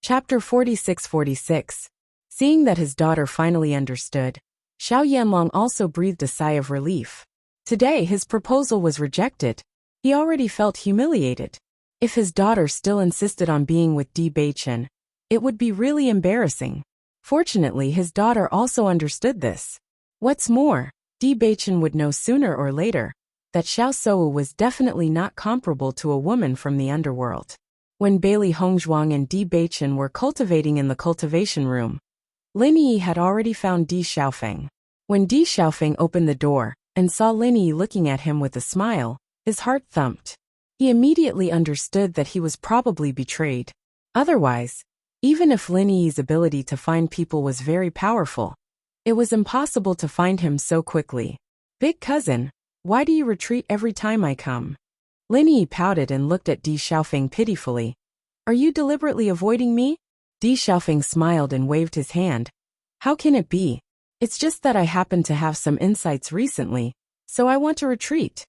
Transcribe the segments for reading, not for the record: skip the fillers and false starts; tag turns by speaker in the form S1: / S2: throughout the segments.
S1: Chapter 46-46. Seeing that his daughter finally understood, Xiao Yanlong also breathed a sigh of relief. Today his proposal was rejected. He already felt humiliated. If his daughter still insisted on being with Bewitching, it would be really embarrassing. Fortunately, his daughter also understood this. What's more, Bewitching would know sooner or later that Xiao Shou was definitely not comparable to a woman from the underworld. When Bailey Hongzhuang and Bewitching were cultivating in the cultivation room, Lin Yi had already found Di Xiaofeng. When Di Xiaofeng opened the door and saw Lin Yi looking at him with a smile, his heart thumped. He immediately understood that he was probably betrayed. Otherwise, even if Lin Yi's ability to find people was very powerful, it was impossible to find him so quickly. "Big cousin, why do you retreat every time I come?" Lin Yi pouted and looked at Di Xiaofeng pitifully. "Are you deliberately avoiding me?" Di Xiaofeng smiled and waved his hand. "How can it be? It's just that I happen to have some insights recently, so I want to retreat."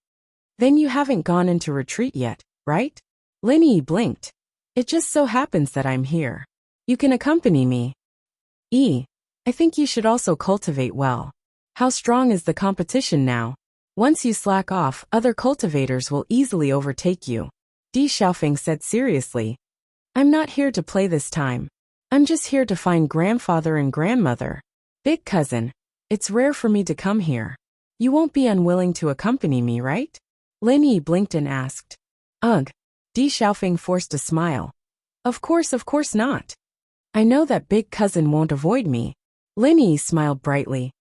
S1: "Then you haven't gone into retreat yet, right?" Lin Yi blinked. "It just so happens that I'm here. You can accompany me." I think you should also cultivate well. How strong is the competition now? Once you slack off, other cultivators will easily overtake you," Di Xiaofeng said seriously. "I'm not here to play this time. I'm just here to find grandfather and grandmother. Big cousin, it's rare for me to come here. You won't be unwilling to accompany me, right?" Lin Yi blinked and asked. "Ugh." Di Xiaofeng forced a smile. Of course not. I know that big cousin won't avoid me." Lin Yi smiled brightly.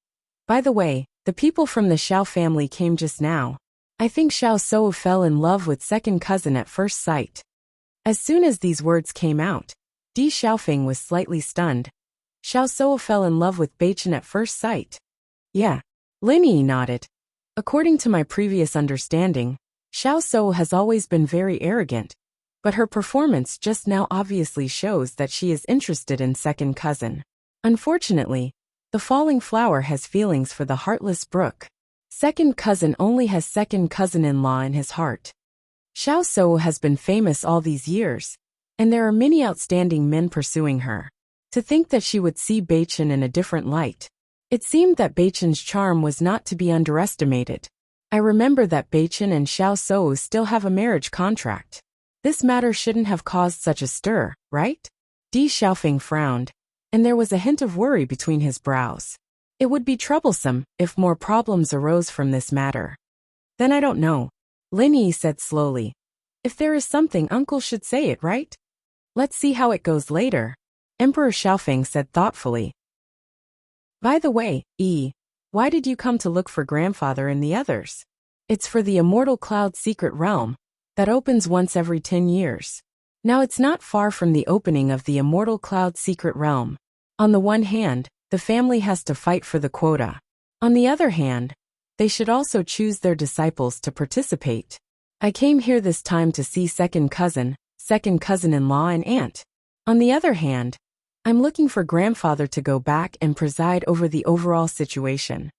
S1: "By the way, the people from the Xiao family came just now. I think Xiao Shou fell in love with second cousin at first sight." As soon as these words came out, Di Xiaofeng was slightly stunned. Xiao Shou fell in love with Bewitching at first sight. "Yeah." Lin Yi nodded. "According to my previous understanding, Xiao Shou has always been very arrogant, but her performance just now obviously shows that she is interested in second cousin. Unfortunately, the falling flower has feelings for the heartless brook. Second cousin only has second cousin-in-law in his heart. Xiao Shou has been famous all these years, and there are many outstanding men pursuing her. To think that she would see Bewitching in a different light. It seemed that Bewitching's charm was not to be underestimated. I remember that Bewitching and Xiao Shou still have a marriage contract. This matter shouldn't have caused such a stir, right?" Di Xiaofeng frowned, and there was a hint of worry between his brows. It would be troublesome if more problems arose from this matter. "Then I don't know," Lin Yi said slowly. "If there is something, uncle should say it, right? Let's see how it goes later," Emperor Xiaofeng said thoughtfully. "By the way, why did you come to look for grandfather and the others?" "It's for the Immortal Cloud Secret Realm that opens once every 10 years. Now it's not far from the opening of the Immortal Cloud Secret Realm. On the one hand, the family has to fight for the quota. On the other hand, they should also choose their disciples to participate. I came here this time to see second cousin-in-law and aunt. On the other hand, I'm looking for grandfather to go back and preside over the overall situation."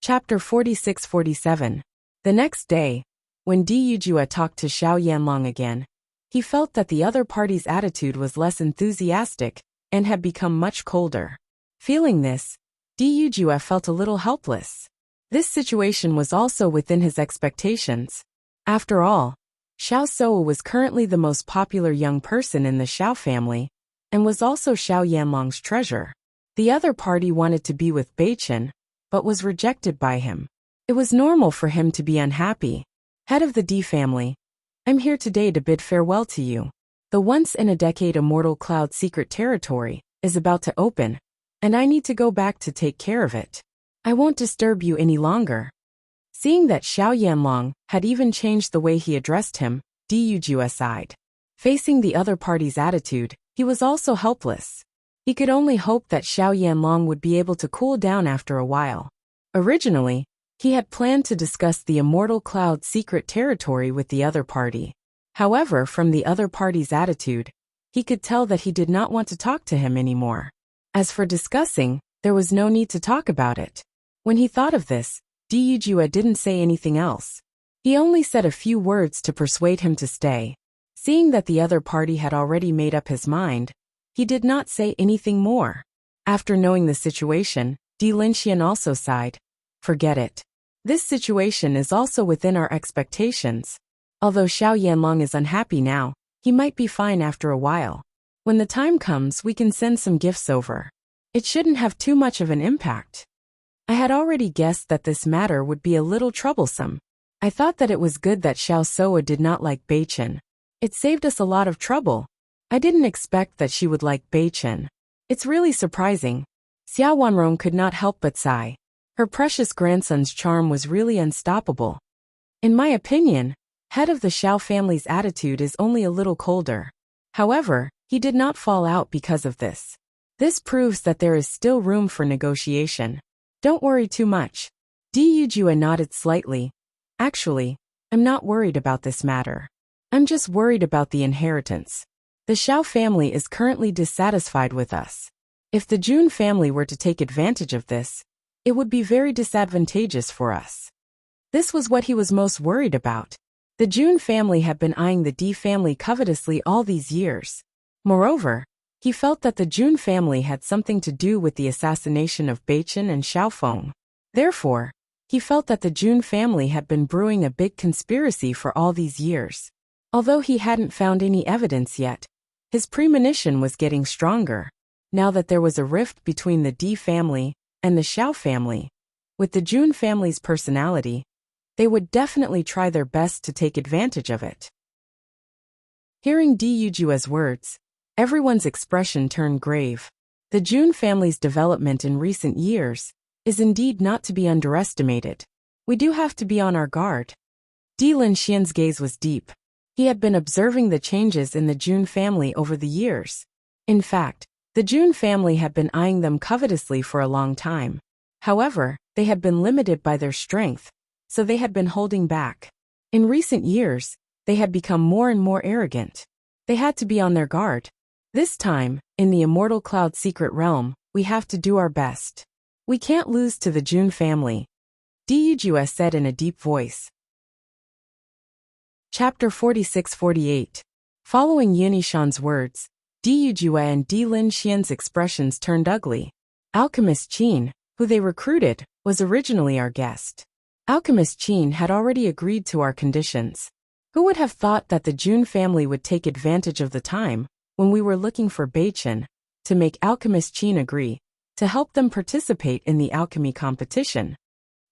S1: Chapter 46-47. The next day, when Di Yujue talked to Xiao Yanlong again, he felt that the other party's attitude was less enthusiastic and had become much colder. Feeling this, Di Yujue felt a little helpless. This situation was also within his expectations. After all, Xiao Shou was currently the most popular young person in the Xiao family, and was also Xiao Yanlong's treasure. The other party wanted to be with Bewitching, but was rejected by him. It was normal for him to be unhappy. "Head of the Di family, I'm here today to bid farewell to you. The once-in-a-decade Immortal Cloud secret territory is about to open, and I need to go back to take care of it. I won't disturb you any longer." Seeing that Xiao Yanlong had even changed the way he addressed him, Di Yujue sighed. Facing the other party's attitude, he was also helpless. He could only hope that Xiao Yanlong would be able to cool down after a while. Originally, he had planned to discuss the Immortal Cloud secret territory with the other party. However, from the other party's attitude, he could tell that he did not want to talk to him anymore. As for discussing, there was no need to talk about it. When he thought of this, Di Yujue didn't say anything else. He only said a few words to persuade him to stay. Seeing that the other party had already made up his mind, he did not say anything more. After knowing the situation, Di Linxian also sighed. Forget it. This situation is also within our expectations. Although Xiao Yanlong is unhappy now, he might be fine after a while. When the time comes, we can send some gifts over. It shouldn't have too much of an impact. I had already guessed that this matter would be a little troublesome. I thought that it was good that Xiao Soa did not like Beichen. It saved us a lot of trouble. I didn't expect that she would like Beichen. It's really surprising. Xiao Wanrong could not help but sigh. Her precious grandson's charm was really unstoppable. In my opinion, head of the Xiao family's attitude is only a little colder. However, he did not fall out because of this. This proves that there is still room for negotiation. Don't worry too much. Di Yujue nodded slightly. Actually, I'm not worried about this matter. I'm just worried about the inheritance. The Xiao family is currently dissatisfied with us. If the Jun family were to take advantage of this, it would be very disadvantageous for us. This was what he was most worried about. The Jun family had been eyeing the Di family covetously all these years. Moreover, he felt that the Jun family had something to do with the assassination of Beichen and Xiaofeng. Therefore, he felt that the Jun family had been brewing a big conspiracy for all these years. Although he hadn't found any evidence yet, his premonition was getting stronger. Now that there was a rift between the Di family and the Xiao family, with the Jun family's personality, they would definitely try their best to take advantage of it. Hearing Di Yujue's words, everyone's expression turned grave. The Jun family's development in recent years is indeed not to be underestimated. We do have to be on our guard. Di Linxian's gaze was deep. He had been observing the changes in the Jun family over the years. In fact, the Jun family had been eyeing them covetously for a long time. However, they had been limited by their strength, so they had been holding back. In recent years, they had become more and more arrogant. They had to be on their guard. This time, in the Immortal Cloud Secret Realm, we have to do our best. We can't lose to the Jun family, Di Yujue said in a deep voice. Chapter 46-48. Following Yunishan's words, Di Yujue and Di Linxian's expressions turned ugly. Alchemist Qin, who they recruited, was originally our guest. Alchemist Qin had already agreed to our conditions. Who would have thought that the Jun family would take advantage of the time when we were looking for Beichen to make Alchemist Qin agree to help them participate in the alchemy competition?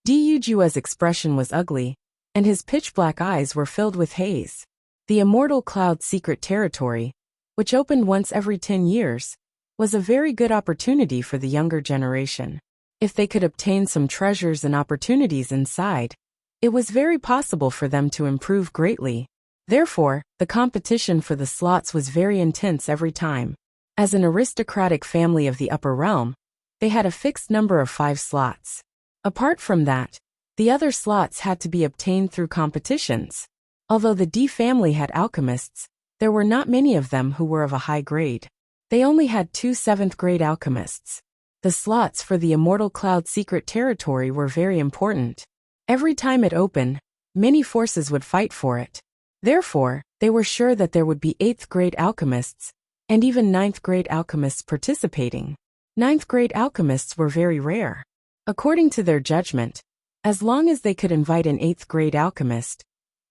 S1: Di Yujue's expression was ugly, and his pitch-black eyes were filled with haze. The Immortal Cloud Secret Territory, which opened once every 10 years, was a very good opportunity for the younger generation. If they could obtain some treasures and opportunities inside, it was very possible for them to improve greatly. Therefore, the competition for the slots was very intense every time. As an aristocratic family of the upper realm, they had a fixed number of 5 slots. Apart from that, the other slots had to be obtained through competitions. Although the Di family had alchemists, there were not many of them who were of a high grade. They only had 2 7th-grade alchemists. The slots for the Immortal Cloud Secret Territory were very important. Every time it opened, many forces would fight for it. Therefore, they were sure that there would be 8th-grade alchemists, and even 9th-grade alchemists participating. 9th-grade alchemists were very rare. According to their judgment, as long as they could invite an 8th-grade alchemist,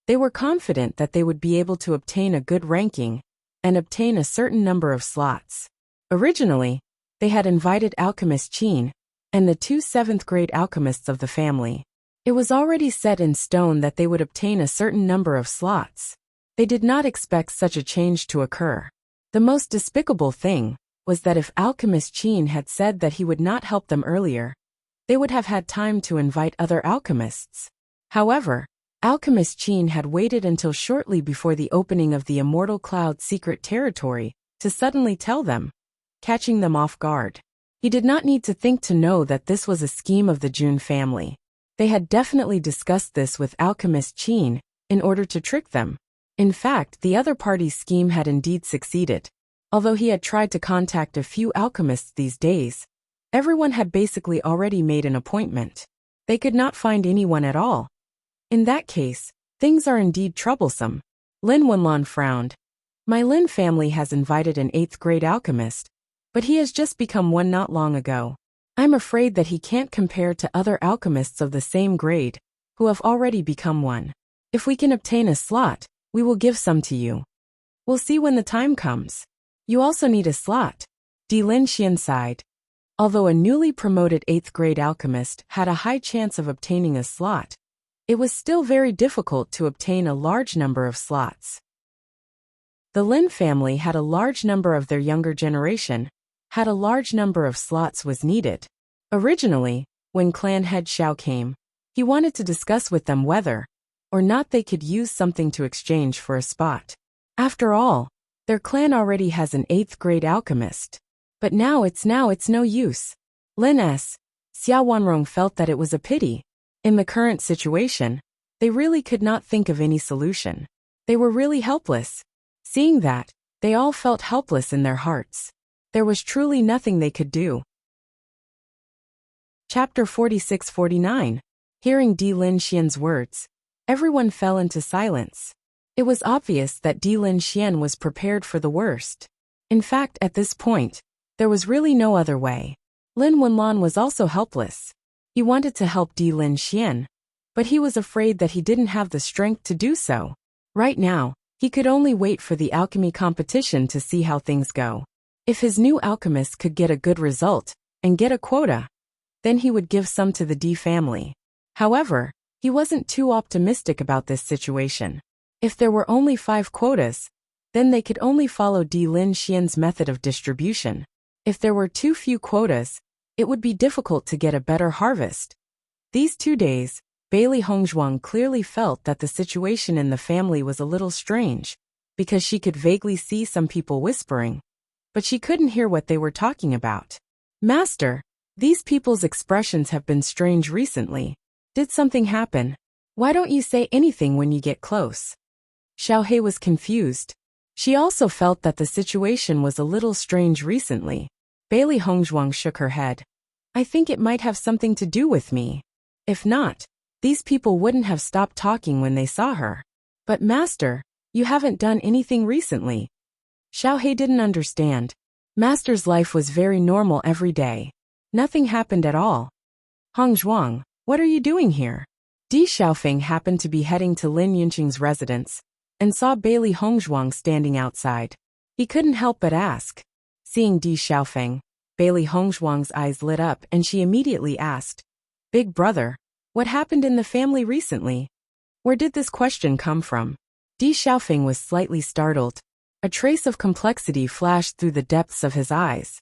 S1: they were confident that they would be able to obtain a good ranking and obtain a certain number of slots. Originally, they had invited Alchemist Qin and the 2 7th-grade alchemists of the family. It was already set in stone that they would obtain a certain number of slots. They did not expect such a change to occur. The most despicable thing was that if Alchemist Qin had said that he would not help them earlier, they would have had time to invite other alchemists. However, Alchemist Qin had waited until shortly before the opening of the Immortal Cloud Secret Territory to suddenly tell them, catching them off guard. He did not need to think to know that this was a scheme of the Jun family. They had definitely discussed this with Alchemist Qin in order to trick them. In fact, the other party's scheme had indeed succeeded. Although he had tried to contact a few alchemists these days, everyone had basically already made an appointment. They could not find anyone at all. In that case, things are indeed troublesome. Lin Wenlan frowned. My Lin family has invited an 8th grade alchemist, but he has just become one not long ago. I'm afraid that he can't compare to other alchemists of the same grade, who have already become one. If we can obtain a slot, we will give some to you. We'll see when the time comes. You also need a slot. Di Lin Xian sighed. Although a newly promoted 8th grade alchemist had a high chance of obtaining a slot, it was still very difficult to obtain a large number of slots. The Lin family had a large number of their younger generation, had a large number of slots was needed. Originally, when clan head Xiao came, he wanted to discuss with them whether or not they could use something to exchange for a spot. After all, their clan already has an 8th grade alchemist. But now it's no use. Lin S. Xiao Wanrong felt that it was a pity. In the current situation, they really could not think of any solution. They were really helpless. Seeing that, they all felt helpless in their hearts. There was truly nothing they could do. Chapter 46-49. Hearing Di Lin Xian's words, everyone fell into silence. It was obvious that Di Lin Xian was prepared for the worst. In fact, at this point, there was really no other way. Lin Wenlan was also helpless. He wanted to help Di Lin Xian, but he was afraid that he didn't have the strength to do so. Right now, he could only wait for the alchemy competition to see how things go. If his new alchemist could get a good result and get a quota, then he would give some to the Di family. However, he wasn't too optimistic about this situation. If there were only 5 quotas, then they could only follow Di Lin Xian's method of distribution. If there were too few quotas, it would be difficult to get a better harvest. These 2 days, Bailey Hongzhuang clearly felt that the situation in the family was a little strange, because she could vaguely see some people whispering, but she couldn't hear what they were talking about. Master, these people's expressions have been strange recently. Did something happen? Why don't you say anything when you get close? Xiaohei was confused. She also felt that the situation was a little strange recently. Bailey Hongzhuang shook her head. I think it might have something to do with me. If not, these people wouldn't have stopped talking when they saw her. But Master, you haven't done anything recently. Xiaohei didn't understand. Master's life was very normal every day. Nothing happened at all. Hongzhuang, what are you doing here? Di Xiaofeng happened to be heading to Lin Yunqing's residence, and saw Bailey Hongzhuang standing outside. He couldn't help but ask. Seeing Di Xiaofeng, Bailey Hongzhuang's eyes lit up and she immediately asked, Big brother, what happened in the family recently? Where did this question come from? Di Xiaofeng was slightly startled. A trace of complexity flashed through the depths of his eyes.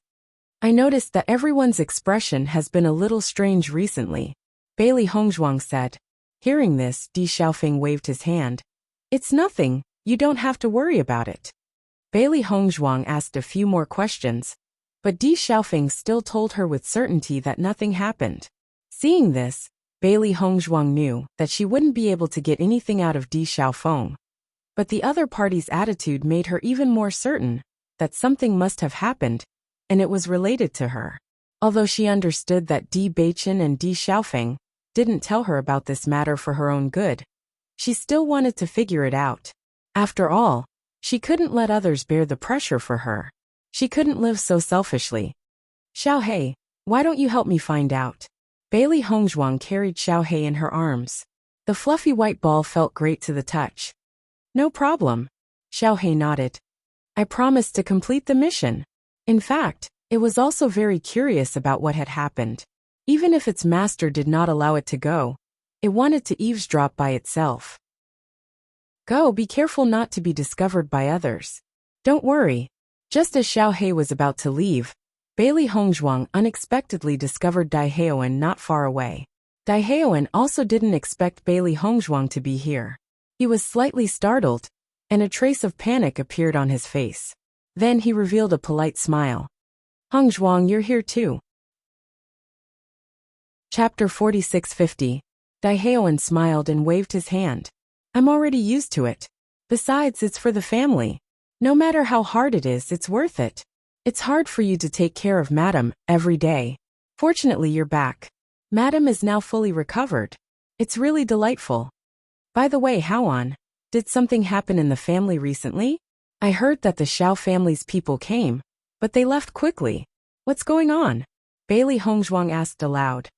S1: I noticed that everyone's expression has been a little strange recently, Bailey Hongzhuang said. Hearing this, Di Xiaofeng waved his hand. It's nothing, you don't have to worry about it. Bailey Hongzhuang asked a few more questions, but Di Xiaofeng still told her with certainty that nothing happened. Seeing this, Bailey Hongzhuang knew that she wouldn't be able to get anything out of Di Xiaofeng. But the other party's attitude made her even more certain that something must have happened, and it was related to her. Although she understood that Di Beichen and Di Xiaofeng didn't tell her about this matter for her own good, she still wanted to figure it out. After all, she couldn't let others bear the pressure for her. She couldn't live so selfishly. Xiaohei, why don't you help me find out? Bailey Hongzhuang carried Xiaohei in her arms. The fluffy white ball felt great to the touch. No problem. Xiaohei nodded. I promised to complete the mission. In fact, it was also very curious about what had happened. Even if its master did not allow it to go, it wanted to eavesdrop by itself. Go, be careful not to be discovered by others. Don't worry. Just as Xiaohei was about to leave, Bailey Hongzhuang unexpectedly discovered Dai Heoan not far away. Dai Heoan also didn't expect Bailey Hongzhuang to be here. He was slightly startled, and a trace of panic appeared on his face. Then he revealed a polite smile. Hongzhuang, you're here too. Chapter 46-50. Dai Heoan smiled and waved his hand. I'm already used to it. Besides, it's for the family. No matter how hard it is, it's worth it. It's hard for you to take care of Madam every day. Fortunately, you're back. Madam is now fully recovered. It's really delightful. By the way, Haoan, did something happen in the family recently? I heard that the Xiao family's people came, but they left quickly. What's going on? Bailey Hongzhuang asked aloud.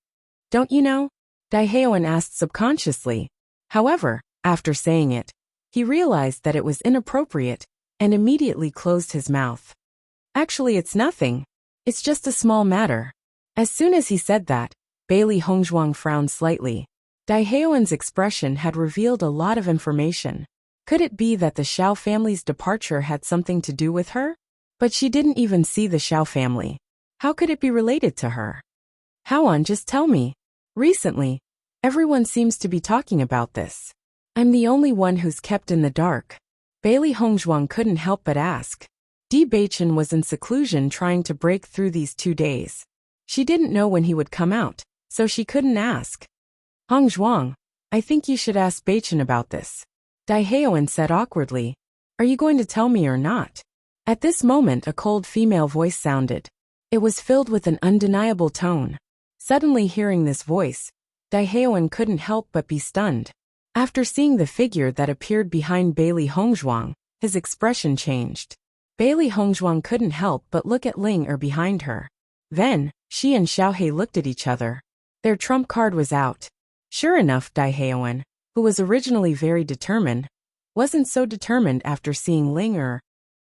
S1: Don't you know? Daiheoan asked subconsciously. However, after saying it, he realized that it was inappropriate and immediately closed his mouth. Actually, it's nothing. It's just a small matter. As soon as he said that, Bailey Hongzhuang frowned slightly. Daiheoan's expression had revealed a lot of information. Could it be that the Xiao family's departure had something to do with her? But she didn't even see the Xiao family. How could it be related to her? Haoan, just tell me. Recently, everyone seems to be talking about this. I'm the only one who's kept in the dark. Bailey Hongzhuang couldn't help but ask. Bewitching was in seclusion trying to break through these 2 days. She didn't know when he would come out, so she couldn't ask. Hongzhuang, I think you should ask Bewitching about this. Daiheoan said awkwardly. Are you going to tell me or not? At this moment a cold female voice sounded. It was filled with an undeniable tone. Suddenly hearing this voice, Daiheoan couldn't help but be stunned. After seeing the figure that appeared behind Bailey Hongzhuang, his expression changed. Bailey Hongzhuang couldn't help but look at Ling behind her. Then, she and Xiaohe looked at each other. Their trump card was out. Sure enough, Daiheoan, who was originally very determined, wasn't so determined after seeing Ling.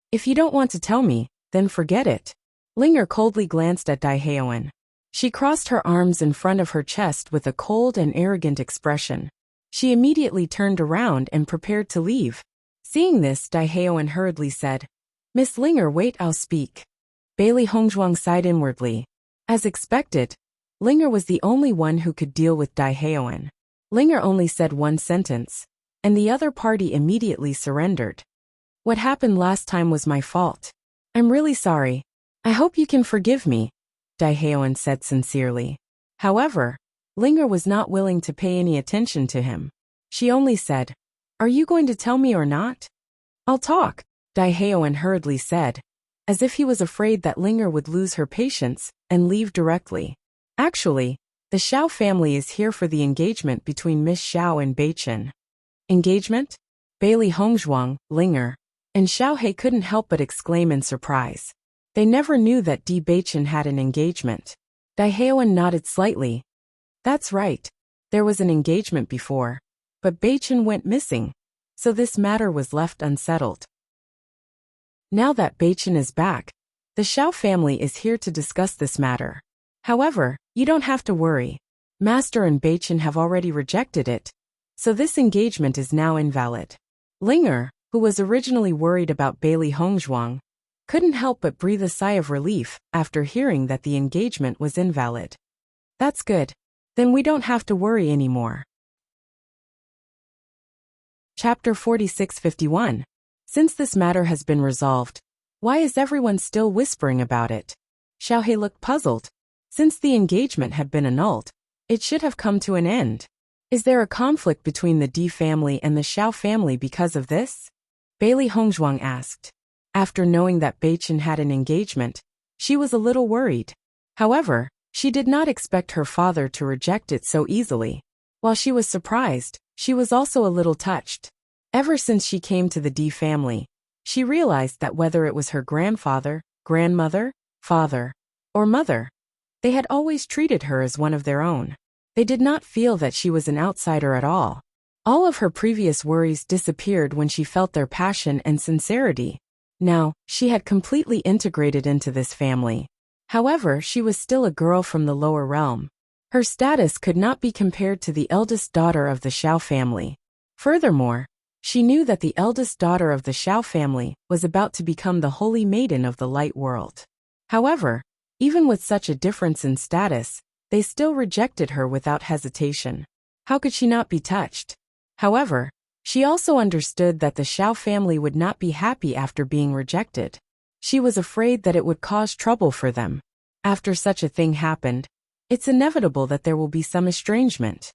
S1: If you don't want to tell me, then forget it. Ling coldly glanced at Daiheoan. She crossed her arms in front of her chest with a cold and arrogant expression. She immediately turned around and prepared to leave. Seeing this, Daiheoan hurriedly said, Miss Ling, wait, I'll speak. Bailey Hongzhuang sighed inwardly. As expected, Ling was the only one who could deal with Daiheoan. Ling only said one sentence, and the other party immediately surrendered. What happened last time was my fault. I'm really sorry. I hope you can forgive me, Daiheoan said sincerely. However, Ling was not willing to pay any attention to him. She only said, Are you going to tell me or not? I'll talk, Daiheoan hurriedly said, as if he was afraid that Ling would lose her patience and leave directly. Actually, the Xiao family is here for the engagement between Miss Xiao and Bewitching. Engagement? Bailey Hongzhuang, Ling, and Xiaohe couldn't help but exclaim in surprise. They never knew that Bewitching had an engagement. Daiheoan nodded slightly. That's right. There was an engagement before, but Bewitching went missing, so this matter was left unsettled. Now that Bewitching is back, the Xiao family is here to discuss this matter. However, you don't have to worry. Master and Bewitching have already rejected it, so this engagement is now invalid. Ling, who was originally worried about Bailey Hongzhuang, couldn't help but breathe a sigh of relief after hearing that the engagement was invalid. That's good. Then we don't have to worry anymore. Chapter 4651. Since this matter has been resolved, why is everyone still whispering about it? Xiaohe looked puzzled. Since the engagement had been annulled, it should have come to an end. Is there a conflict between the Di family and the Xiao family because of this? Bailey Hongzhuang asked. After knowing that Bewitching had an engagement, she was a little worried. However, she did not expect her father to reject it so easily. While she was surprised, she was also a little touched. Ever since she came to the Di family, she realized that whether it was her grandfather, grandmother, father, or mother, they had always treated her as one of their own. They did not feel that she was an outsider at all. All of her previous worries disappeared when she felt their passion and sincerity. Now, she had completely integrated into this family. However, she was still a girl from the lower realm. Her status could not be compared to the eldest daughter of the Xiao family. Furthermore, she knew that the eldest daughter of the Xiao family was about to become the holy maiden of the light world. However, even with such a difference in status, they still rejected her without hesitation. How could she not be touched? However, she also understood that the Xiao family would not be happy after being rejected. She was afraid that it would cause trouble for them. After such a thing happened, it's inevitable that there will be some estrangement.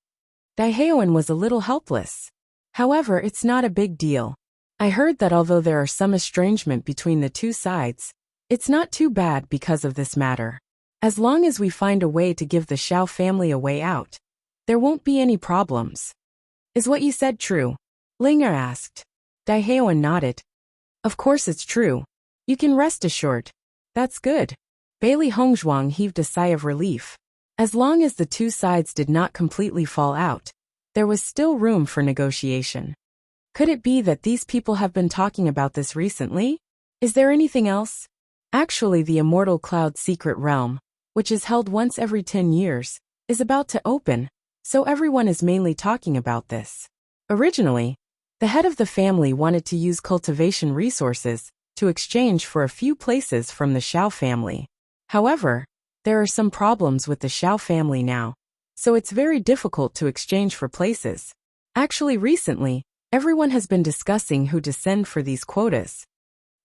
S1: Daiheoan was a little helpless. However, it's not a big deal. I heard that although there are some estrangement between the two sides, it's not too bad because of this matter. As long as we find a way to give the Xiao family a way out, there won't be any problems. Is what you said true? Ling asked. Daiheoan nodded. Of course it's true. You can rest assured. That's good. Bailey Hongzhuang heaved a sigh of relief. As long as the two sides did not completely fall out, there was still room for negotiation. Could it be that these people have been talking about this recently? Is there anything else? Actually, the Immortal Cloud Secret Realm, which is held once every 10 years, is about to open, so everyone is mainly talking about this. Originally, the head of the family wanted to use cultivation resources to exchange for a few places from the Xiao family. However, there are some problems with the Xiao family now, so it's very difficult to exchange for places. Actually, recently, everyone has been discussing who to send for these quotas.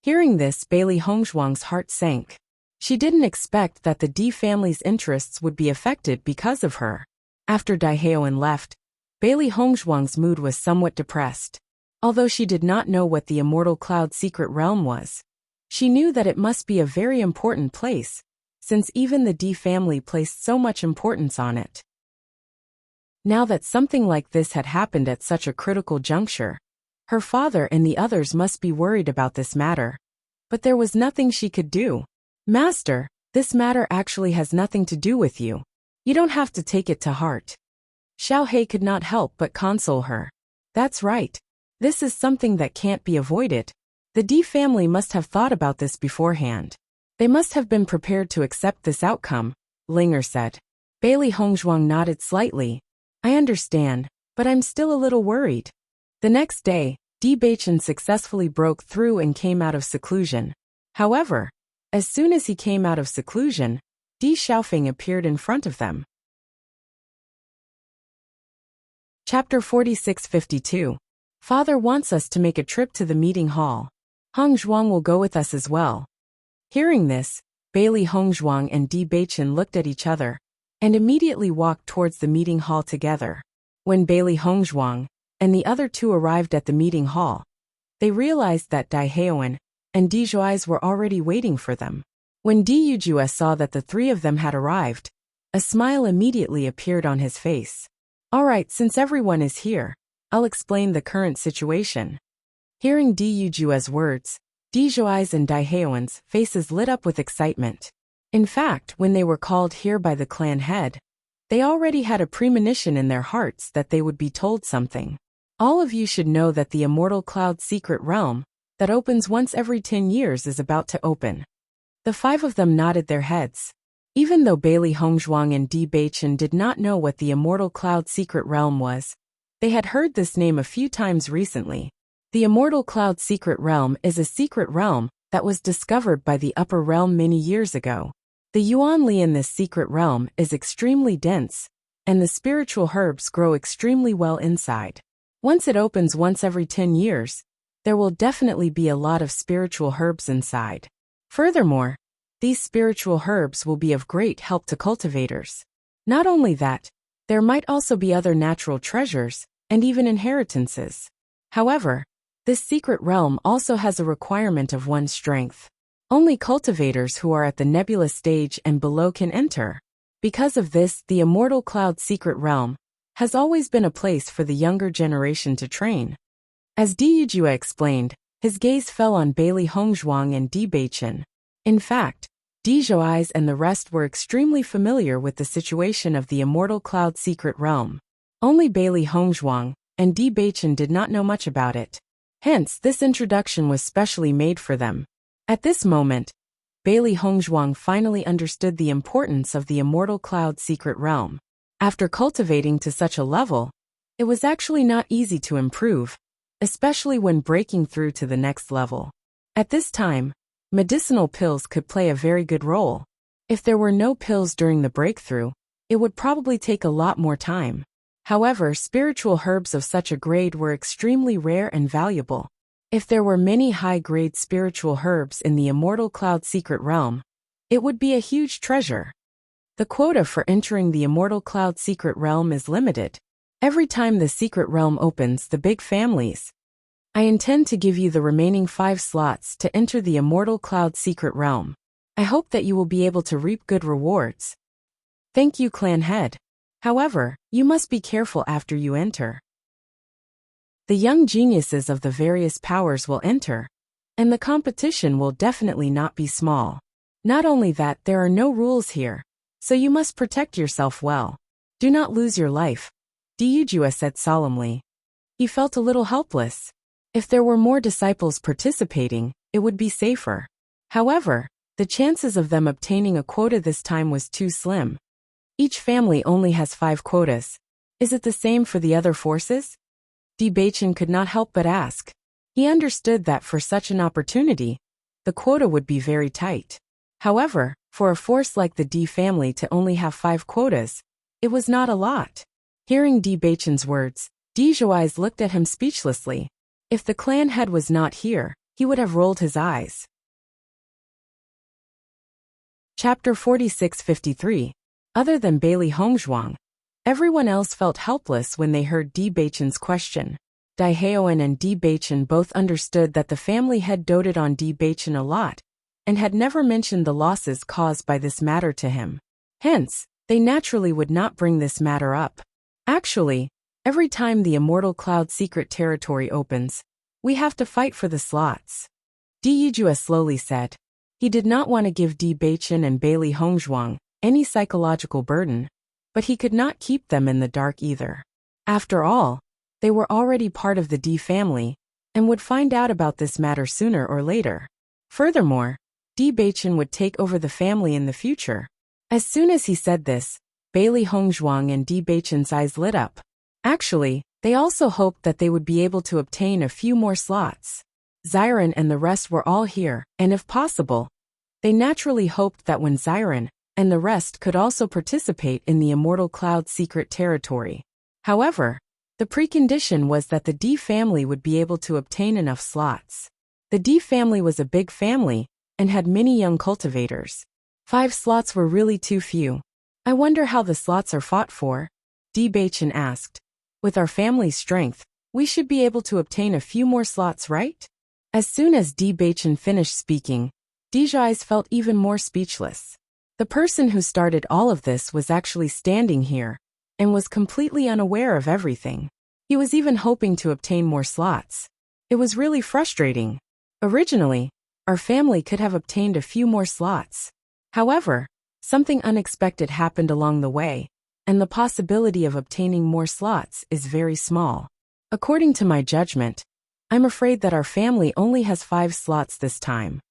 S1: Hearing this, Bailey Hongzhuang's heart sank. She didn't expect that the Di family's interests would be affected because of her. After Daiheoan left, Bailey Hongzhuang's mood was somewhat depressed. Although she did not know what the Immortal Cloud Secret Realm was, she knew that it must be a very important place, since even the Di family placed so much importance on it. Now that something like this had happened at such a critical juncture, her father and the others must be worried about this matter. But there was nothing she could do. Master, this matter actually has nothing to do with you. You don't have to take it to heart. Xiao He could not help but console her. That's right. This is something that can't be avoided. The Di family must have thought about this beforehand. They must have been prepared to accept this outcome, Linger said. Bailey Hongzhuang nodded slightly. I understand, but I'm still a little worried. The next day, Di Beichen successfully broke through and came out of seclusion. However, as soon as he came out of seclusion, Di Xiaofeng appeared in front of them. Chapter 4652. Father wants us to make a trip to the meeting hall. Hongzhuang will go with us as well. Hearing this, Bailey Hongzhuang and Di Beichen looked at each other and immediately walked towards the meeting hall together. When Bailey Hongzhuang and the other two arrived at the meeting hall, they realized that Daiheoan and Di Zhuais were already waiting for them. When Di Yujue saw that the three of them had arrived, a smile immediately appeared on his face. All right, since everyone is here, I'll explain the current situation. Hearing Di Yujue's words, Di Zhuai's and Daiheoan's faces lit up with excitement. In fact, when they were called here by the clan head, they already had a premonition in their hearts that they would be told something. All of you should know that the Immortal Cloud Secret Realm, that opens once every 10 years, is about to open. The five of them nodded their heads. Even though Bailey Hongzhuang and Di Beichen did not know what the Immortal Cloud Secret Realm was, they had heard this name a few times recently. The Immortal Cloud Secret Realm is a secret realm that was discovered by the Upper Realm many years ago. The Yuan Li in this secret realm is extremely dense, and the spiritual herbs grow extremely well inside. Once it opens once every 10 years, there will definitely be a lot of spiritual herbs inside. Furthermore, these spiritual herbs will be of great help to cultivators. Not only that, there might also be other natural treasures, and even inheritances. However, this secret realm also has a requirement of one's strength. Only cultivators who are at the nebula stage and below can enter. Because of this, the Immortal Cloud Secret Realm has always been a place for the younger generation to train. As Di Yujue explained, his gaze fell on Bailey Hongzhuang and Di Beichen. In fact, Di Zhuais and the rest were extremely familiar with the situation of the Immortal Cloud Secret Realm. Only Bailey Hongzhuang and Di Beichen did not know much about it. Hence, this introduction was specially made for them. At this moment, Bailey Hongzhuang finally understood the importance of the Immortal Cloud Secret Realm. After cultivating to such a level, it was actually not easy to improve, especially when breaking through to the next level. At this time, medicinal pills could play a very good role. If there were no pills during the breakthrough, it would probably take a lot more time. However, spiritual herbs of such a grade were extremely rare and valuable. If there were many high-grade spiritual herbs in the Immortal Cloud Secret Realm, it would be a huge treasure. The quota for entering the Immortal Cloud Secret Realm is limited. Every time the secret realm opens, the big families. I intend to give you the remaining 5 slots to enter the Immortal Cloud Secret Realm. I hope that you will be able to reap good rewards. Thank you, clan head. However, you must be careful after you enter. The young geniuses of the various powers will enter, And the competition will definitely not be small. Not only that, there are no rules here, so you must protect yourself well. Do not lose your life, Diyujua said solemnly. He felt a little helpless. If there were more disciples participating, it would be safer. However, the chances of them obtaining a quota this time was too slim. Each family only has 5 quotas. Is it the same for the other forces? Bewitching could not help but ask. He understood that for such an opportunity, the quota would be very tight. However, for a force like the D family to only have 5 quotas, it was not a lot. Hearing Bewitching's words, Dijuai's looked at him speechlessly. If the clan head was not here, he would have rolled his eyes. Chapter 4653. Other than Bailey Hongzhuang, everyone else felt helpless when they heard Bewitching's question. Daiheoan and Bewitching both understood that the family head doted on Bewitching a lot, and had never mentioned the losses caused by this matter to him. Hence, they naturally would not bring this matter up. Actually, every time the Immortal Cloud secret territory opens, we have to fight for the slots. Diyujua slowly said. He did not want to give Bewitching and Bailey Hongzhuang any psychological burden, but he could not keep them in the dark either. After all, they were already part of the D family, and would find out about this matter sooner or later. Furthermore, Bewitching would take over the family in the future. As soon as he said this, Bailey Hongzhuang and Bewitching's eyes lit up. Actually, they also hoped that they would be able to obtain a few more slots. Xiren and the rest were all here, and if possible, they naturally hoped that when Xiren and the rest could also participate in the Immortal Cloud secret territory. However, the precondition was that the D family would be able to obtain enough slots. The D family was a big family, and had many young cultivators. 5 slots were really too few. I wonder how the slots are fought for? Bewitching asked. With our family's strength, we should be able to obtain a few more slots, right? As soon as Bewitching finished speaking, Dijuai felt even more speechless. The person who started all of this was actually standing here, and was completely unaware of everything. He was even hoping to obtain more slots. It was really frustrating. Originally, our family could have obtained a few more slots. However, something unexpected happened along the way, and the possibility of obtaining more slots is very small. According to my judgment, I'm afraid that our family only has 5 slots this time.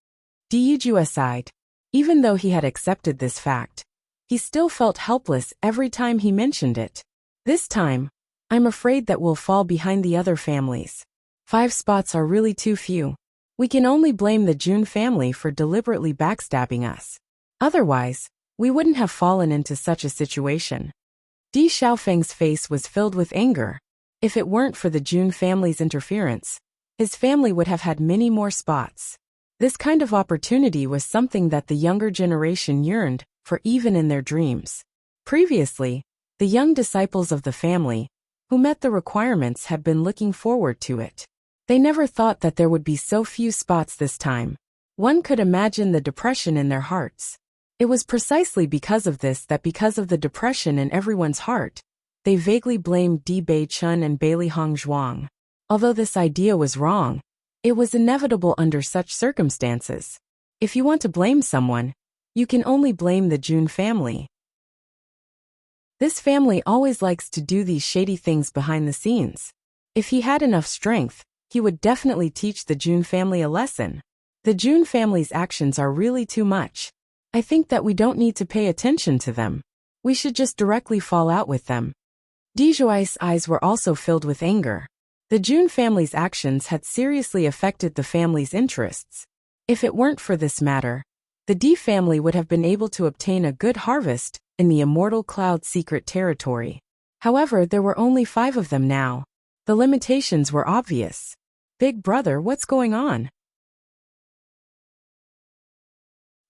S1: Diyujua sighed. Even though he had accepted this fact, he still felt helpless every time he mentioned it. This time, I'm afraid that we'll fall behind the other families. 5 spots are really too few. We can only blame the Jun family for deliberately backstabbing us. Otherwise, we wouldn't have fallen into such a situation. Di Xiaofeng's face was filled with anger. If it weren't for the Jun family's interference, his family would have had many more spots. This kind of opportunity was something that the younger generation yearned for even in their dreams. Previously, the young disciples of the family, who met the requirements, had been looking forward to it. They never thought that there would be so few spots this time. One could imagine the depression in their hearts. It was precisely because of this that because of the depression in everyone's heart, they vaguely blamed Bewitching and Bailey Hongzhuang. Although this idea was wrong, it was inevitable under such circumstances. If you want to blame someone, you can only blame the Jun family. This family always likes to do these shady things behind the scenes. If he had enough strength, he would definitely teach the Jun family a lesson. The Jun family's actions are really too much. I think that we don't need to pay attention to them. We should just directly fall out with them. Dijuai's eyes were also filled with anger. The Jun family's actions had seriously affected the family's interests. If it weren't for this matter, the D family would have been able to obtain a good harvest in the Immortal Cloud secret territory. However, there were only 5 of them now. The limitations were obvious. Big brother, what's going on?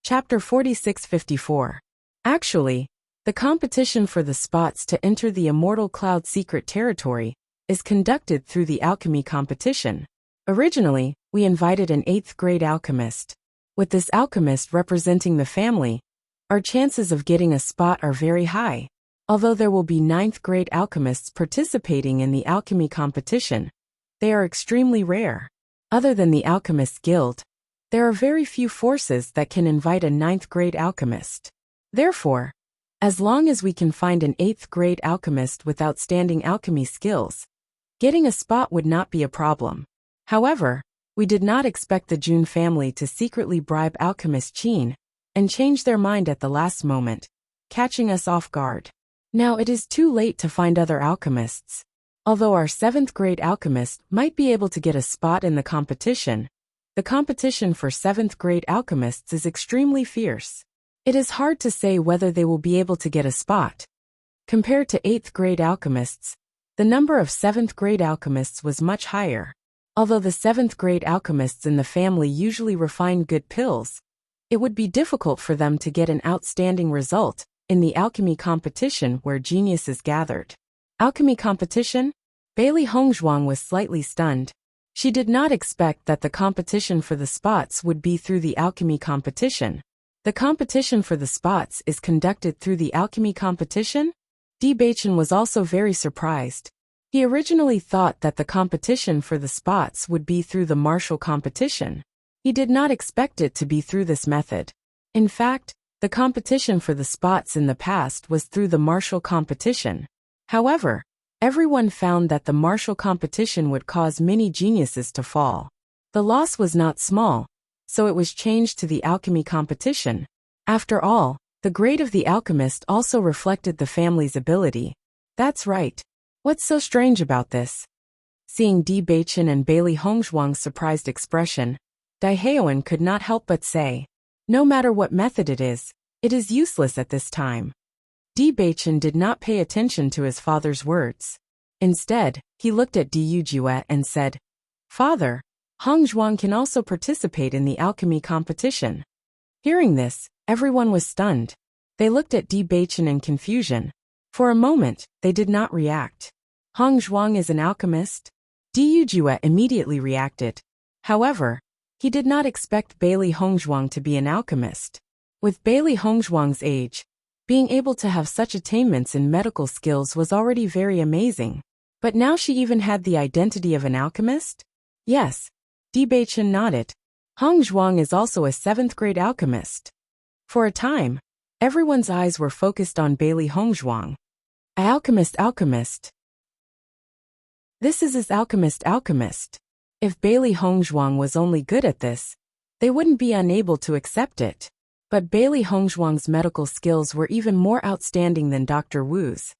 S1: Chapter 4654. Actually, the competition for the spots to enter the Immortal Cloud secret territory is conducted through the alchemy competition. Originally, we invited an 8th grade alchemist. With this alchemist representing the family, our chances of getting a spot are very high. Although there will be 9th grade alchemists participating in the alchemy competition, they are extremely rare. Other than the Alchemist Guild, There are very few forces that can invite a 9th-grade alchemist. Therefore, as long as we can find an 8th-grade alchemist with outstanding alchemy skills, getting a spot would not be a problem. However, we did not expect the Jun family to secretly bribe alchemist Qin and change their mind at the last moment, catching us off guard. Now it is too late to find other alchemists. Although our 7th-grade alchemist might be able to get a spot in the competition for 7th-grade alchemists is extremely fierce. It is hard to say whether they will be able to get a spot. Compared to 8th-grade alchemists, the number of 7th-grade alchemists was much higher. Although the 7th-grade alchemists in the family usually refine good pills, it would be difficult for them to get an outstanding result in the alchemy competition where geniuses gathered. Alchemy competition? Bailey Hongzhuang was slightly stunned. She did not expect that the competition for the spots would be through the alchemy competition. The competition for the spots is conducted through the alchemy competition? Bewitching was also very surprised. He originally thought that the competition for the spots would be through the martial competition. He did not expect it to be through this method. In fact, the competition for the spots in the past was through the martial competition. However, everyone found that the martial competition would cause many geniuses to fall. The loss was not small, so it was changed to the alchemy competition. After all, the grade of the alchemist also reflected the family's ability. That's right. What's so strange about this? Seeing Bewitching and Bailey Hongzhuang's surprised expression, Daihaoan could not help but say, no matter what method it is useless at this time. Bewitching did not pay attention to his father's words. Instead, he looked at Diyujue and said, Father, Hongzhuang can also participate in the alchemy competition. Hearing this, everyone was stunned. They looked at Bewitching in confusion. For a moment, they did not react. Hongzhuang is an alchemist? Diyujue immediately reacted. However, he did not expect Bailey Hongzhuang to be an alchemist. With Bailey Hongzhuang's age, being able to have such attainments in medical skills was already very amazing. But now she even had the identity of an alchemist? Yes. Bewitching nodded. Hongzhuang is also a 7th-grade alchemist. For a time, everyone's eyes were focused on Bailey Hongzhuang. Alchemist. This is his alchemist. If Bailey Hongzhuang was only good at this, they wouldn't be unable to accept it. But Bailey Hongzhuang's medical skills were even more outstanding than Dr. Wu's.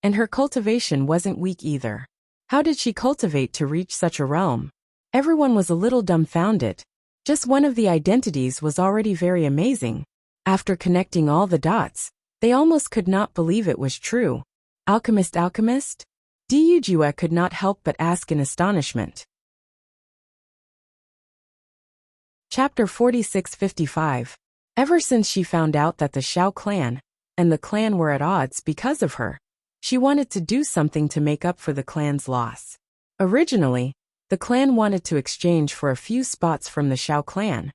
S1: And her cultivation wasn't weak either. How did she cultivate to reach such a realm? Everyone was a little dumbfounded. Just one of the identities was already very amazing. After connecting all the dots, they almost could not believe it was true. Alchemist? Diyujue could not help but ask in astonishment. Chapter 46-55. Ever since she found out that the Xiao clan and the clan were at odds because of her, she wanted to do something to make up for the clan's loss. Originally, the clan wanted to exchange for a few spots from the Xiao clan,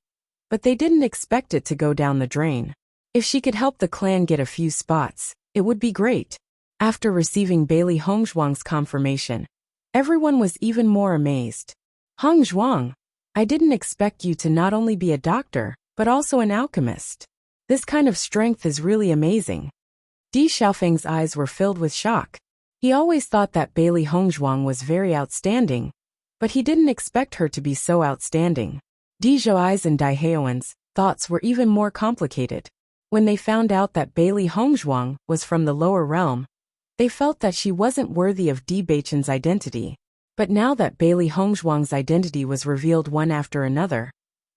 S1: but they didn't expect it to go down the drain. If she could help the clan get a few spots, it would be great. After receiving Bailey Hongzhuang's confirmation, everyone was even more amazed. Hongzhuang, I didn't expect you to not only be a doctor, but also an alchemist. This kind of strength is really amazing. Di Xiaofeng's eyes were filled with shock. He always thought that Bailey Hongzhuang was very outstanding, but he didn't expect her to be so outstanding. Di Zhouai's and Daihaoan's thoughts were even more complicated. When they found out that Bailey Hongzhuang was from the lower realm, they felt that she wasn't worthy of Bewitching's identity. But now that Bailey Hongzhuang's identity was revealed one after another,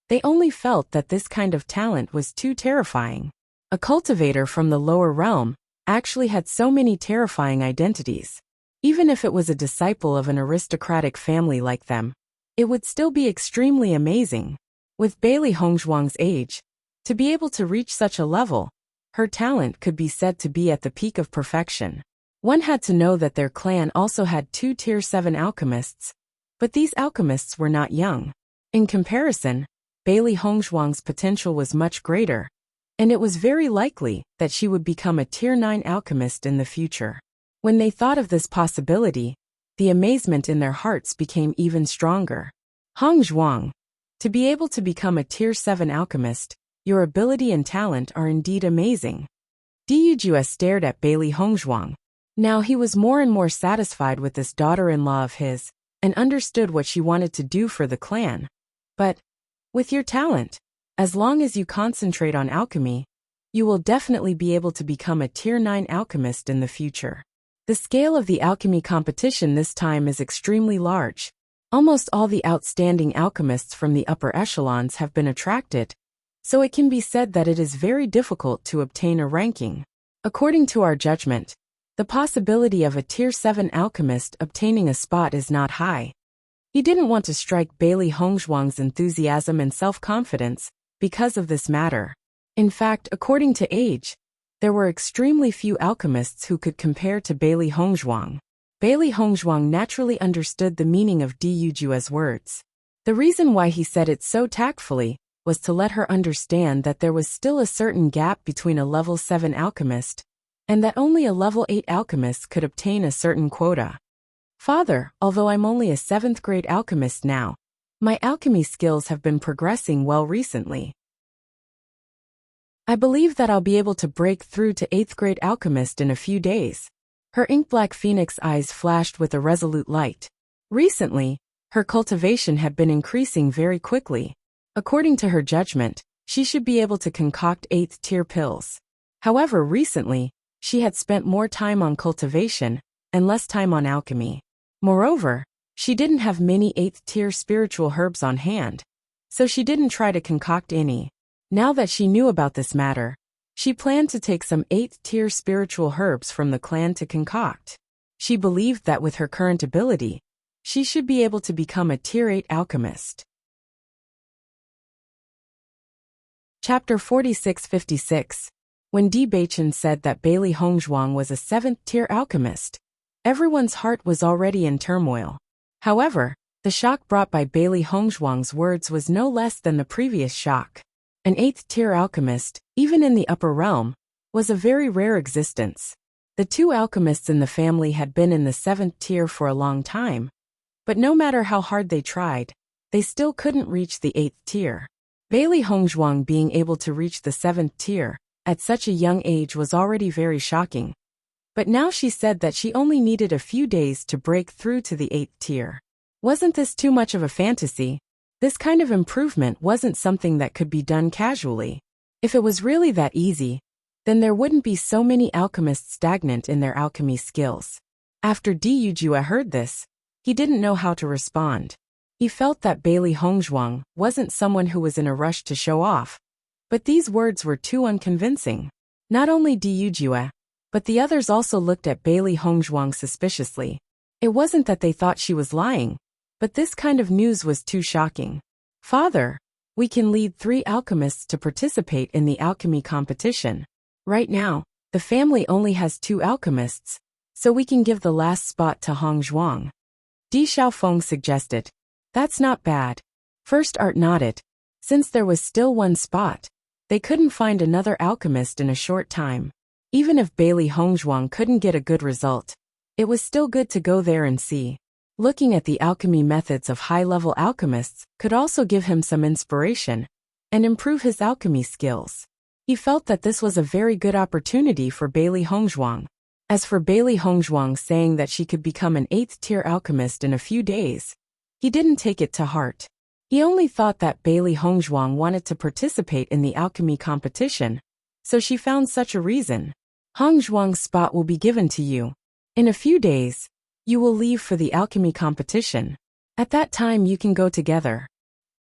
S1: they only felt that this kind of talent was too terrifying. A cultivator from the lower realm actually had so many terrifying identities. Even if it was a disciple of an aristocratic family like them, it would still be extremely amazing. With Bailey Hongzhuang's age, to be able to reach such a level, her talent could be said to be at the peak of perfection. One had to know that their clan also had 2 Tier 7 alchemists, but these alchemists were not young. In comparison, Bailey Hongzhuang's potential was much greater, and it was very likely that she would become a Tier 9 alchemist in the future. When they thought of this possibility, the amazement in their hearts became even stronger. Hongzhuang, To be able to become a Tier 7 alchemist, your ability and talent are indeed amazing. Diyujue stared at Bailey Hongzhuang. Now he was more and more satisfied with this daughter-in-law of his, and understood what she wanted to do for the clan. But, with your talent, as long as you concentrate on alchemy, you will definitely be able to become a Tier 9 alchemist in the future. The scale of the alchemy competition this time is extremely large. Almost all the outstanding alchemists from the upper echelons have been attracted, so it can be said that it is very difficult to obtain a ranking. According to our judgment, the possibility of a Tier 7 alchemist obtaining a spot is not high. He didn't want to strike Bailey Hongzhuang's enthusiasm and self-confidence because of this matter. In fact, according to age, there were extremely few alchemists who could compare to Bailey Hongzhuang. Bailey Hongzhuang naturally understood the meaning of Diyujue's words. The reason why he said it so tactfully was to let her understand that there was still a certain gap between a level 7 alchemist and that only a level 8 alchemist could obtain a certain quota. Father, although I'm only a 7th grade alchemist now, my alchemy skills have been progressing well recently. I believe that I'll be able to break through to 8th grade alchemist in a few days. Her ink-black phoenix eyes flashed with a resolute light. Recently, her cultivation had been increasing very quickly. According to her judgment, she should be able to concoct 8th tier pills. However, recently, she had spent more time on cultivation and less time on alchemy. Moreover, she didn't have many 8th tier spiritual herbs on hand, so she didn't try to concoct any. Now that she knew about this matter, she planned to take some 8th tier spiritual herbs from the clan to concoct. She believed that with her current ability, she should be able to become a Tier 8 alchemist. Chapter 46-56. When Bewitching said that Bailey Hongzhuang was a 7th tier alchemist, everyone's heart was already in turmoil. However, the shock brought by Bailey Hongzhuang's words was no less than the previous shock. An 8th tier alchemist, even in the upper realm, was a very rare existence. The two alchemists in the family had been in the 7th tier for a long time, but no matter how hard they tried, they still couldn't reach the 8th tier. Bailey Hongzhuang being able to reach the 7th tier at such a young age was already very shocking. But now she said that she only needed a few days to break through to the 8th tier. Wasn't this too much of a fantasy? This kind of improvement wasn't something that could be done casually. If it was really that easy, then there wouldn't be so many alchemists stagnant in their alchemy skills. After Diyujue heard this, he didn't know how to respond. He felt that Bailey Hongzhuang wasn't someone who was in a rush to show off, but these words were too unconvincing. Not only Diyujue, but the others also looked at Bailey Hongzhuang suspiciously. It wasn't that they thought she was lying, but this kind of news was too shocking. Father, we can lead 3 alchemists to participate in the alchemy competition. Right now, the family only has 2 alchemists, so we can give the last spot to Hongzhuang. Di Xiaofeng suggested. That's not bad. First Art nodded. Since there was still 1 spot, they couldn't find another alchemist in a short time. Even if Bailey Hongzhuang couldn't get a good result, it was still good to go there and see. Looking at the alchemy methods of high-level alchemists could also give him some inspiration and improve his alchemy skills. He felt that this was a very good opportunity for Bailey Hongzhuang. As for Bailey Hongzhuang saying that she could become an 8th tier alchemist in a few days, he didn't take it to heart. He only thought that Bailey Hongzhuang wanted to participate in the alchemy competition, so she found such a reason. Hongzhuang's spot will be given to you. In a few days, you will leave for the alchemy competition. At that time you can go together.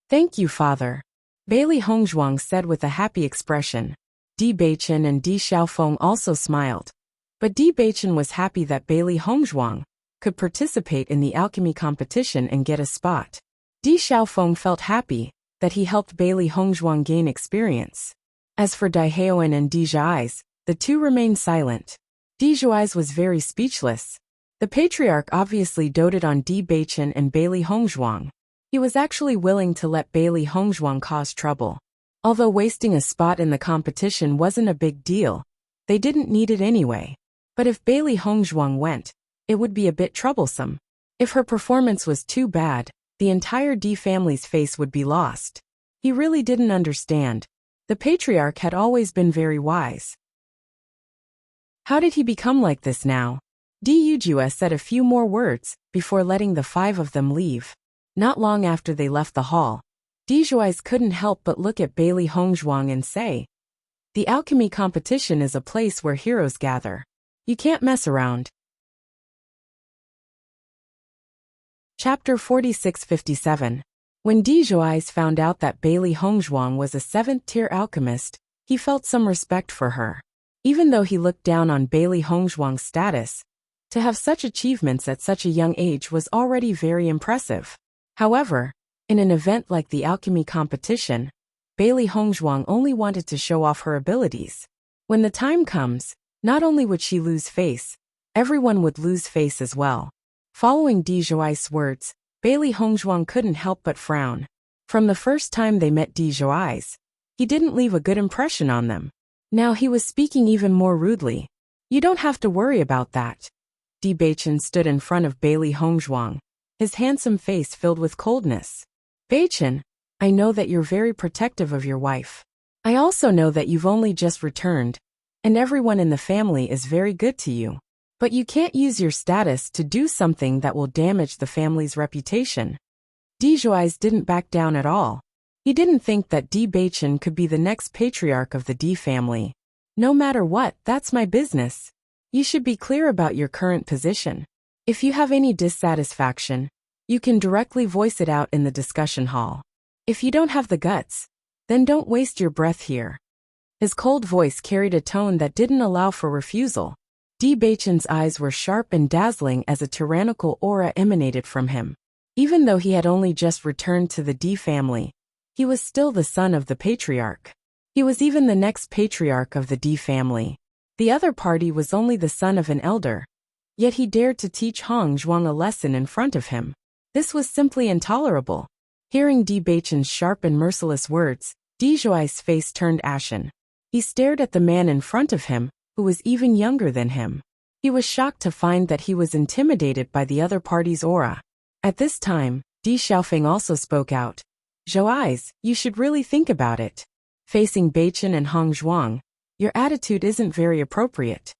S1: Thank you, Father. Bailey Hongzhuang said with a happy expression. Bewitching and Di Xiaofeng also smiled. But Bewitching was happy that Bailey Hongzhuang could participate in the alchemy competition and get a spot. Di Xiaofeng felt happy that he helped Bailey Hongzhuang gain experience. As for Daihaoan and Di Zhai's, the two remained silent. Di Zhai's was very speechless. The patriarch obviously doted on Bewitching and Bailey Hongzhuang. He was actually willing to let Bailey Hongzhuang cause trouble. Although wasting a spot in the competition wasn't a big deal, they didn't need it anyway. But if Bailey Hongzhuang went, it would be a bit troublesome. If her performance was too bad, the entire D family's face would be lost. He really didn't understand. The patriarch had always been very wise. How did he become like this now? Dujua said a few more words before letting the five of them leave. Not long after they left the hall, Dijuais couldn't help but look at Bailey Hongzhuang and say, "The alchemy competition is a place where heroes gather. You can't mess around." Chapter 46-57. When Dijuais found out that Bailey Hongzhuang was a 7th-tier alchemist, he felt some respect for her. Even though he looked down on Bailey Hongzhuang's status, to have such achievements at such a young age was already very impressive. However, in an event like the alchemy competition, Bailey Hongzhuang only wanted to show off her abilities. When the time comes, not only would she lose face, everyone would lose face as well. Following Dijuais' words, Bailey Hongzhuang couldn't help but frown. From the first time they met Dijuais, he didn't leave a good impression on them. Now he was speaking even more rudely. "You don't have to worry about that." Bewitching stood in front of Bailey Hongzhuang, his handsome face filled with coldness. "Bewitching, I know that you're very protective of your wife. I also know that you've only just returned, and everyone in the family is very good to you. But you can't use your status to do something that will damage the family's reputation." Dijuais didn't back down at all. He didn't think that Bewitching could be the next patriarch of the D family. "No matter what, that's my business. You should be clear about your current position. If you have any dissatisfaction, you can directly voice it out in the discussion hall. If you don't have the guts, then don't waste your breath here." His cold voice carried a tone that didn't allow for refusal. Bewitching's eyes were sharp and dazzling as a tyrannical aura emanated from him. Even though he had only just returned to the D family, he was still the son of the patriarch. He was even the next patriarch of the D family. The other party was only the son of an elder, yet he dared to teach Hongzhuang a lesson in front of him. This was simply intolerable. Hearing Bewitching's sharp and merciless words, Dijuais' face turned ashen. He stared at the man in front of him, who was even younger than him. He was shocked to find that he was intimidated by the other party's aura. At this time, Di Xiaofeng also spoke out. "Zhuais, you should really think about it. Facing Bewitching and Hongzhuang, your attitude isn't very appropriate."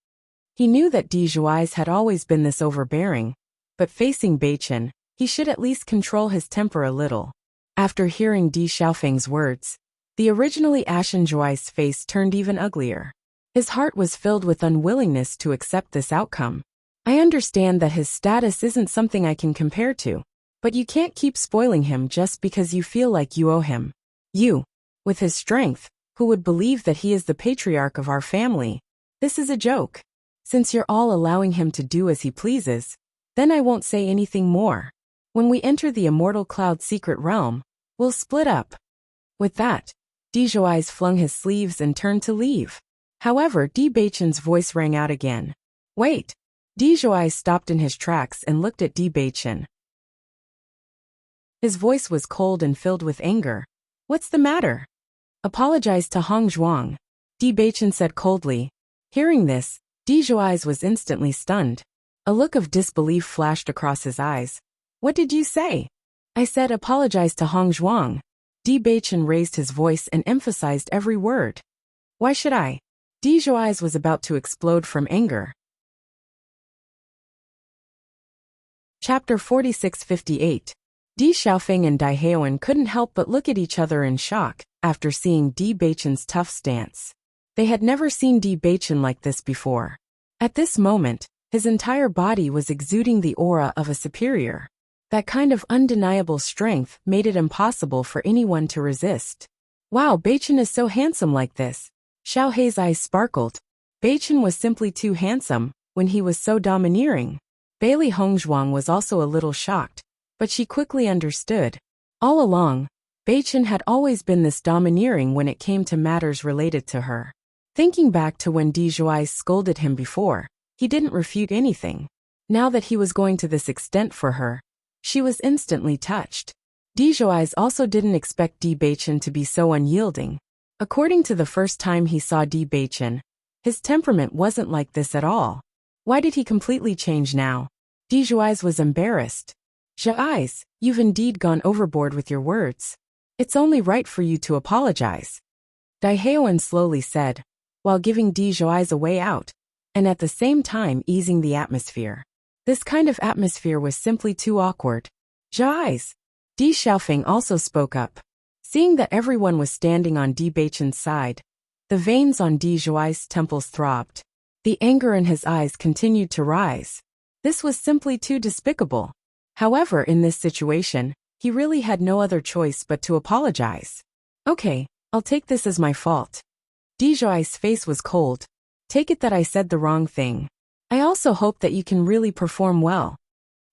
S1: He knew that Dijuais had always been this overbearing, but facing Bewitching, he should at least control his temper a little. After hearing Di Xiaofeng's words, the originally ashen Zhuais' face turned even uglier. His heart was filled with unwillingness to accept this outcome. "I understand that his status isn't something I can compare to, but you can't keep spoiling him just because you feel like you owe him. You, with his strength, who would believe that he is the patriarch of our family? This is a joke. Since you're all allowing him to do as he pleases, then I won't say anything more. When we enter the Immortal Cloud secret realm, we'll split up." With that, Dijuais flung his sleeves and turned to leave. However, Bewitching's voice rang out again. "Wait." Dijuais stopped in his tracks and looked at Bewitching. His voice was cold and filled with anger. "What's the matter?" "Apologize to Hongzhuang," Bewitching said coldly. Hearing this, Dijuais was instantly stunned. A look of disbelief flashed across his eyes. "What did you say?" "I said apologize to Hongzhuang." Bewitching raised his voice and emphasized every word. "Why should I?" Dijuais was about to explode from anger. Chapter 46-58. Di Xiaofeng and Dai Haoan couldn't help but look at each other in shock after seeing Bewitching's tough stance. They had never seen Bewitching like this before. At this moment, his entire body was exuding the aura of a superior. That kind of undeniable strength made it impossible for anyone to resist. "Wow, Bewitching is so handsome like this." Xiao Hei's eyes sparkled. Bewitching was simply too handsome when he was so domineering. Bailey Hongzhuang was also a little shocked, but she quickly understood. All along, Bewitching had always been this domineering when it came to matters related to her. Thinking back to when Dijuais scolded him before, he didn't refute anything. Now that he was going to this extent for her, she was instantly touched. Dijuais also didn't expect Bewitching to be so unyielding. According to the first time he saw Bewitching, his temperament wasn't like this at all. Why did he completely change now? Dijuais was embarrassed. Zhais, you've indeed gone overboard with your words. It's only right for you to apologize. Daiheoan slowly said, while giving Di Zhais a way out, and at the same time easing the atmosphere. This kind of atmosphere was simply too awkward. Zhais! Di Xiaofeng also spoke up. Seeing that everyone was standing on Di Beichen's side, the veins on Di Zhais' temples throbbed. The anger in his eyes continued to rise. This was simply too despicable. However, in this situation, he really had no other choice but to apologize. Okay, I'll take this as my fault. Di Zhais' face was cold. Take it that I said the wrong thing. I also hope that you can really perform well.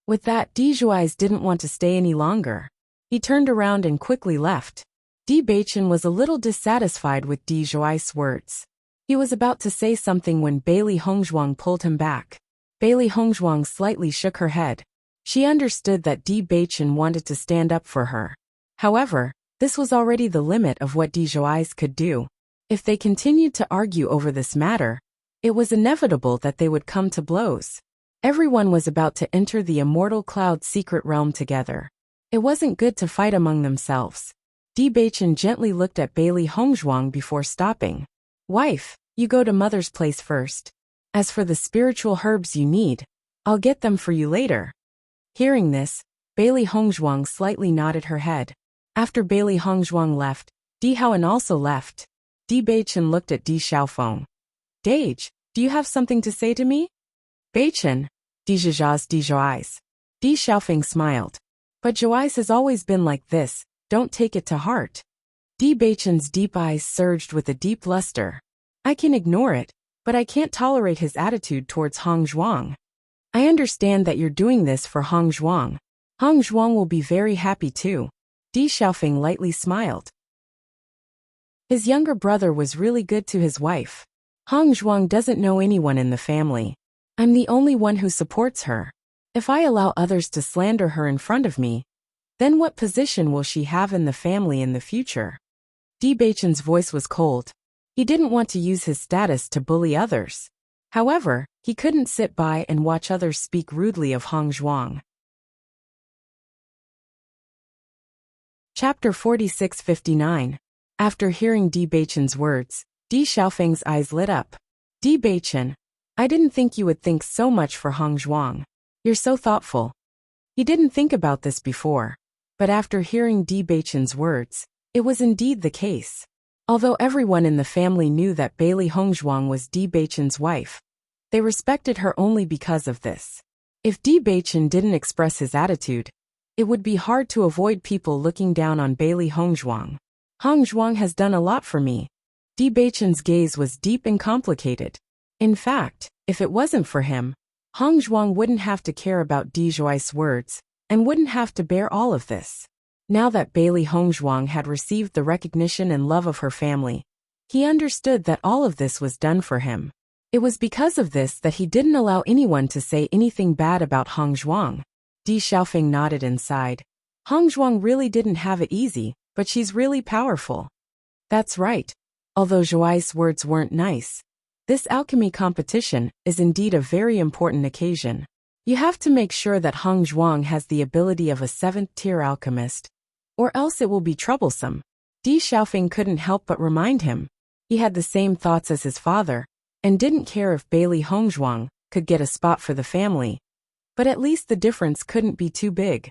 S1: With that, Di Zhais didn't want to stay any longer. He turned around and quickly left. Di Beichen was a little dissatisfied with Di Zhais' words. He was about to say something when Bailey Hongzhuang pulled him back. Bailey Hongzhuang slightly shook her head. She understood that Di Beichen wanted to stand up for her. However, this was already the limit of what Di Zhais could do. If they continued to argue over this matter, it was inevitable that they would come to blows. Everyone was about to enter the Immortal Cloud's secret realm together. It wasn't good to fight among themselves. Di Beichen gently looked at Bailey Hongzhuang before stopping. Wife, you go to mother's place first. As for the spiritual herbs you need, I'll get them for you later. Hearing this, Bailey Hongzhuang slightly nodded her head. After Bailey Hongzhuang left, Di Haoan also left. Di Beichen looked at Di Xiaofeng. Dage, do you have something to say to me? Beichen, Di Zhais. Di Xiaofeng smiled. But Zhais has always been like this, don't take it to heart. Di Beichen's deep eyes surged with a deep luster. I can ignore it, but I can't tolerate his attitude towards Hong Zhuang. I understand that you're doing this for Hong Zhuang. Hong Zhuang will be very happy too. Di Xiaofeng lightly smiled. His younger brother was really good to his wife. Hong Zhuang doesn't know anyone in the family. I'm the only one who supports her. If I allow others to slander her in front of me, then what position will she have in the family in the future? Di Beichen's voice was cold. He didn't want to use his status to bully others. However, he couldn't sit by and watch others speak rudely of Hong Zhuang. Chapter 46-59. After hearing Di Beichen's words, Di Xiaofeng's eyes lit up. Di Beichen, I didn't think you would think so much for Hong Zhuang. You're so thoughtful. He didn't think about this before, but after hearing Di Beichen's words, it was indeed the case. Although everyone in the family knew that Bailey Hongzhuang was Di Beichen's wife, they respected her only because of this. If Di Beichen didn't express his attitude, it would be hard to avoid people looking down on Bailey Hongzhuang. Hong Zhuang has done a lot for me. Di Beichen's gaze was deep and complicated. In fact, if it wasn't for him, Hong Zhuang wouldn't have to care about Di Zhuais' words, and wouldn't have to bear all of this. Now that Bailey Hongzhuang had received the recognition and love of her family, he understood that all of this was done for him. It was because of this that he didn't allow anyone to say anything bad about Hong Zhuang. Di Xiaofeng nodded inside. Hong Zhuang really didn't have it easy, but she's really powerful. That's right. Although Zhuais' words weren't nice, this alchemy competition is indeed a very important occasion. You have to make sure that Hong Zhuang has the ability of a 7th-tier alchemist, or else it will be troublesome. Di Xiaofeng couldn't help but remind him. He had the same thoughts as his father, and didn't care if Bailey Hongzhuang could get a spot for the family. But at least the difference couldn't be too big.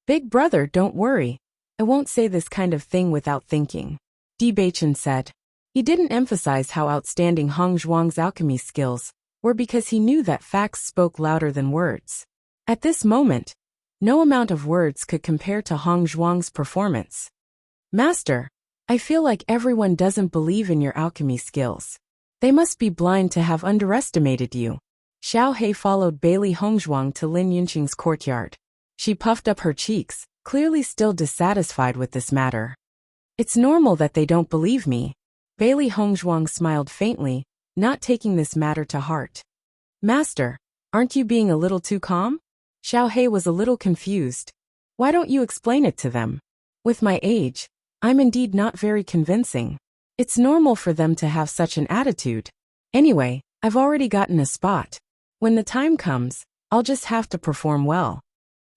S1: Big brother, don't worry. I won't say this kind of thing without thinking, Di Beichen said. He didn't emphasize how outstanding Hong Zhuang's alchemy skills were because he knew that facts spoke louder than words. At this moment, no amount of words could compare to Hong Zhuang's performance. Master, I feel like everyone doesn't believe in your alchemy skills. They must be blind to have underestimated you. Xiao He followed Bailey Hongzhuang to Lin Yunqing's courtyard. She puffed up her cheeks, clearly still dissatisfied with this matter. It's normal that they don't believe me. Bailey Hongzhuang smiled faintly, not taking this matter to heart. Master, aren't you being a little too calm? Xiao He was a little confused. Why don't you explain it to them? With my age, I'm indeed not very convincing. It's normal for them to have such an attitude. Anyway, I've already gotten a spot. When the time comes, I'll just have to perform well.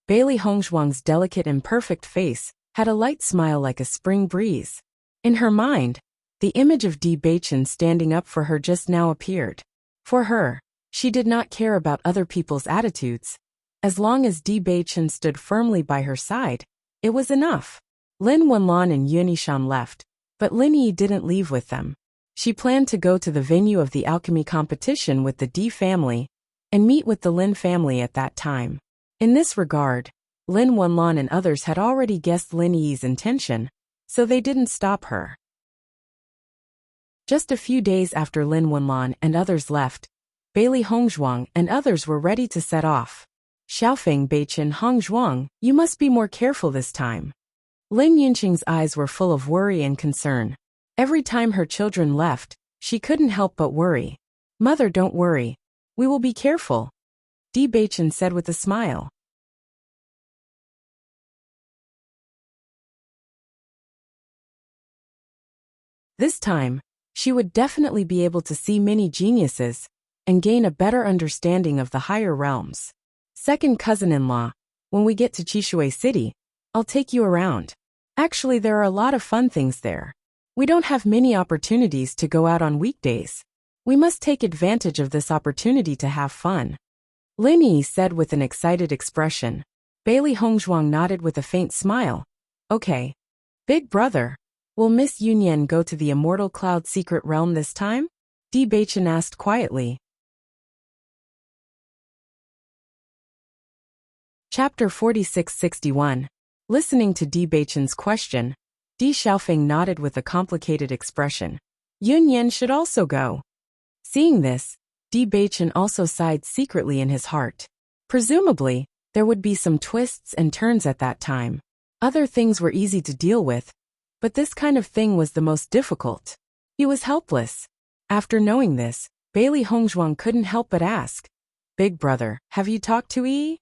S1: Bailey Hongzhuang's delicate and perfect face had a light smile like a spring breeze. In her mind, the image of Di Beichen standing up for her just now appeared. For her, she did not care about other people's attitudes. As long as Di Beichen stood firmly by her side, it was enough. Lin Wenlan and Yun Yishan left, but Lin Yi didn't leave with them. She planned to go to the venue of the alchemy competition with the Di family and meet with the Lin family at that time. In this regard, Lin Wenlan and others had already guessed Lin Yi's intention, so they didn't stop her. Just a few days after Lin Wenlan and others left, Bailey Hongzhuang and others were ready to set off. Xiaofeng Beichen Hongzhuang, you must be more careful this time. Lin Yunqing's eyes were full of worry and concern. Every time her children left, she couldn't help but worry. Mother, don't worry. We will be careful, Di Beichen said with a smile. This time, she would definitely be able to see many geniuses and gain a better understanding of the higher realms. Second cousin-in-law, when we get to Qishui City, I'll take you around. Actually, there are a lot of fun things there. We don't have many opportunities to go out on weekdays. We must take advantage of this opportunity to have fun, Lin Yi said with an excited expression. Bailey Hongzhuang nodded with a faint smile. Okay. Big brother, will Miss Yunyan go to the Immortal Cloud secret realm this time? Di Beichen asked quietly. Chapter 4661. Listening to Di Beichen's question, Di Xiaofeng nodded with a complicated expression. Yunyan should also go. Seeing this, Di Beichen also sighed secretly in his heart. Presumably, there would be some twists and turns at that time. Other things were easy to deal with, but this kind of thing was the most difficult. He was helpless. After knowing this, Bailey Hongzhuang couldn't help but ask, Big brother, have you talked to Yi?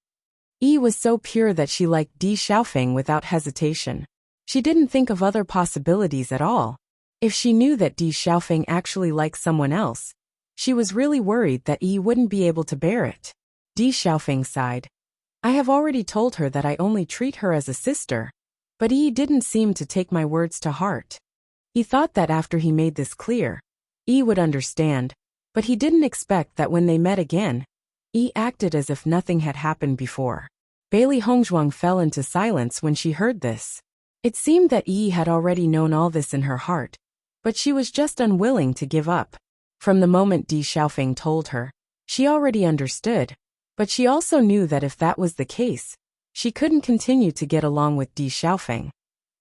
S1: Yi was so pure that she liked Di Xiaofeng without hesitation. She didn't think of other possibilities at all. If she knew that Di Xiaofeng actually liked someone else, she was really worried that Yi wouldn't be able to bear it. Di Xiaofeng sighed. I have already told her that I only treat her as a sister, but Yi didn't seem to take my words to heart. He thought that after he made this clear, Yi would understand, but he didn't expect that when they met again, Yi acted as if nothing had happened before. Bailey Hongzhuang fell into silence when she heard this. It seemed that Yi had already known all this in her heart, but she was just unwilling to give up. From the moment Di Xiaofeng told her, she already understood, but she also knew that if that was the case, she couldn't continue to get along with Di Xiaofeng.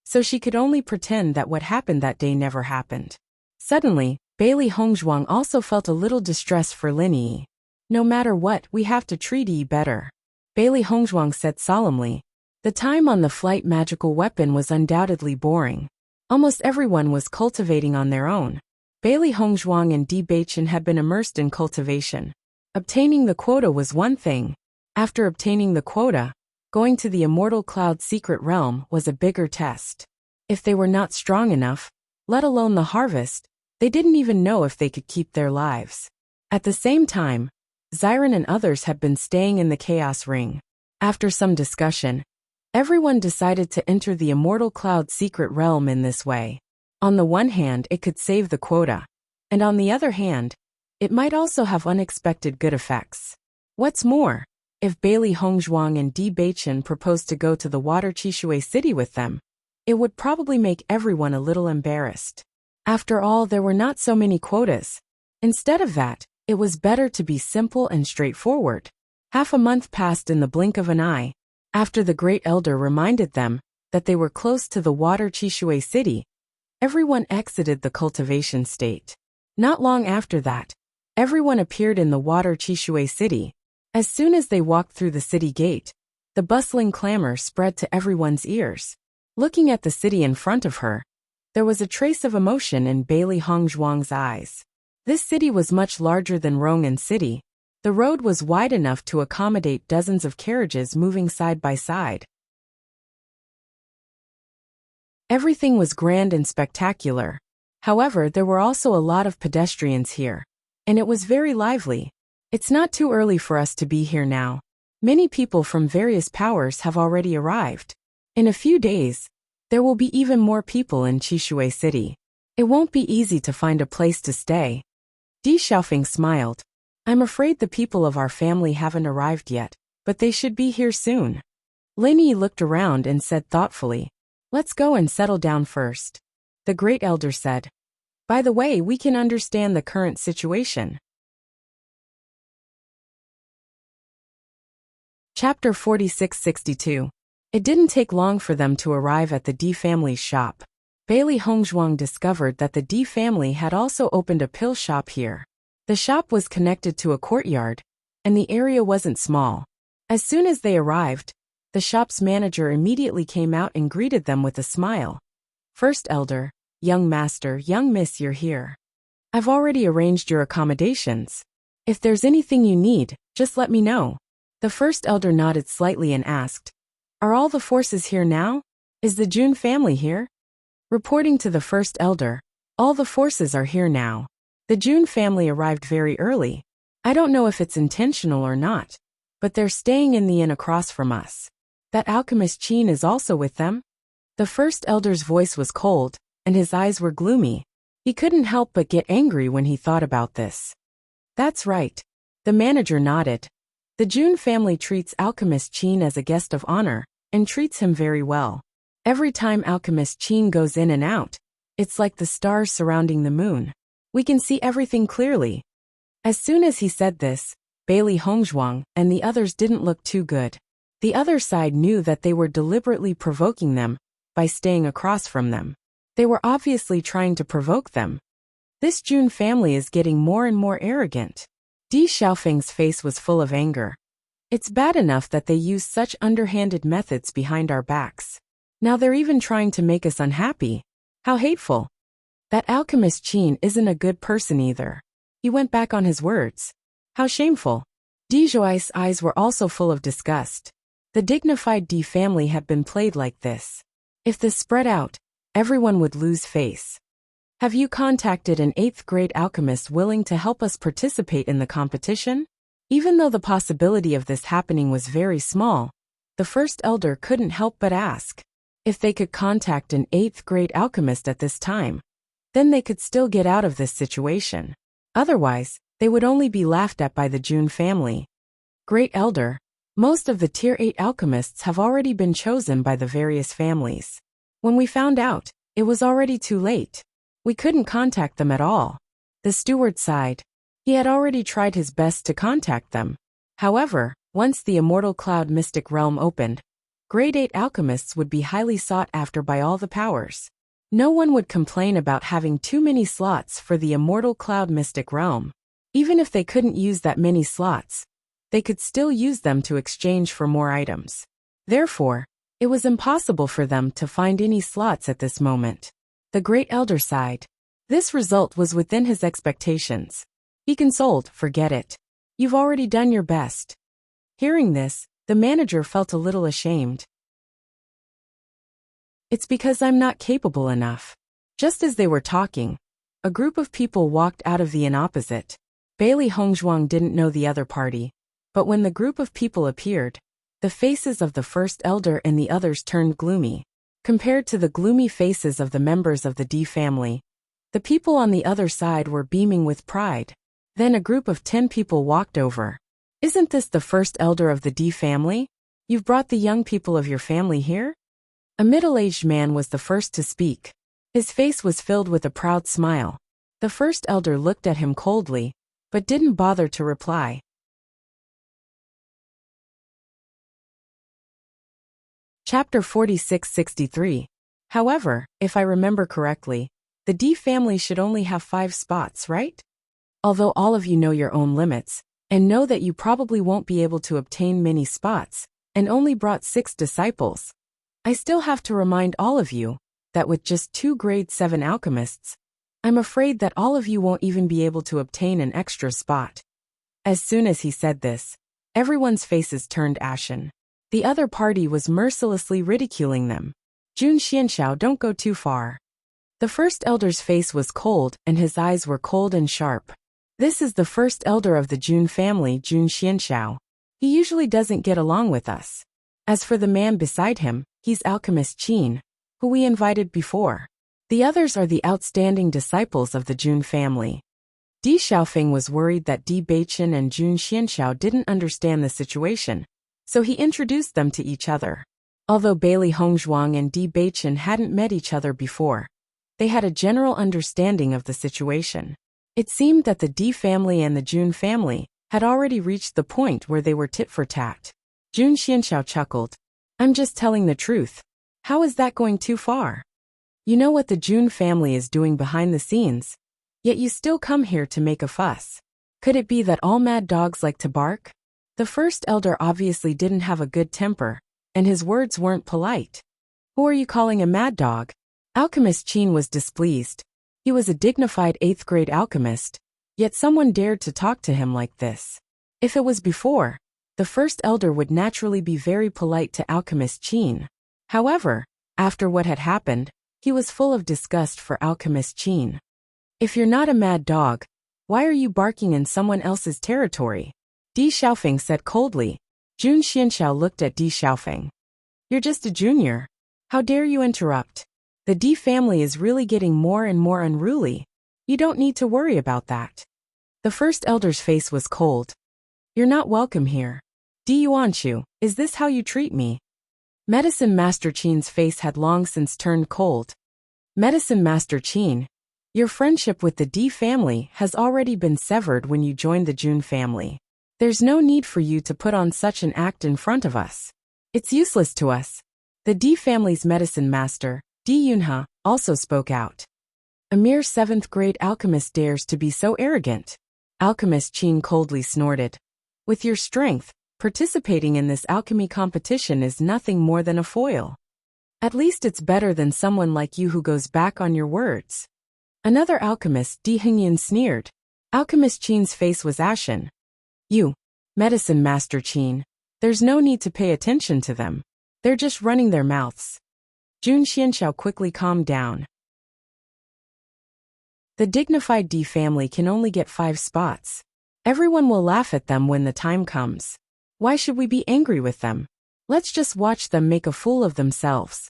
S1: So she could only pretend that what happened that day never happened. Suddenly, Bailey Hongzhuang also felt a little distress for Lin Yi. No matter what, we have to treat Yi better, Bailey Hongzhuang said solemnly. The time on the flight magical weapon was undoubtedly boring. Almost everyone was cultivating on their own. Bailey Hongzhuang and Di Beichen had been immersed in cultivation. Obtaining the quota was one thing. After obtaining the quota, going to the Immortal Cloud secret realm was a bigger test. If they were not strong enough, let alone the harvest, they didn't even know if they could keep their lives. At the same time, Xiren and others had been staying in the Chaos Ring. After some discussion, everyone decided to enter the Immortal Cloud secret realm in this way. On the one hand, it could save the quota, and on the other hand, it might also have unexpected good effects. What's more, if Bailey Hongzhuang and Di Beichen proposed to go to the Water Qishui City with them, it would probably make everyone a little embarrassed. After all, there were not so many quotas. Instead of that, it was better to be simple and straightforward. Half a month passed in the blink of an eye, after the Great Elder reminded them that they were close to the Water Qishui City. Everyone exited the cultivation state. Not long after that, everyone appeared in the Water Qishui City. As soon as they walked through the city gate, the bustling clamor spread to everyone's ears. Looking at the city in front of her, there was a trace of emotion in Bailey Hongzhuang's eyes. This city was much larger than Rong'an City. The road was wide enough to accommodate dozens of carriages moving side by side. Everything was grand and spectacular. However, there were also a lot of pedestrians here, and it was very lively. It's not too early for us to be here now. Many people from various powers have already arrived. In a few days, there will be even more people in Chishui City. It won't be easy to find a place to stay. Di Xiaofeng smiled. I'm afraid the people of our family haven't arrived yet, but they should be here soon. Lin Yi looked around and said thoughtfully, let's go and settle down first. The great elder said, by the way, we can understand the current situation. Chapter 4662. It didn't take long for them to arrive at the Di family's shop. Bailey Hongzhuang discovered that the Di family had also opened a pill shop here. The shop was connected to a courtyard, and the area wasn't small. As soon as they arrived, the shop's manager immediately came out and greeted them with a smile. First elder, young master, young miss, you're here. I've already arranged your accommodations. If there's anything you need, just let me know. The first elder nodded slightly and asked, are all the forces here now? Is the Jun family here? Reporting to the first elder, all the forces are here now. The Jun family arrived very early. I don't know if it's intentional or not, but they're staying in the inn across from us. That alchemist Qin is also with them? The first elder's voice was cold, and his eyes were gloomy. He couldn't help but get angry when he thought about this. That's right. The manager nodded. The Jun family treats alchemist Qin as a guest of honor, and treats him very well. Every time alchemist Qin goes in and out, it's like the stars surrounding the moon. We can see everything clearly. As soon as he said this, Bailey Hongzhuang and the others didn't look too good. The other side knew that they were deliberately provoking them by staying across from them. They were obviously trying to provoke them. This Jun family is getting more and more arrogant. Di Xiaofeng's face was full of anger. It's bad enough that they use such underhanded methods behind our backs. Now they're even trying to make us unhappy. How hateful. That alchemist Qin isn't a good person either. He went back on his words. How shameful. Di Zhuai's eyes were also full of disgust. The dignified Di family had been played like this. If this spread out, everyone would lose face. Have you contacted an 8th grade alchemist willing to help us participate in the competition? Even though the possibility of this happening was very small, the first elder couldn't help but ask. If they could contact an 8th grade alchemist at this time, then they could still get out of this situation. Otherwise, they would only be laughed at by the Jun family. Great elder, most of the tier 8 alchemists have already been chosen by the various families. When we found out, it was already too late. We couldn't contact them at all. The steward sighed. He had already tried his best to contact them. However, once the immortal cloud mystic realm opened, grade 8 alchemists would be highly sought after by all the powers. No one would complain about having too many slots for the immortal cloud mystic realm. Even if they couldn't use that many slots, they could still use them to exchange for more items. Therefore, it was impossible for them to find any slots at this moment. The great elder sighed. This result was within his expectations. Be consoled, forget it. You've already done your best. Hearing this, the manager felt a little ashamed. It's because I'm not capable enough. Just as they were talking, a group of people walked out of the inn opposite. Bailey Hongzhuang didn't know the other party, but when the group of people appeared, the faces of the first elder and the others turned gloomy. Compared to the gloomy faces of the members of the Di family, the people on the other side were beaming with pride. Then a group of 10 people walked over. Isn't this the first elder of the Di family? You've brought the young people of your family here? A middle-aged man was the first to speak. His face was filled with a proud smile. The first elder looked at him coldly, but didn't bother to reply. Chapter 4663. However, if I remember correctly, the Di family should only have 5 spots, right? Although all of you know your own limits, and know that you probably won't be able to obtain many spots, and only brought 6 disciples, I still have to remind all of you that with just 2 grade 7 alchemists, I'm afraid that all of you won't even be able to obtain an extra spot. As soon as he said this, everyone's faces turned ashen. The other party was mercilessly ridiculing them. Jun Xianxiao, don't go too far. The first elder's face was cold and his eyes were cold and sharp. This is the first elder of the Jun family, Jun Xianxiao. He usually doesn't get along with us. As for the man beside him, he's Alchemist Qin, who we invited before. The others are the outstanding disciples of the Jun family. Di Xiaofeng was worried that Di Beichen and Jun Xianxiao didn't understand the situation, so he introduced them to each other. Although Bailey Hongzhuang and Di Beichen hadn't met each other before, they had a general understanding of the situation. It seemed that the Di family and the Jun family had already reached the point where they were tit for tat. Jun Xianxiao chuckled. I'm just telling the truth. How is that going too far? You know what the Jun family is doing behind the scenes, yet you still come here to make a fuss. Could it be that all mad dogs like to bark? The first elder obviously didn't have a good temper, and his words weren't polite. Who are you calling a mad dog? Alchemist Qin was displeased. He was a dignified 8th grade alchemist, yet someone dared to talk to him like this. If it was before, the first elder would naturally be very polite to Alchemist Qin. However, after what had happened, he was full of disgust for Alchemist Qin. If you're not a mad dog, why are you barking in someone else's territory? Di Xiaofeng said coldly. Jun Xianxiao looked at Di Xiaofeng. You're just a junior. How dare you interrupt? The Di family is really getting more and more unruly. You don't need to worry about that. The first elder's face was cold. You're not welcome here. Di Yuanchu, is this how you treat me? Medicine Master Qin's face had long since turned cold. Medicine Master Qin, your friendship with the Di family has already been severed when you joined the Jun family. There's no need for you to put on such an act in front of us. It's useless to us. The Di family's medicine master, Di Yunhe, also spoke out. A mere 7th grade alchemist dares to be so arrogant. Alchemist Qin coldly snorted. With your strength, participating in this alchemy competition is nothing more than a foil. At least it's better than someone like you who goes back on your words. Another alchemist, Di Hengyun, sneered. Alchemist Qin's face was ashen. You, Medicine Master Qin, there's no need to pay attention to them. They're just running their mouths. Jun Xianxiao quickly calmed down. The dignified Di family can only get 5 spots. Everyone will laugh at them when the time comes. Why should we be angry with them? Let's just watch them make a fool of themselves.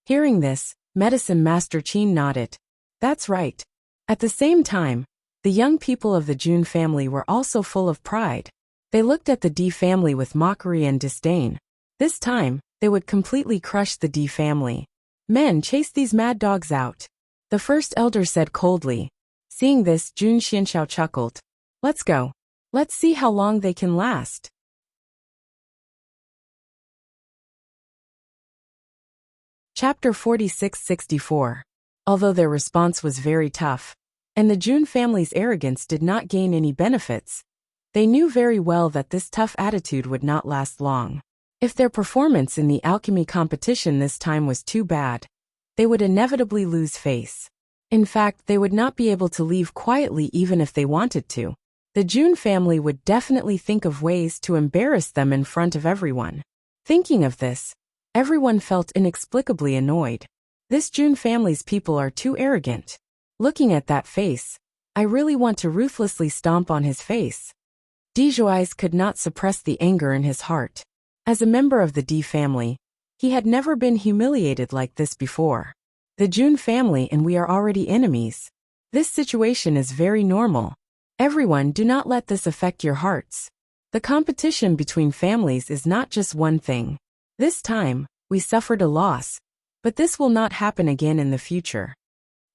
S1: Hearing this, Medicine Master Qin nodded. That's right. At the same time, the young people of the Jun family were also full of pride. They looked at the Di family with mockery and disdain. This time, they would completely crush the Di family. Men, chase these mad dogs out. The first elder said coldly. Seeing this, Jun Xianxiao chuckled. Let's go. Let's see how long they can last. Chapter 46-64. Although their response was very tough, and the Jun family's arrogance did not gain any benefits, they knew very well that this tough attitude would not last long. If their performance in the alchemy competition this time was too bad, they would inevitably lose face. In fact, they would not be able to leave quietly even if they wanted to. The Jun family would definitely think of ways to embarrass them in front of everyone. Thinking of this, everyone felt inexplicably annoyed. This Jun family's people are too arrogant. Looking at that face, I really want to ruthlessly stomp on his face. Di Zhuai's could not suppress the anger in his heart. As a member of the Di family, he had never been humiliated like this before. The Jun family and we are already enemies. This situation is very normal. Everyone, do not let this affect your hearts. The competition between families is not just one thing. This time, we suffered a loss, but this will not happen again in the future.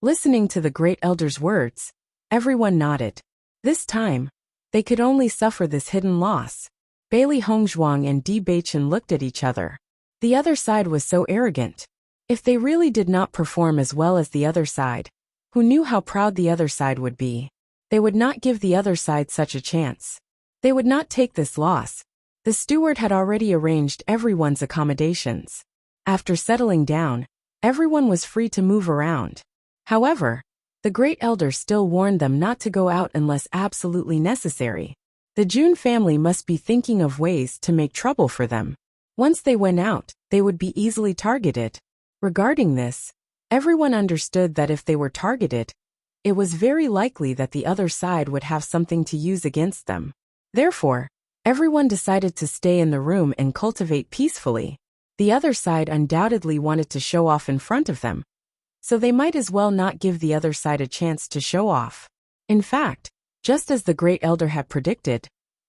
S1: Listening to the great elder's words, everyone nodded. This time, they could only suffer this hidden loss. Bailey Hongzhuang and Di Beichen looked at each other. The other side was so arrogant. If they really did not perform as well as the other side, who knew how proud the other side would be? They would not give the other side such a chance. They would not take this loss. The steward had already arranged everyone's accommodations. After settling down, everyone was free to move around. However, the great elder still warned them not to go out unless absolutely necessary. The Jun family must be thinking of ways to make trouble for them. Once they went out, they would be easily targeted. Regarding this, everyone understood that if they were targeted, it was very likely that the other side would have something to use against them. Therefore, Everyone decided to stay in the room and cultivate peacefully. The other side undoubtedly wanted to show off in front of them, so they might as well not give the other side a chance to show off. In fact, just as the Great Elder had predicted,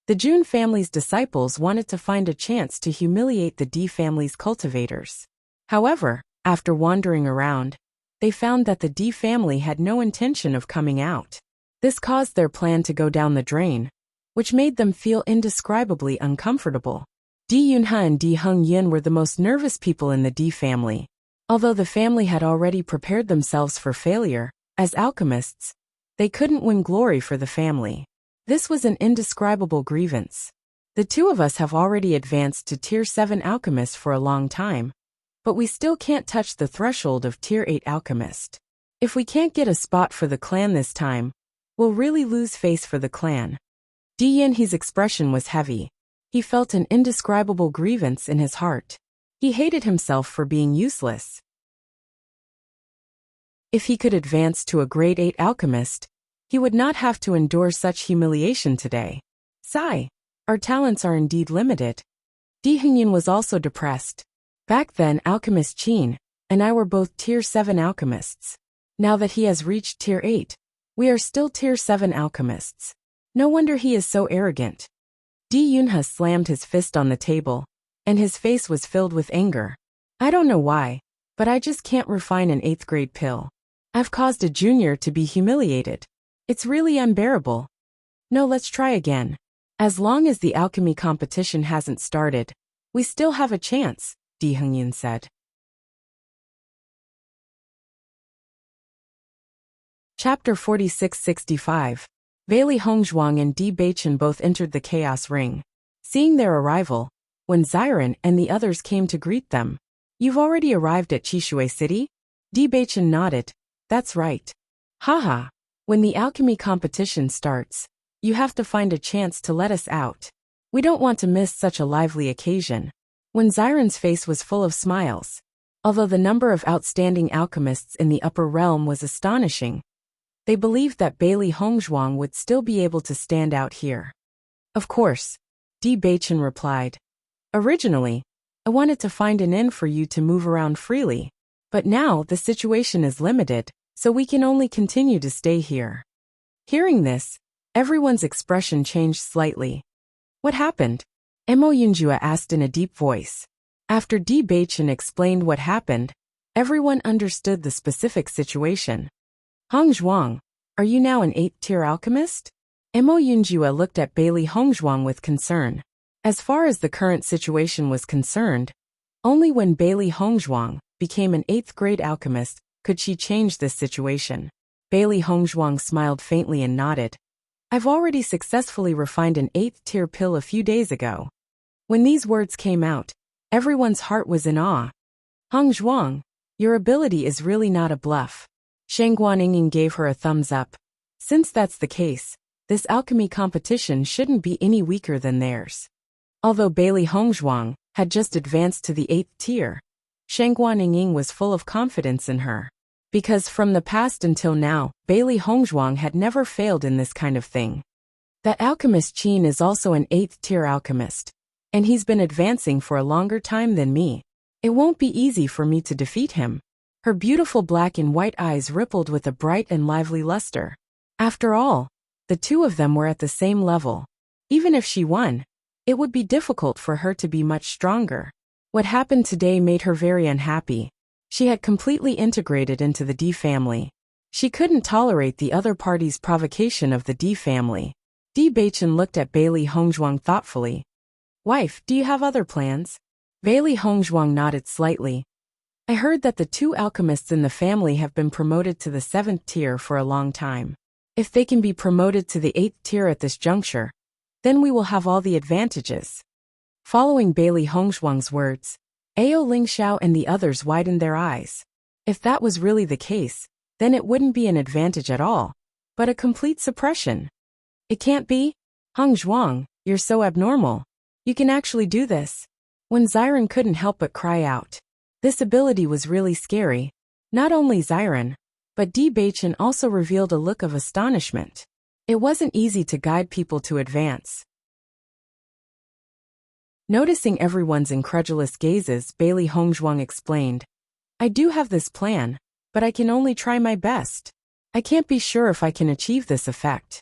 S1: the Jun family's disciples wanted to find a chance to humiliate the D family's cultivators. However, after wandering around, they found that the D family had no intention of coming out. This caused their plan to go down the drain, which made them feel indescribably uncomfortable. D Yunha and D Heng Yin were the most nervous people in the D family. Although the family had already prepared themselves for failure, as alchemists, they couldn't win glory for the family. This was an indescribable grievance. The two of us have already advanced to Tier 7 Alchemist for a long time, but we still can't touch the threshold of Tier 8 Alchemist. If we can't get a spot for the clan this time, we'll really lose face for the clan. D Yinhe's expression was heavy. He felt an indescribable grievance in his heart. He hated himself for being useless. If he could advance to a Grade 8 Alchemist, he would not have to endure such humiliation today. Sigh. Our talents are indeed limited. Di Hengyan was also depressed. Back then Alchemist Qin and I were both Tier 7 Alchemists. Now that he has reached Tier 8, we are still Tier 7 Alchemists. No wonder he is so arrogant. Di Yunha slammed his fist on the table, and his face was filled with anger. I don't know why, but I just can't refine an 8th grade pill. I've caused a junior to be humiliated. It's really unbearable. No, let's try again. As long as the alchemy competition hasn't started, we still have a chance, Di Hengyan said. Chapter 46-65. Bailey Hongzhuang and Di Beichen both entered the Chaos Ring. Seeing their arrival, when Xiren and the others came to greet them, "You've already arrived at Qishui City?" Di Beichen nodded. That's right. Haha. When the alchemy competition starts, you have to find a chance to let us out. We don't want to miss such a lively occasion. When Xiren's face was full of smiles. Although the number of outstanding alchemists in the upper realm was astonishing, they believed that Bailey Hongzhuang would still be able to stand out here. Of course, Di Beichen replied. Originally, I wanted to find an inn for you to move around freely, but now the situation is limited, so we can only continue to stay here. Hearing this, everyone's expression changed slightly. What happened? Mo Yunjua asked in a deep voice. After Di Beichen explained what happened, everyone understood the specific situation. Hongzhuang, are you now an 8th tier alchemist? Mo Yunjua looked at Bailey Hongzhuang with concern. As far as the current situation was concerned, only when Bailey Hongzhuang became an 8th grade alchemist could she change this situation. Bailey Hongzhuang smiled faintly and nodded. I've already successfully refined an 8th tier pill a few days ago. When these words came out, everyone's heart was in awe. Hongzhuang, your ability is really not a bluff. Shengguan Yingyin gave her a thumbs up. Since that's the case, this alchemy competition shouldn't be any weaker than theirs. Although Bailey Hongzhuang had just advanced to the 8th tier, Shengguan Yingyin was full of confidence in her. Because from the past until now, Bailey Hongzhuang had never failed in this kind of thing. That alchemist Qin is also an 8th tier alchemist, and he's been advancing for a longer time than me. It won't be easy for me to defeat him. Her beautiful black and white eyes rippled with a bright and lively luster. After all, the two of them were at the same level. Even if she won, it would be difficult for her to be much stronger. What happened today made her very unhappy. She had completely integrated into the D family. She couldn't tolerate the other party's provocation of the D family. Di Beichen looked at Bailey Hongzhuang thoughtfully. Wife, do you have other plans? Bailey Hongzhuang nodded slightly. I heard that the two alchemists in the family have been promoted to the 7th tier for a long time. If they can be promoted to the 8th tier at this juncture, then we will have all the advantages. Following Bailey Hongzhuang's words, Ao Lingxiao and the others widened their eyes. If that was really the case, then it wouldn't be an advantage at all, but a complete suppression. It can't be? Hongzhuang, you're so abnormal. You can actually do this. When Xiren couldn't help but cry out. This ability was really scary. Not only Xiren, but Di Beichen also revealed a look of astonishment. It wasn't easy to guide people to advance. Noticing everyone's incredulous gazes, Bailey Hongzhuang explained, I do have this plan, but I can only try my best. I can't be sure if I can achieve this effect.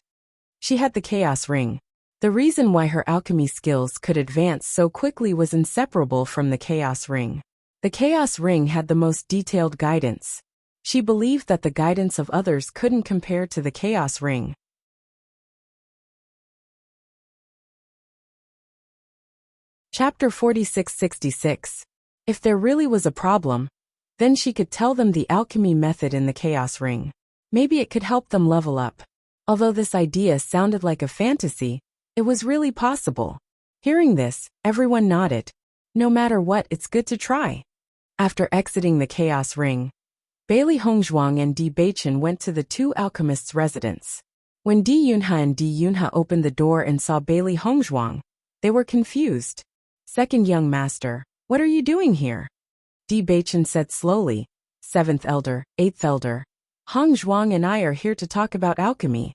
S1: She had the Chaos Ring. The reason why her alchemy skills could advance so quickly was inseparable from the Chaos Ring. The Chaos Ring had the most detailed guidance. She believed that the guidance of others couldn't compare to the Chaos Ring. Chapter 4666. If there really was a problem, then she could tell them the alchemy method in the Chaos Ring. Maybe it could help them level up. Although this idea sounded like a fantasy, it was really possible. Hearing this, everyone nodded. No matter what, it's good to try. After exiting the Chaos Ring, Bailey Hongzhuang and Bewitching went to the two alchemists' residence. When Di Yunha and Di Yunha opened the door and saw Bailey Hongzhuang, they were confused. Second young master, what are you doing here? Bewitching said slowly, 7th elder, 8th elder. Hongzhuang and I are here to talk about alchemy.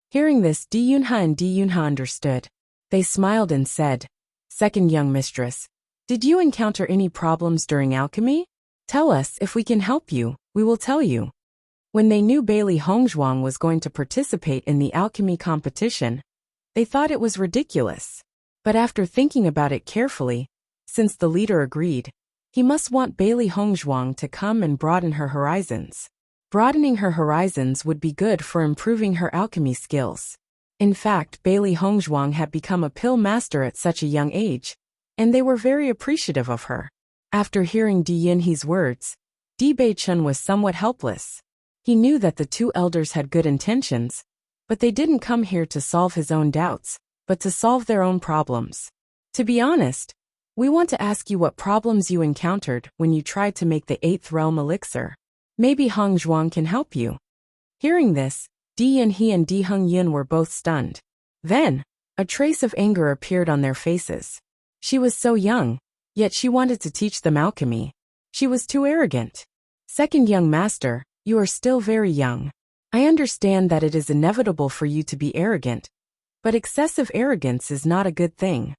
S1: Hearing this, Di Yunha and Di Yunha understood. They smiled and said, Second young mistress, did you encounter any problems during alchemy? Tell us. If we can help you, we will tell you. When they knew Bailey Hongzhuang was going to participate in the alchemy competition, they thought it was ridiculous. But after thinking about it carefully, since the leader agreed, he must want Bailey Hongzhuang to come and broaden her horizons. Broadening her horizons would be good for improving her alchemy skills. In fact, Bailey Hongzhuang had become a pill master at such a young age, and they were very appreciative of her. After hearing Di Yunhe's words, Bewitching was somewhat helpless. He knew that the two elders had good intentions, but they didn't come here to solve his own doubts, but to solve their own problems. To be honest, we want to ask you what problems you encountered when you tried to make the 8th realm elixir. Maybe Hongzhuang can help you. Hearing this, Di Yunhe and Di Hongyun were both stunned. Then, a trace of anger appeared on their faces. She was so young, yet she wanted to teach them alchemy. She was too arrogant. Second young master, you are still very young. I understand that it is inevitable for you to be arrogant, but excessive arrogance is not a good thing.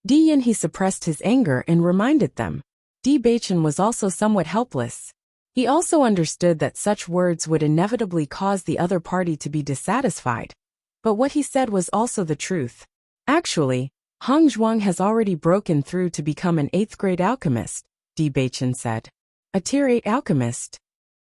S1: Di Yunhe suppressed his anger and reminded them. Bewitching was also somewhat helpless. He also understood that such words would inevitably cause the other party to be dissatisfied. But what he said was also the truth. Actually, Hongzhuang has already broken through to become an 8th grade alchemist, Bewitching said. A tier 8 alchemist?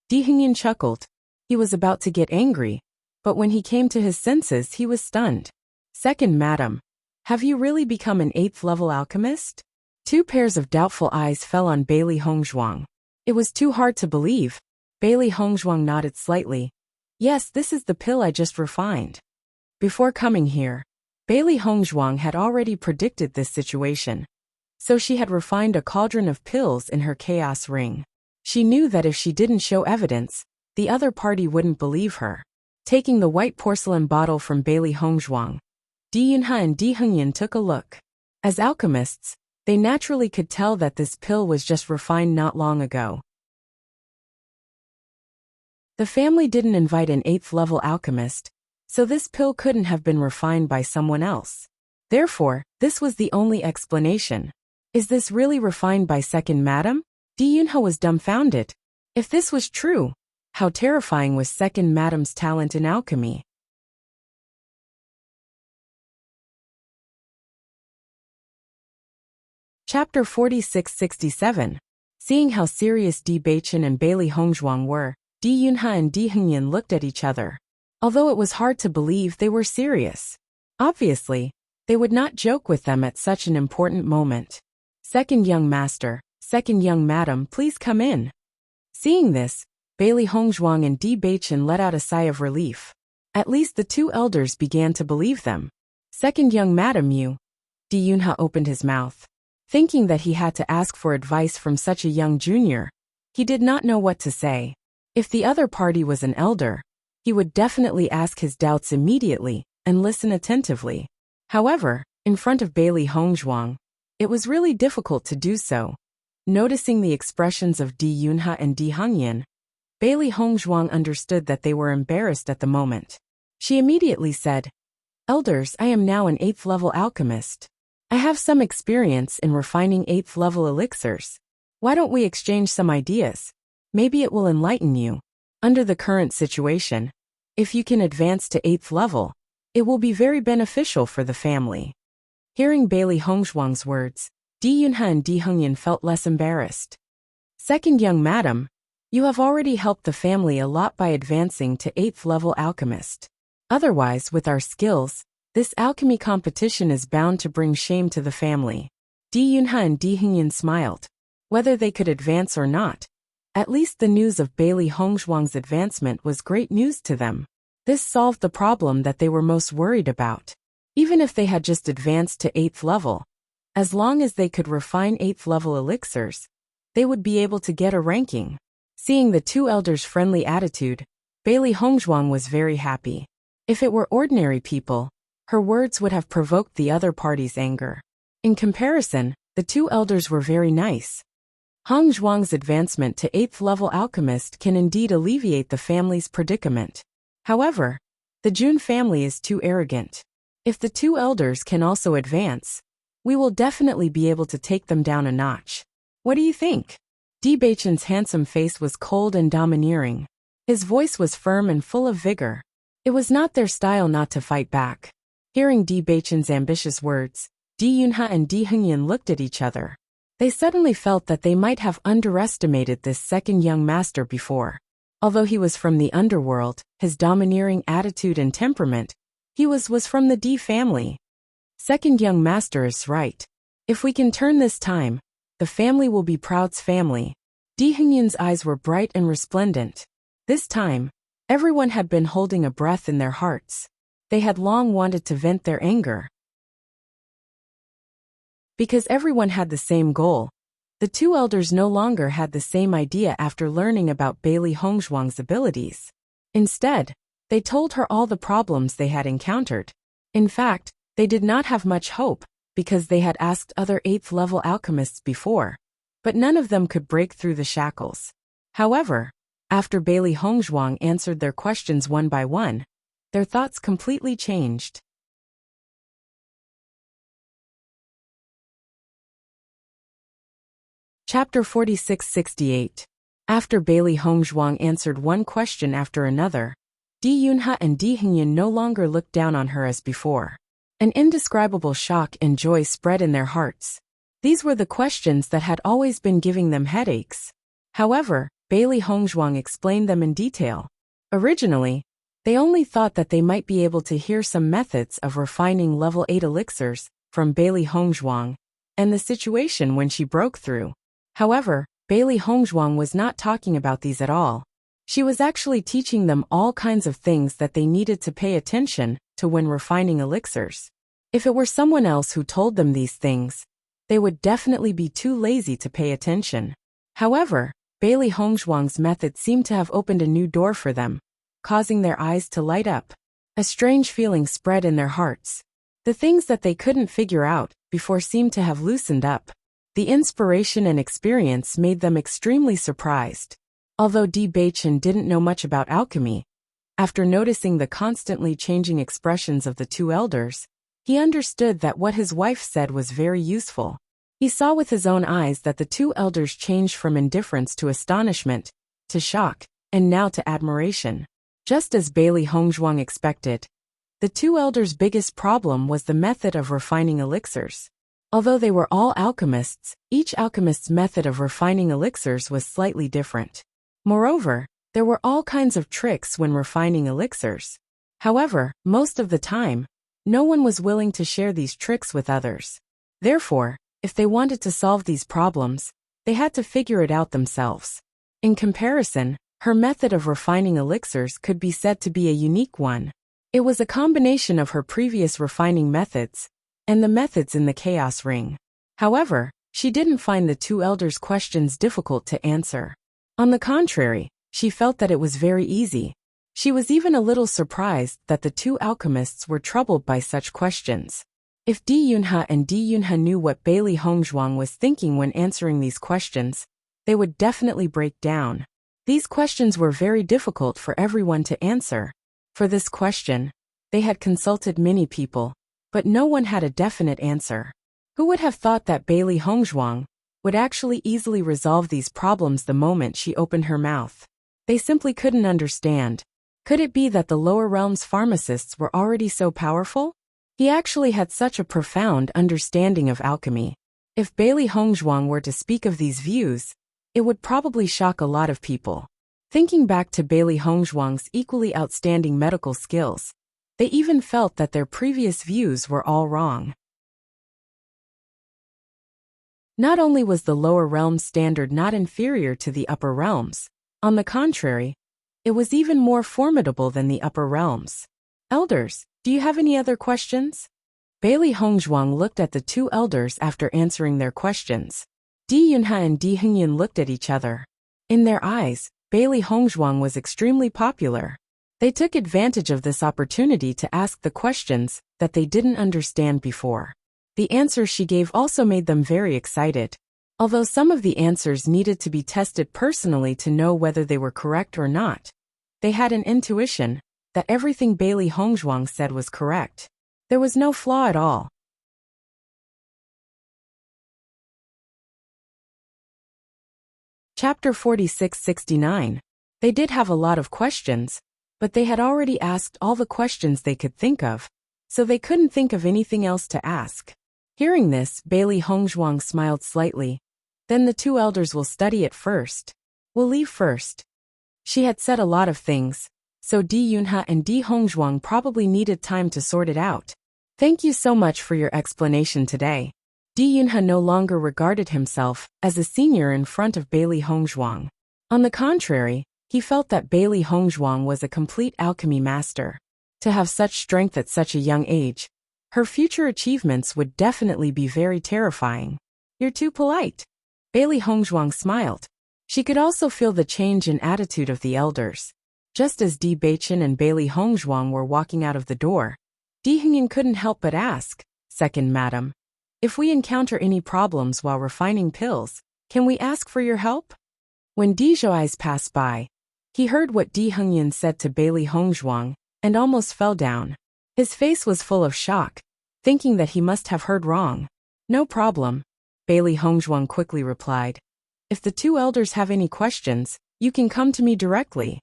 S1: Di Hongyun chuckled. He was about to get angry, but when he came to his senses he was stunned. Second madam, have you really become an 8th level alchemist? Two pairs of doubtful eyes fell on Bailey Hongzhuang. It was too hard to believe. Bailey Hongzhuang nodded slightly. Yes, this is the pill I just refined. Before coming here, Bailey Hongzhuang had already predicted this situation. So she had refined a cauldron of pills in her chaos ring. She knew that if she didn't show evidence, the other party wouldn't believe her. Taking the white porcelain bottle from Bailey Hongzhuang, Di Yunha and Di Hongyun took a look. As alchemists, they naturally could tell that this pill was just refined not long ago. The family didn't invite an 8th level alchemist, so this pill couldn't have been refined by someone else. Therefore, this was the only explanation. Is this really refined by second madam? Di Yunha was dumbfounded. If this was true, how terrifying was second madam's talent in alchemy? Chapter 4667. Seeing how serious Bewitching and Bailey Hongzhuang were, Di Yunha and Di Hongyun looked at each other. Although it was hard to believe they were serious. Obviously, they would not joke with them at such an important moment. Second young master, second young madam, please come in. Seeing this, Bailey Hongzhuang and Bewitching let out a sigh of relief. At least the two elders began to believe them. Second young madam, you. Di Yunha opened his mouth. Thinking that he had to ask for advice from such a young junior, he did not know what to say. If the other party was an elder, he would definitely ask his doubts immediately and listen attentively. However, in front of Bailey Hongzhuang, it was really difficult to do so. Noticing the expressions of Di Yunha and Di Hongyun, Bailey Hongzhuang understood that they were embarrassed at the moment. She immediately said, Elders, I am now an 8th level alchemist. I have some experience in refining 8th level elixirs. Why don't we exchange some ideas? Maybe it will enlighten you. Under the current situation, if you can advance to 8th level, it will be very beneficial for the family. Hearing Bailey Hongzhuang's words, Di Yunhe and Di Hengyan felt less embarrassed. Second young madam, you have already helped the family a lot by advancing to 8th level alchemist. Otherwise, with our skills, this alchemy competition is bound to bring shame to the family. Di Yunhe and Di Hengyan smiled. Whether they could advance or not, at least the news of Bailey Hongzhuang's advancement was great news to them. This solved the problem that they were most worried about. Even if they had just advanced to 8th level, as long as they could refine 8th level elixirs, they would be able to get a ranking. Seeing the two elders' friendly attitude, Bailey Hongzhuang was very happy. If it were ordinary people, her words would have provoked the other party's anger. In comparison, the two elders were very nice. Hongzhuang's advancement to 8th level alchemist can indeed alleviate the family's predicament. However, the Jun family is too arrogant. If the two elders can also advance, we will definitely be able to take them down a notch. What do you think? Di Beichen's handsome face was cold and domineering. His voice was firm and full of vigor. It was not their style not to fight back. Hearing Di Beichen's ambitious words, Di Yunhe and Di Hengyan looked at each other. They suddenly felt that they might have underestimated this second young master before. Although he was from the underworld, his domineering attitude and temperament, he was from the Di family. Second young master is right. If we can turn this time, the family will be Proud's family. Di Hengyan's eyes were bright and resplendent. This time, everyone had been holding a breath in their hearts. They had long wanted to vent their anger. Because everyone had the same goal, the two elders no longer had the same idea after learning about Bailey Hongzhuang's abilities. Instead, they told her all the problems they had encountered. In fact, they did not have much hope, because they had asked other 8th level alchemists before, but none of them could break through the shackles. However, after Bailey Hongzhuang answered their questions one by one, their thoughts completely changed. Chapter 46-68. After Bailey Hongzhuang answered one question after another, Di Yunhe and Di Hengyan no longer looked down on her as before. An indescribable shock and joy spread in their hearts. These were the questions that had always been giving them headaches. However, Bailey Hongzhuang explained them in detail. Originally, they only thought that they might be able to hear some methods of refining level 8 elixirs from Bailey Hongzhuang, and the situation when she broke through. However, Bailey Hongzhuang was not talking about these at all. She was actually teaching them all kinds of things that they needed to pay attention to when refining elixirs. If it were someone else who told them these things, they would definitely be too lazy to pay attention. However, Bailey Hongzhuang's method seemed to have opened a new door for them, causing their eyes to light up. A strange feeling spread in their hearts. The things that they couldn't figure out before seemed to have loosened up. The inspiration and experience made them extremely surprised. Although Di Beichen didn't know much about alchemy, after noticing the constantly changing expressions of the two elders, he understood that what his wife said was very useful. He saw with his own eyes that the two elders changed from indifference to astonishment, to shock, and now to admiration. Just as Bailey Hongzhuang expected, the two elders' biggest problem was the method of refining elixirs. Although they were all alchemists, each alchemist's method of refining elixirs was slightly different. Moreover, there were all kinds of tricks when refining elixirs. However, most of the time, no one was willing to share these tricks with others. Therefore, if they wanted to solve these problems, they had to figure it out themselves. In comparison, her method of refining elixirs could be said to be a unique one. It was a combination of her previous refining methods and the methods in the Chaos Ring. However, she didn't find the two elders' questions difficult to answer. On the contrary, she felt that it was very easy. She was even a little surprised that the two alchemists were troubled by such questions. If Di Yunhe and Di Yunhe knew what Bailey Hongzhuang was thinking when answering these questions, they would definitely break down. These questions were very difficult for everyone to answer. For this question, they had consulted many people, but no one had a definite answer. Who would have thought that Bailey Hongzhuang would actually easily resolve these problems the moment she opened her mouth? They simply couldn't understand. Could it be that the lower realms pharmacists were already so powerful? He actually had such a profound understanding of alchemy. If Bailey Hongzhuang were to speak of these views, it would probably shock a lot of people. Thinking back to Bailey Hongzhuang's equally outstanding medical skills, they even felt that their previous views were all wrong. Not only was the lower realms standard not inferior to the upper realms, on the contrary, it was even more formidable than the upper realms. Elders, do you have any other questions? Bailey Hongzhuang looked at the two elders after answering their questions. Di Yunhe and Di Hengyan looked at each other. In their eyes, Bailey Hongzhuang was extremely popular. They took advantage of this opportunity to ask the questions that they didn't understand before. The answers she gave also made them very excited. Although some of the answers needed to be tested personally to know whether they were correct or not, they had an intuition that everything Bailey Hongzhuang said was correct. There was no flaw at all. Chapter 46-69. They did have a lot of questions, but they had already asked all the questions they could think of, so they couldn't think of anything else to ask. Hearing this, Bailey Hongzhuang smiled slightly. Then the two elders will study it first. We'll leave first. She had said a lot of things, so Di Yunhe and Di Hongzhuang probably needed time to sort it out. Thank you so much for your explanation today. Di Yunhe no longer regarded himself as a senior in front of Bailey Hongzhuang. On the contrary, he felt that Bailey Hongzhuang was a complete alchemy master. To have such strength at such a young age, her future achievements would definitely be very terrifying. You're too polite. Bailey Hongzhuang smiled. She could also feel the change in attitude of the elders. Just as Di Beichen and Bailey Hongzhuang were walking out of the door, Di Hengyan couldn't help but ask, "Second madam, if we encounter any problems while refining pills, can we ask for your help?" When Di Zhuai's passed by, he heard what Di Hengyan said to Bailey Hongzhuang and almost fell down. His face was full of shock, thinking that he must have heard wrong. "No problem," Bailey Hongzhuang quickly replied. "If the two elders have any questions, you can come to me directly."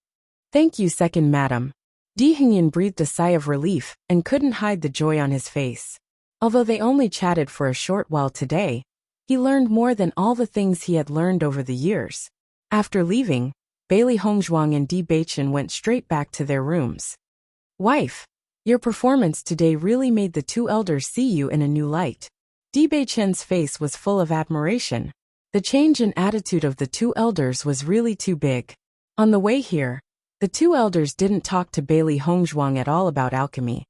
S1: "Thank you, second madam." Di Hengyan breathed a sigh of relief and couldn't hide the joy on his face. Although they only chatted for a short while today, he learned more than all the things he had learned over the years. After leaving, Bailey Hongzhuang and Di Beichen went straight back to their rooms. "Wife, your performance today really made the two elders see you in a new light." Di Beichen's face was full of admiration. The change in attitude of the two elders was really too big. On the way here, the two elders didn't talk to Bailey Hongzhuang at all about alchemy,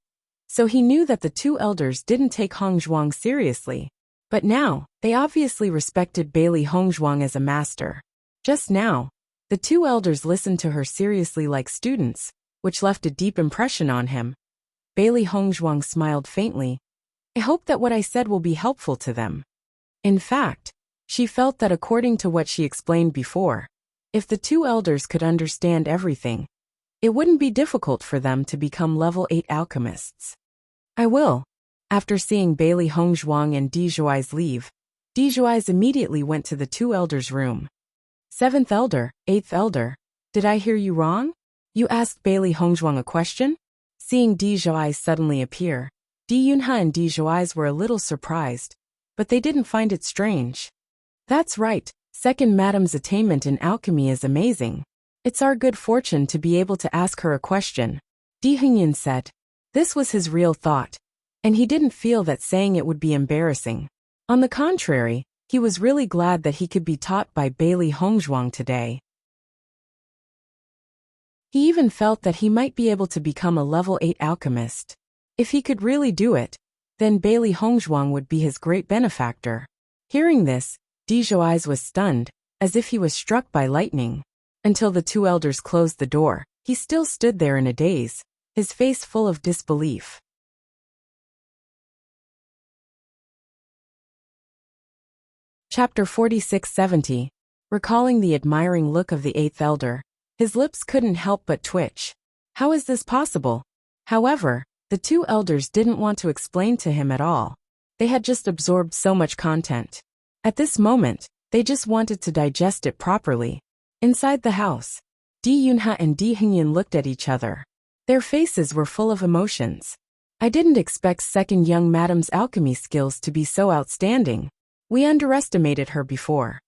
S1: so he knew that the two elders didn't take Hongzhuang seriously. But now, they obviously respected Bailey Hongzhuang as a master. Just now, the two elders listened to her seriously like students, which left a deep impression on him. Bailey Hongzhuang smiled faintly. "I hope that what I said will be helpful to them." In fact, she felt that according to what she explained before, if the two elders could understand everything, it wouldn't be difficult for them to become level 8 alchemists. "I will." After seeing Bailey Hongzhuang and Di Zhuai's leave, Di Zhuai's immediately went to the two elders' room. "Seventh elder, eighth elder, did I hear you wrong? You asked Bailey Hongzhuang a question?" Seeing Di Zhuai suddenly appear, Di Yunhe and Di Zhuai's were a little surprised, but they didn't find it strange. "That's right. Second madam's attainment in alchemy is amazing. It's our good fortune to be able to ask her a question," Di Hengyan said. This was his real thought, and he didn't feel that saying it would be embarrassing. On the contrary, he was really glad that he could be taught by Bailey Hongzhuang today. He even felt that he might be able to become a level 8 alchemist. If he could really do it, then Bailey Hongzhuang would be his great benefactor. Hearing this, Di Zhuai's was stunned, as if he was struck by lightning. Until the two elders closed the door, he still stood there in a daze, his face full of disbelief. Chapter 46-70. Recalling the admiring look of the eighth elder, his lips couldn't help but twitch. How is this possible? However, the two elders didn't want to explain to him at all. They had just absorbed so much content. At this moment, they just wanted to digest it properly. Inside the house, Di Yunha and Di Hengyan looked at each other. Their faces were full of emotions. I didn't expect second young madam's alchemy skills to be so outstanding. We underestimated her before.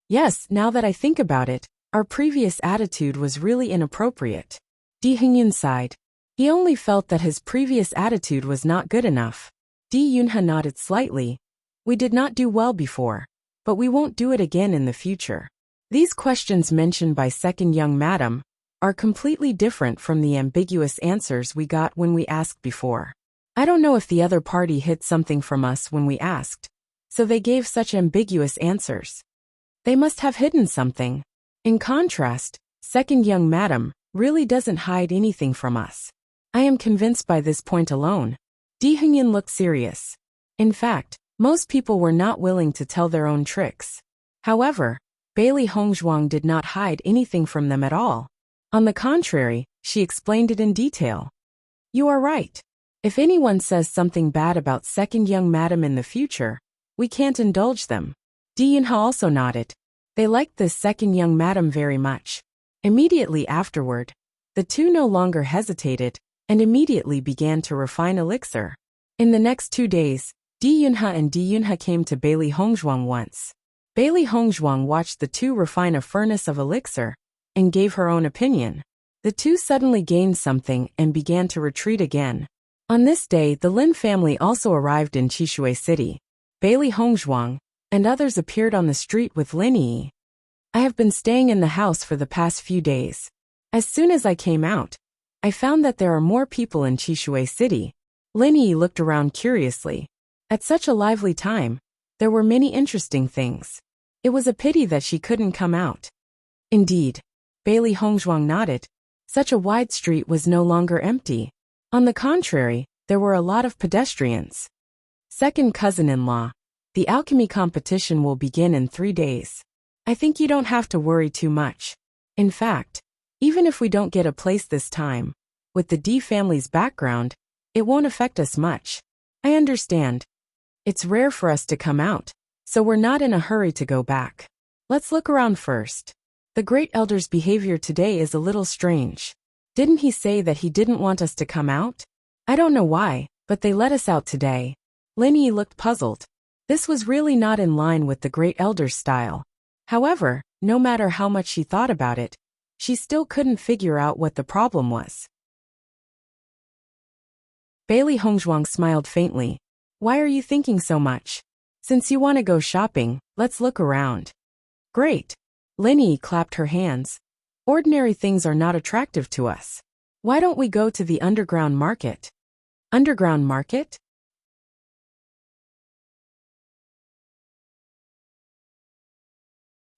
S1: Yes, now that I think about it, our previous attitude was really inappropriate. Di Hengyan sighed. He only felt that his previous attitude was not good enough. Di Yunha nodded slightly. We did not do well before, but we won't do it again in the future. These questions mentioned by second young madam are completely different from the ambiguous answers we got when we asked before. I don't know if the other party hid something from us when we asked, so they gave such ambiguous answers. They must have hidden something. In contrast, second young madam really doesn't hide anything from us. I am convinced by this point alone. Di Hengyan looked serious. In fact, most people were not willing to tell their own tricks. However, Bailey Hongzhuang did not hide anything from them at all. On the contrary, she explained it in detail. You are right. If anyone says something bad about second young madam in the future, we can't indulge them. Di Yunha also nodded. They liked this second young madam very much. Immediately afterward, the two no longer hesitated and immediately began to refine elixir. In the next 2 days, Di Yunha and Di Yunha came to Bailey Hongzhuang once. Bailey Hongzhuang watched the two refine a furnace of elixir and gave her own opinion. The two suddenly gained something and began to retreat again. On this day, the Lin family also arrived in Qishui City. Bailey Hongzhuang and others appeared on the street with Lin Yi. I have been staying in the house for the past few days. As soon as I came out, I found that there are more people in Qishui City. Lin Yi looked around curiously. At such a lively time, there were many interesting things. It was a pity that she couldn't come out. Indeed, Bailey Hongzhuang nodded. Such a wide street was no longer empty. On the contrary, there were a lot of pedestrians. Second cousin-in-law, the alchemy competition will begin in 3 days. I think you don't have to worry too much. In fact, even if we don't get a place this time, with the D family's background, it won't affect us much. I understand. It's rare for us to come out, so we're not in a hurry to go back. Let's look around first. The great elder's behavior today is a little strange. Didn't he say that he didn't want us to come out? I don't know why, but they let us out today. Lin Yi looked puzzled. This was really not in line with the great elder's style. However, no matter how much she thought about it, she still couldn't figure out what the problem was. Bailey Hongzhuang smiled faintly. Why are you thinking so much? Since you want to go shopping, let's look around. Great. Lin Yi clapped her hands. Ordinary things are not attractive to us. Why don't we go to the underground market? Underground market?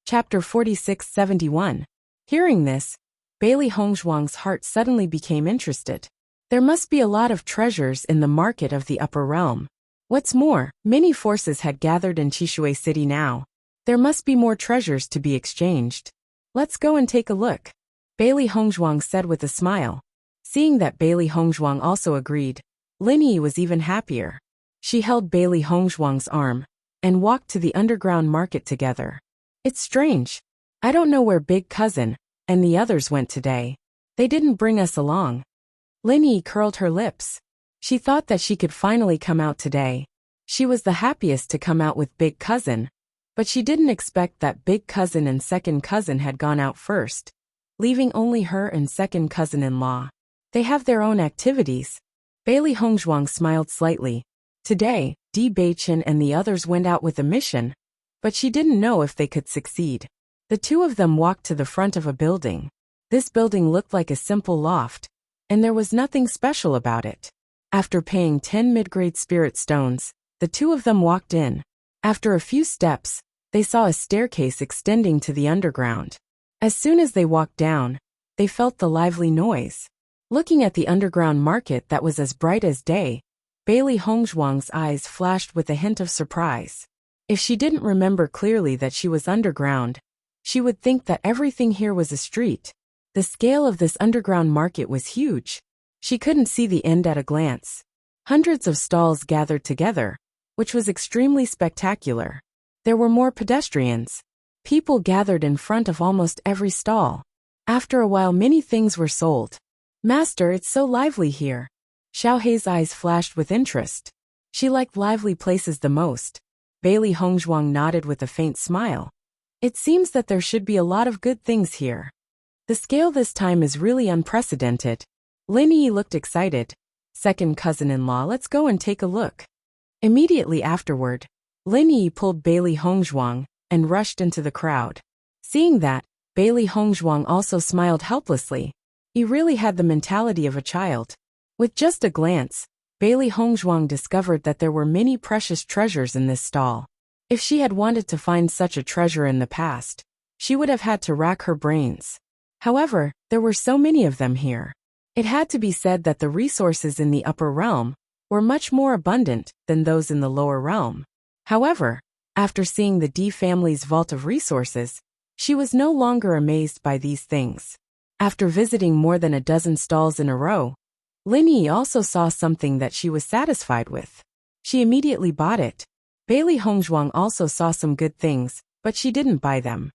S1: Chapter 4671. Hearing this, Bailey Hongzhuang's heart suddenly became interested. There must be a lot of treasures in the market of the upper realm. What's more, many forces had gathered in Qishui City now. There must be more treasures to be exchanged. Let's go and take a look, Bailey Hongzhuang said with a smile. Seeing that Bailey Hongzhuang also agreed, Lin Yi was even happier. She held Bailey Hongzhuang's arm and walked to the underground market together. It's strange. I don't know where Big Cousin and the others went today. They didn't bring us along. Lin Yi curled her lips. She thought that she could finally come out today. She was the happiest to come out with Big Cousin, but she didn't expect that Big Cousin and second cousin had gone out first, leaving only her and second cousin-in-law. They have their own activities. Bailey Hongzhuang smiled slightly. Today, Bewitching and the others went out with a mission, but she didn't know if they could succeed. The two of them walked to the front of a building. This building looked like a simple loft, and there was nothing special about it. After paying 10 mid-grade spirit stones, the two of them walked in. After a few steps, they saw a staircase extending to the underground. As soon as they walked down, they felt the lively noise. Looking at the underground market that was as bright as day, Bailey Hongzhuang's eyes flashed with a hint of surprise. If she didn't remember clearly that she was underground, she would think that everything here was a street. The scale of this underground market was huge. She couldn't see the end at a glance. Hundreds of stalls gathered together, which was extremely spectacular. There were more pedestrians. People gathered in front of almost every stall. After a while many things were sold. Master, it's so lively here. Xiao Hei's eyes flashed with interest. She liked lively places the most. Bailey Hongzhuang nodded with a faint smile. It seems that there should be a lot of good things here. The scale this time is really unprecedented. Lin Yi looked excited. Second cousin-in-law, let's go and take a look. Immediately afterward, Lin Yi pulled Bailey Hongzhuang and rushed into the crowd. Seeing that, Bailey Hongzhuang also smiled helplessly. He really had the mentality of a child. With just a glance, Bailey Hongzhuang discovered that there were many precious treasures in this stall. If she had wanted to find such a treasure in the past, she would have had to rack her brains. However, there were so many of them here. It had to be said that the resources in the upper realm were much more abundant than those in the lower realm. However, after seeing the D family's vault of resources, she was no longer amazed by these things. After visiting more than a dozen stalls in a row, Lin Yi also saw something that she was satisfied with. She immediately bought it. Bailey Hongzhuang also saw some good things, but she didn't buy them.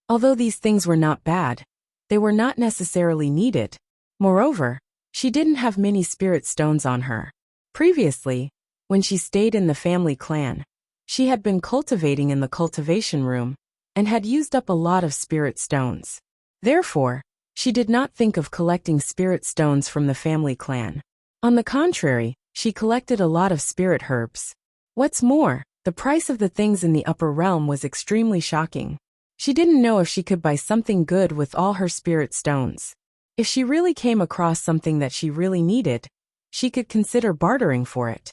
S1: Although these things were not bad, they were not necessarily needed. Moreover, she didn't have many spirit stones on her. Previously, when she stayed in the family clan, she had been cultivating in the cultivation room and had used up a lot of spirit stones. Therefore, she did not think of collecting spirit stones from the family clan. On the contrary, she collected a lot of spirit herbs. What's more, the price of the things in the upper realm was extremely shocking. She didn't know if she could buy something good with all her spirit stones. If she really came across something that she really needed, she could consider bartering for it.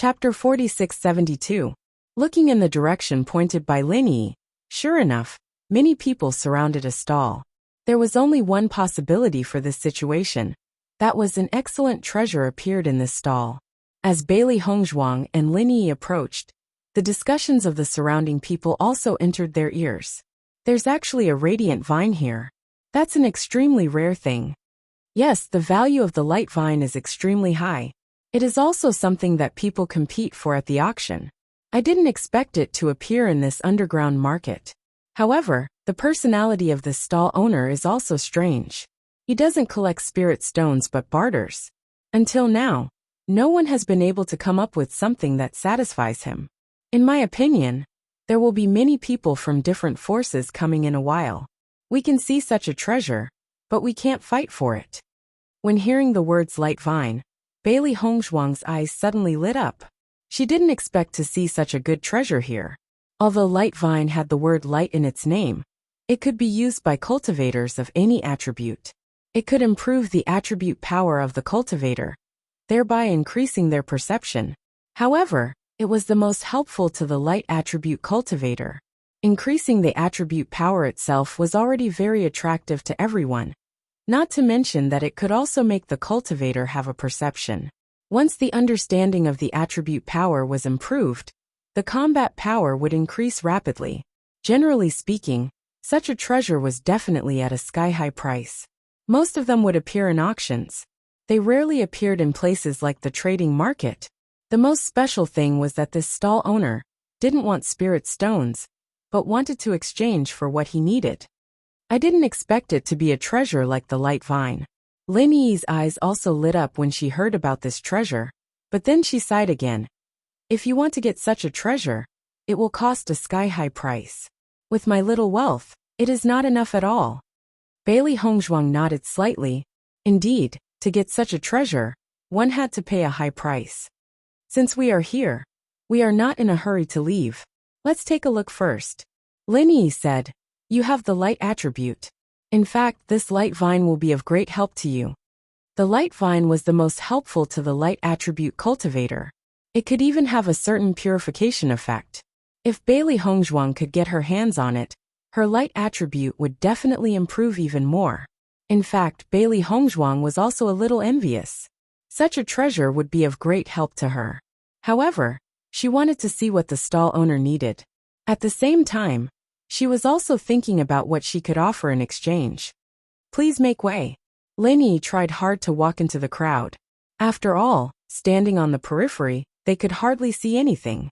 S1: Chapter 4672. Looking in the direction pointed by Lin Yi, sure enough, many people surrounded a stall. There was only one possibility for this situation. That was an excellent treasure appeared in this stall. As Bailey Hongzhuang and Lin Yi approached, the discussions of the surrounding people also entered their ears. There's actually a radiant vine here. That's an extremely rare thing. Yes, the value of the light vine is extremely high. It is also something that people compete for at the auction. I didn't expect it to appear in this underground market. However, the personality of this stall owner is also strange. He doesn't collect spirit stones but barters. Until now, no one has been able to come up with something that satisfies him. In my opinion, there will be many people from different forces coming in a while. We can see such a treasure, but we can't fight for it. When hearing the words light vine, Bailey Hongzhuang's eyes suddenly lit up. She didn't expect to see such a good treasure here. Although light vine had the word light in its name, it could be used by cultivators of any attribute. It could improve the attribute power of the cultivator, thereby increasing their perception. However, it was the most helpful to the light attribute cultivator. Increasing the attribute power itself was already very attractive to everyone. Not to mention that it could also make the cultivator have a perception. Once the understanding of the attribute power was improved, the combat power would increase rapidly. Generally speaking, such a treasure was definitely at a sky-high price. Most of them would appear in auctions. They rarely appeared in places like the trading market. The most special thing was that this stall owner didn't want spirit stones, but wanted to exchange for what he needed. I didn't expect it to be a treasure like the light vine. Lin Yi's eyes also lit up when she heard about this treasure, but then she sighed again. If you want to get such a treasure, it will cost a sky-high price. With my little wealth, it is not enough at all. Bailey Hongzhuang nodded slightly. Indeed, to get such a treasure, one had to pay a high price. Since we are here, we are not in a hurry to leave. Let's take a look first. Lin Yi said, you have the light attribute. In fact, this light vine will be of great help to you. The light vine was the most helpful to the light attribute cultivator. It could even have a certain purification effect. If Bailey Hongzhuang could get her hands on it, her light attribute would definitely improve even more. In fact, Bailey Hongzhuang was also a little envious. Such a treasure would be of great help to her. However, she wanted to see what the stall owner needed. At the same time, She was also thinking about what she could offer in exchange. Please make way. Lin Yi tried hard to walk into the crowd. After all, standing on the periphery, they could hardly see anything.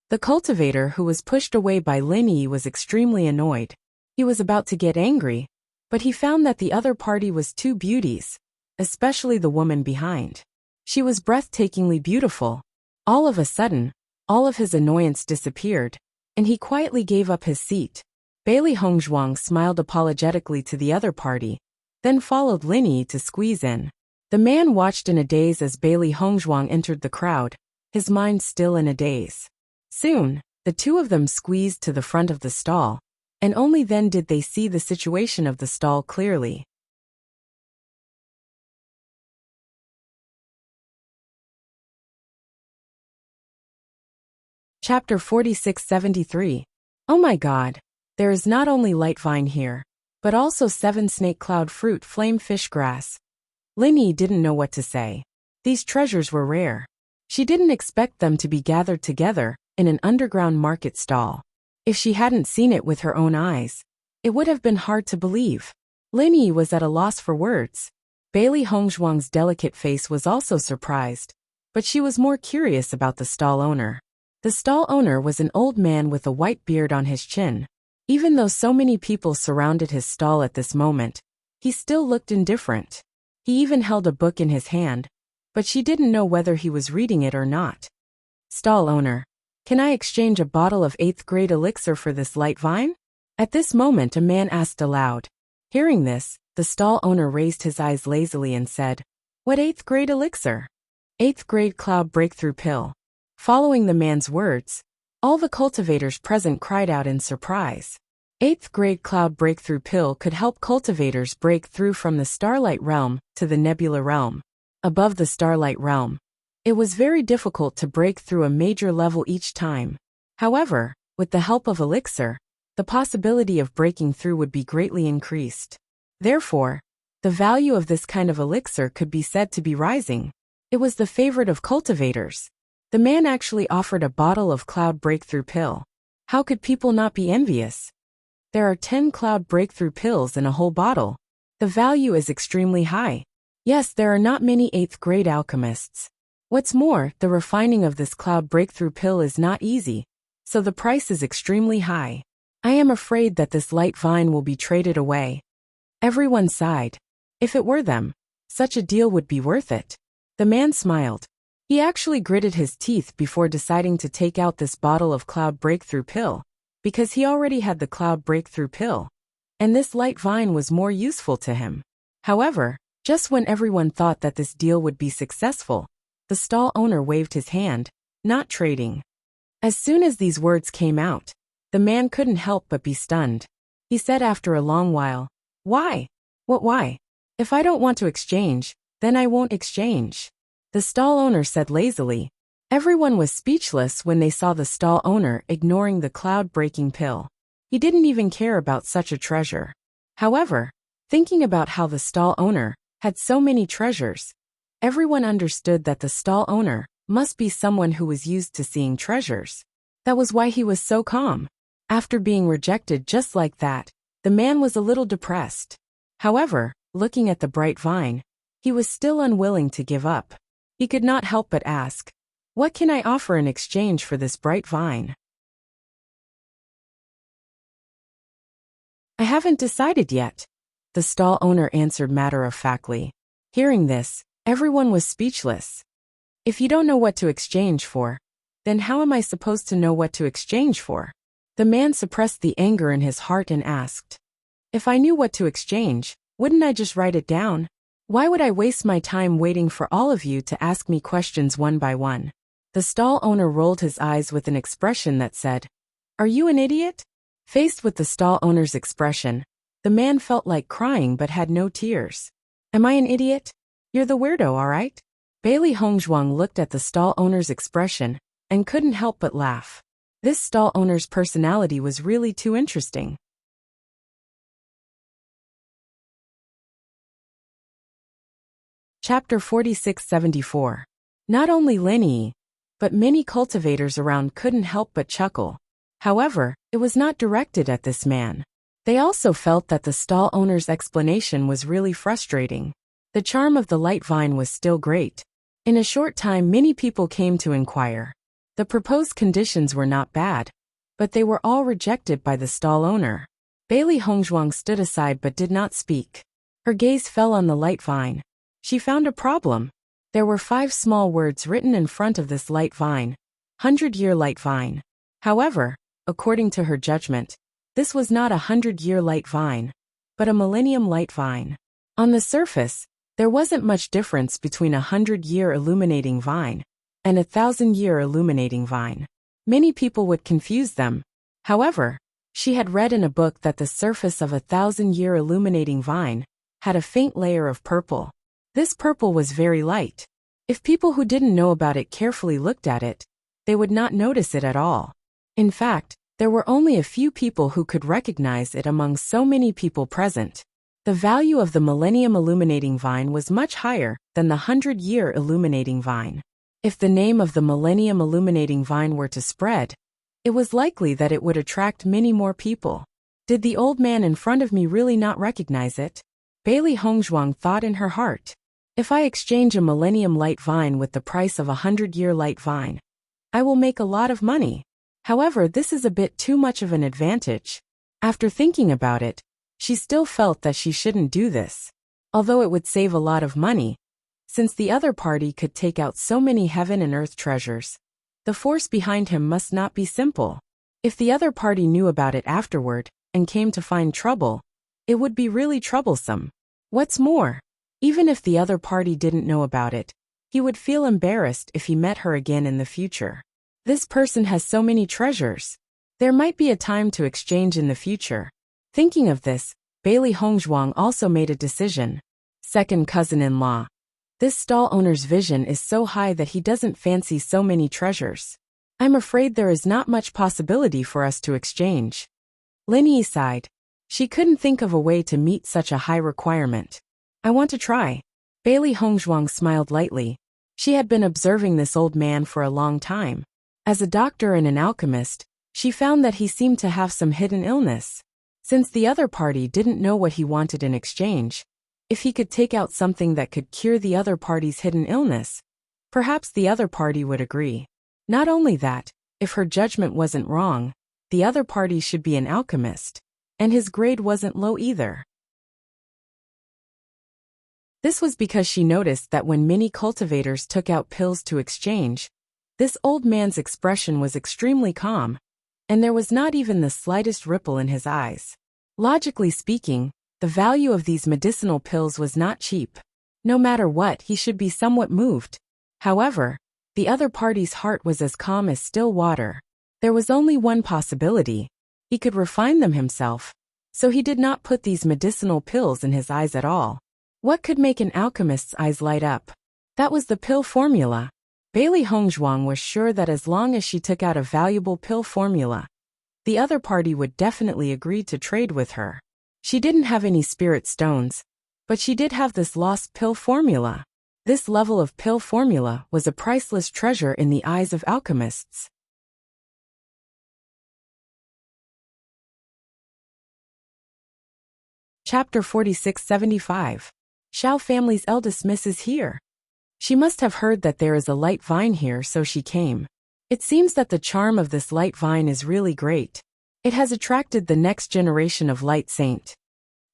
S1: The cultivator who was pushed away by Lin Yi was extremely annoyed. He was about to get angry, but he found that the other party was two beauties, especially the woman behind. She was breathtakingly beautiful. All of a sudden, all of his annoyance disappeared, and he quietly gave up his seat. Bailey Hongzhuang smiled apologetically to the other party, then followed Lin Yi to squeeze in. The man watched in a daze as Bailey Hongzhuang entered the crowd, his mind still in a daze. Soon, the two of them squeezed to the front of the stall, and only then did they see the situation of the stall clearly. Chapter 4673. Oh my God! There is not only light vine here, but also 7 snake cloud fruit flame fish grass. Lin Yi didn't know what to say. These treasures were rare. She didn't expect them to be gathered together in an underground market stall. If she hadn't seen it with her own eyes, it would have been hard to believe. Lin Yi was at a loss for words. Bailey Hongzhuang's delicate face was also surprised, but she was more curious about the stall owner. The stall owner was an old man with a white beard on his chin. Even though so many people surrounded his stall at this moment, he still looked indifferent. He even held a book in his hand, but she didn't know whether he was reading it or not. Stall owner, can I exchange a bottle of 8th grade elixir for this light vine? At this moment a man asked aloud. Hearing this, the stall owner raised his eyes lazily and said, What 8th grade elixir? 8th grade cloud breakthrough pill. Following the man's words, all the cultivators present cried out in surprise. 8th grade cloud breakthrough pill could help cultivators break through from the starlight realm to the nebula realm. Above the starlight realm, it was very difficult to break through a major level each time. However, with the help of elixir, the possibility of breaking through would be greatly increased. Therefore, the value of this kind of elixir could be said to be rising. It was the favorite of cultivators. The man actually offered a bottle of cloud breakthrough pill. How could people not be envious? There are 10 cloud breakthrough pills in a whole bottle. The value is extremely high. Yes, there are not many 8th grade alchemists. What's more, the refining of this cloud breakthrough pill is not easy, so the price is extremely high. I am afraid that this light vine will be traded away. Everyone sighed. If it were them, such a deal would be worth it. The man smiled. He actually gritted his teeth before deciding to take out this bottle of cloud breakthrough pill, because he already had the cloud breakthrough pill, and this light vine was more useful to him. However, just when everyone thought that this deal would be successful, the stall owner waved his hand, not trading. As soon as these words came out, the man couldn't help but be stunned. He said after a long while, Why? What why? If I don't want to exchange, then I won't exchange. The stall owner said lazily. Everyone was speechless when they saw the stall owner ignoring the cloud-breaking pill. He didn't even care about such a treasure. However, thinking about how the stall owner had so many treasures, everyone understood that the stall owner must be someone who was used to seeing treasures. That was why he was so calm. After being rejected just like that, the man was a little depressed. However, looking at the bright vine, he was still unwilling to give up. He could not help but ask, What can I offer in exchange for this bright vine? I haven't decided yet, the stall owner answered matter-of-factly. Hearing this, everyone was speechless. If you don't know what to exchange for, then how am I supposed to know what to exchange for? The man suppressed the anger in his heart and asked, If I knew what to exchange, wouldn't I just write it down? Why would I waste my time waiting for all of you to ask me questions one by one? The stall owner rolled his eyes with an expression that said, Are you an idiot? Faced with the stall owner's expression, the man felt like crying but had no tears. Am I an idiot? You're the weirdo, all right? Bailey Hongzhuang looked at the stall owner's expression and couldn't help but laugh. This stall owner's personality was really too interesting. Chapter 4674. Not only Lin Yi, but many cultivators around couldn't help but chuckle. However, it was not directed at this man. They also felt that the stall owner's explanation was really frustrating. The charm of the light vine was still great. In a short time, many people came to inquire. The proposed conditions were not bad, but they were all rejected by the stall owner. Bailey Hongzhuang stood aside but did not speak. Her gaze fell on the light vine. She found a problem. There were 5 small words written in front of this light vine. 100-year light vine. However, according to her judgment, this was not a 100-year light vine, but a millennium light vine. On the surface, there wasn't much difference between a 100-year illuminating vine and a 1,000-year illuminating vine. Many people would confuse them. However, she had read in a book that the surface of a 1,000-year illuminating vine had a faint layer of purple. This purple was very light. If people who didn't know about it carefully looked at it, they would not notice it at all. In fact, there were only a few people who could recognize it among so many people present. The value of the Millennium Illuminating Vine was much higher than the 100-year Illuminating Vine. If the name of the Millennium Illuminating Vine were to spread, it was likely that it would attract many more people. Did the old man in front of me really not recognize it? Bailey Hongzhuang thought in her heart. If I exchange a Millennium Light Vine with the price of a 100-year Light Vine, I will make a lot of money. However, this is a bit too much of an advantage. After thinking about it, she still felt that she shouldn't do this. Although it would save a lot of money, since the other party could take out so many heaven and earth treasures, the force behind him must not be simple. If the other party knew about it afterward and came to find trouble, it would be really troublesome. What's more, even if the other party didn't know about it, he would feel embarrassed if he met her again in the future. This person has so many treasures. There might be a time to exchange in the future. Thinking of this, Bailey Hongzhuang also made a decision. Second cousin-in-law. This stall owner's vision is so high that he doesn't fancy so many treasures. I'm afraid there is not much possibility for us to exchange. Lin Yi sighed. She couldn't think of a way to meet such a high requirement. I want to try. Bailey Hongzhuang smiled lightly. She had been observing this old man for a long time. As a doctor and an alchemist, she found that he seemed to have some hidden illness. Since the other party didn't know what he wanted in exchange, if he could take out something that could cure the other party's hidden illness, perhaps the other party would agree. Not only that, if her judgment wasn't wrong, the other party should be an alchemist, and his grade wasn't low either. This was because she noticed that when many cultivators took out pills to exchange, this old man's expression was extremely calm, and there was not even the slightest ripple in his eyes. Logically speaking, the value of these medicinal pills was not cheap. No matter what, he should be somewhat moved. However, the other party's heart was as calm as still water. There was only one possibility. He could refine them himself, so he did not put these medicinal pills in his eyes at all. What could make an alchemist's eyes light up? That was the pill formula. Bailey Hongzhuang was sure that as long as she took out a valuable pill formula, the other party would definitely agree to trade with her. She didn't have any spirit stones, but she did have this lost pill formula. This level of pill formula was a priceless treasure in the eyes of alchemists. Chapter 4675. Xiao family's eldest miss is here. She must have heard that there is a light vine here, so she came. It seems that the charm of this light vine is really great. It has attracted the next generation of light saint.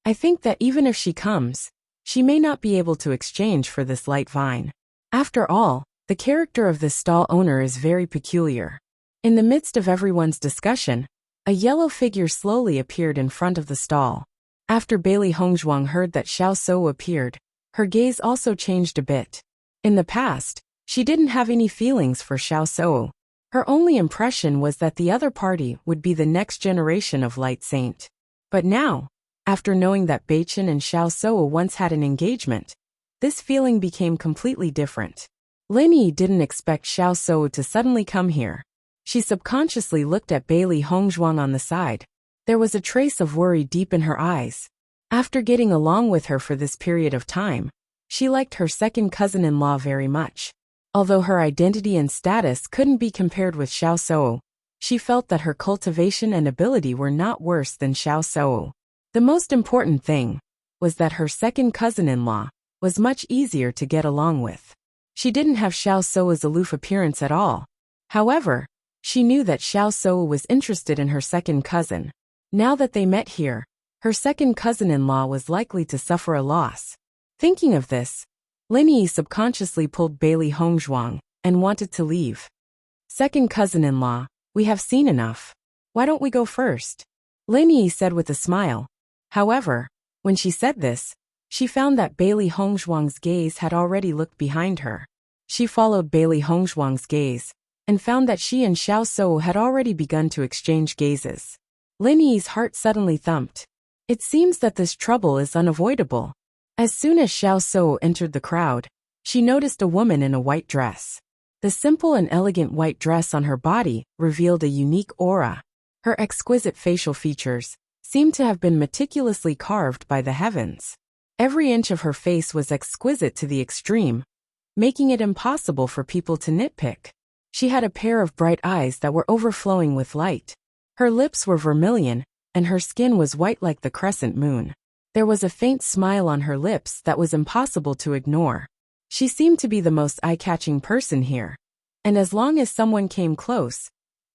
S1: I think that even if she comes, she may not be able to exchange for this light vine. After all, the character of this stall owner is very peculiar. In the midst of everyone's discussion, a yellow figure slowly appeared in front of the stall. After Bailey Hongzhuang heard that Xiao Sou appeared, her gaze also changed a bit. In the past, she didn't have any feelings for Xiao Sou. Her only impression was that the other party would be the next generation of Light Saint. But now, after knowing that Bewitching and Xiao Sou once had an engagement, this feeling became completely different. Lin Yi didn't expect Xiao Sou to suddenly come here. She subconsciously looked at Bailey Hongzhuang on the side. There was a trace of worry deep in her eyes. After getting along with her for this period of time, she liked her second cousin-in-law very much. Although her identity and status couldn't be compared with Xiao Sou, She felt that her cultivation and ability were not worse than Xiao Shou. The most important thing was that her second cousin-in-law was much easier to get along with. She didn't have Xiao Shou's aloof appearance at all. However, she knew that Xiao Shou was interested in her second cousin. Now that they met here, her second cousin-in-law was likely to suffer a loss. Thinking of this, Lin Yi subconsciously pulled Bailey Hongzhuang and wanted to leave. Second cousin-in-law, we have seen enough. Why don't we go first? Lin Yi said with a smile. However, when she said this, she found that Bailey Hongzhuang's gaze had already looked behind her. She followed Bailey Hongzhuang's gaze and found that she and Xiao Shou had already begun to exchange gazes. Lin Yi's heart suddenly thumped. It seems that this trouble is unavoidable. As soon as Xiao Shou entered the crowd, she noticed a woman in a white dress. The simple and elegant white dress on her body revealed a unique aura. Her exquisite facial features seemed to have been meticulously carved by the heavens. Every inch of her face was exquisite to the extreme, making it impossible for people to nitpick. She had a pair of bright eyes that were overflowing with light. Her lips were vermilion, and her skin was white like the crescent moon. There was a faint smile on her lips that was impossible to ignore. She seemed to be the most eye-catching person here, and as long as someone came close,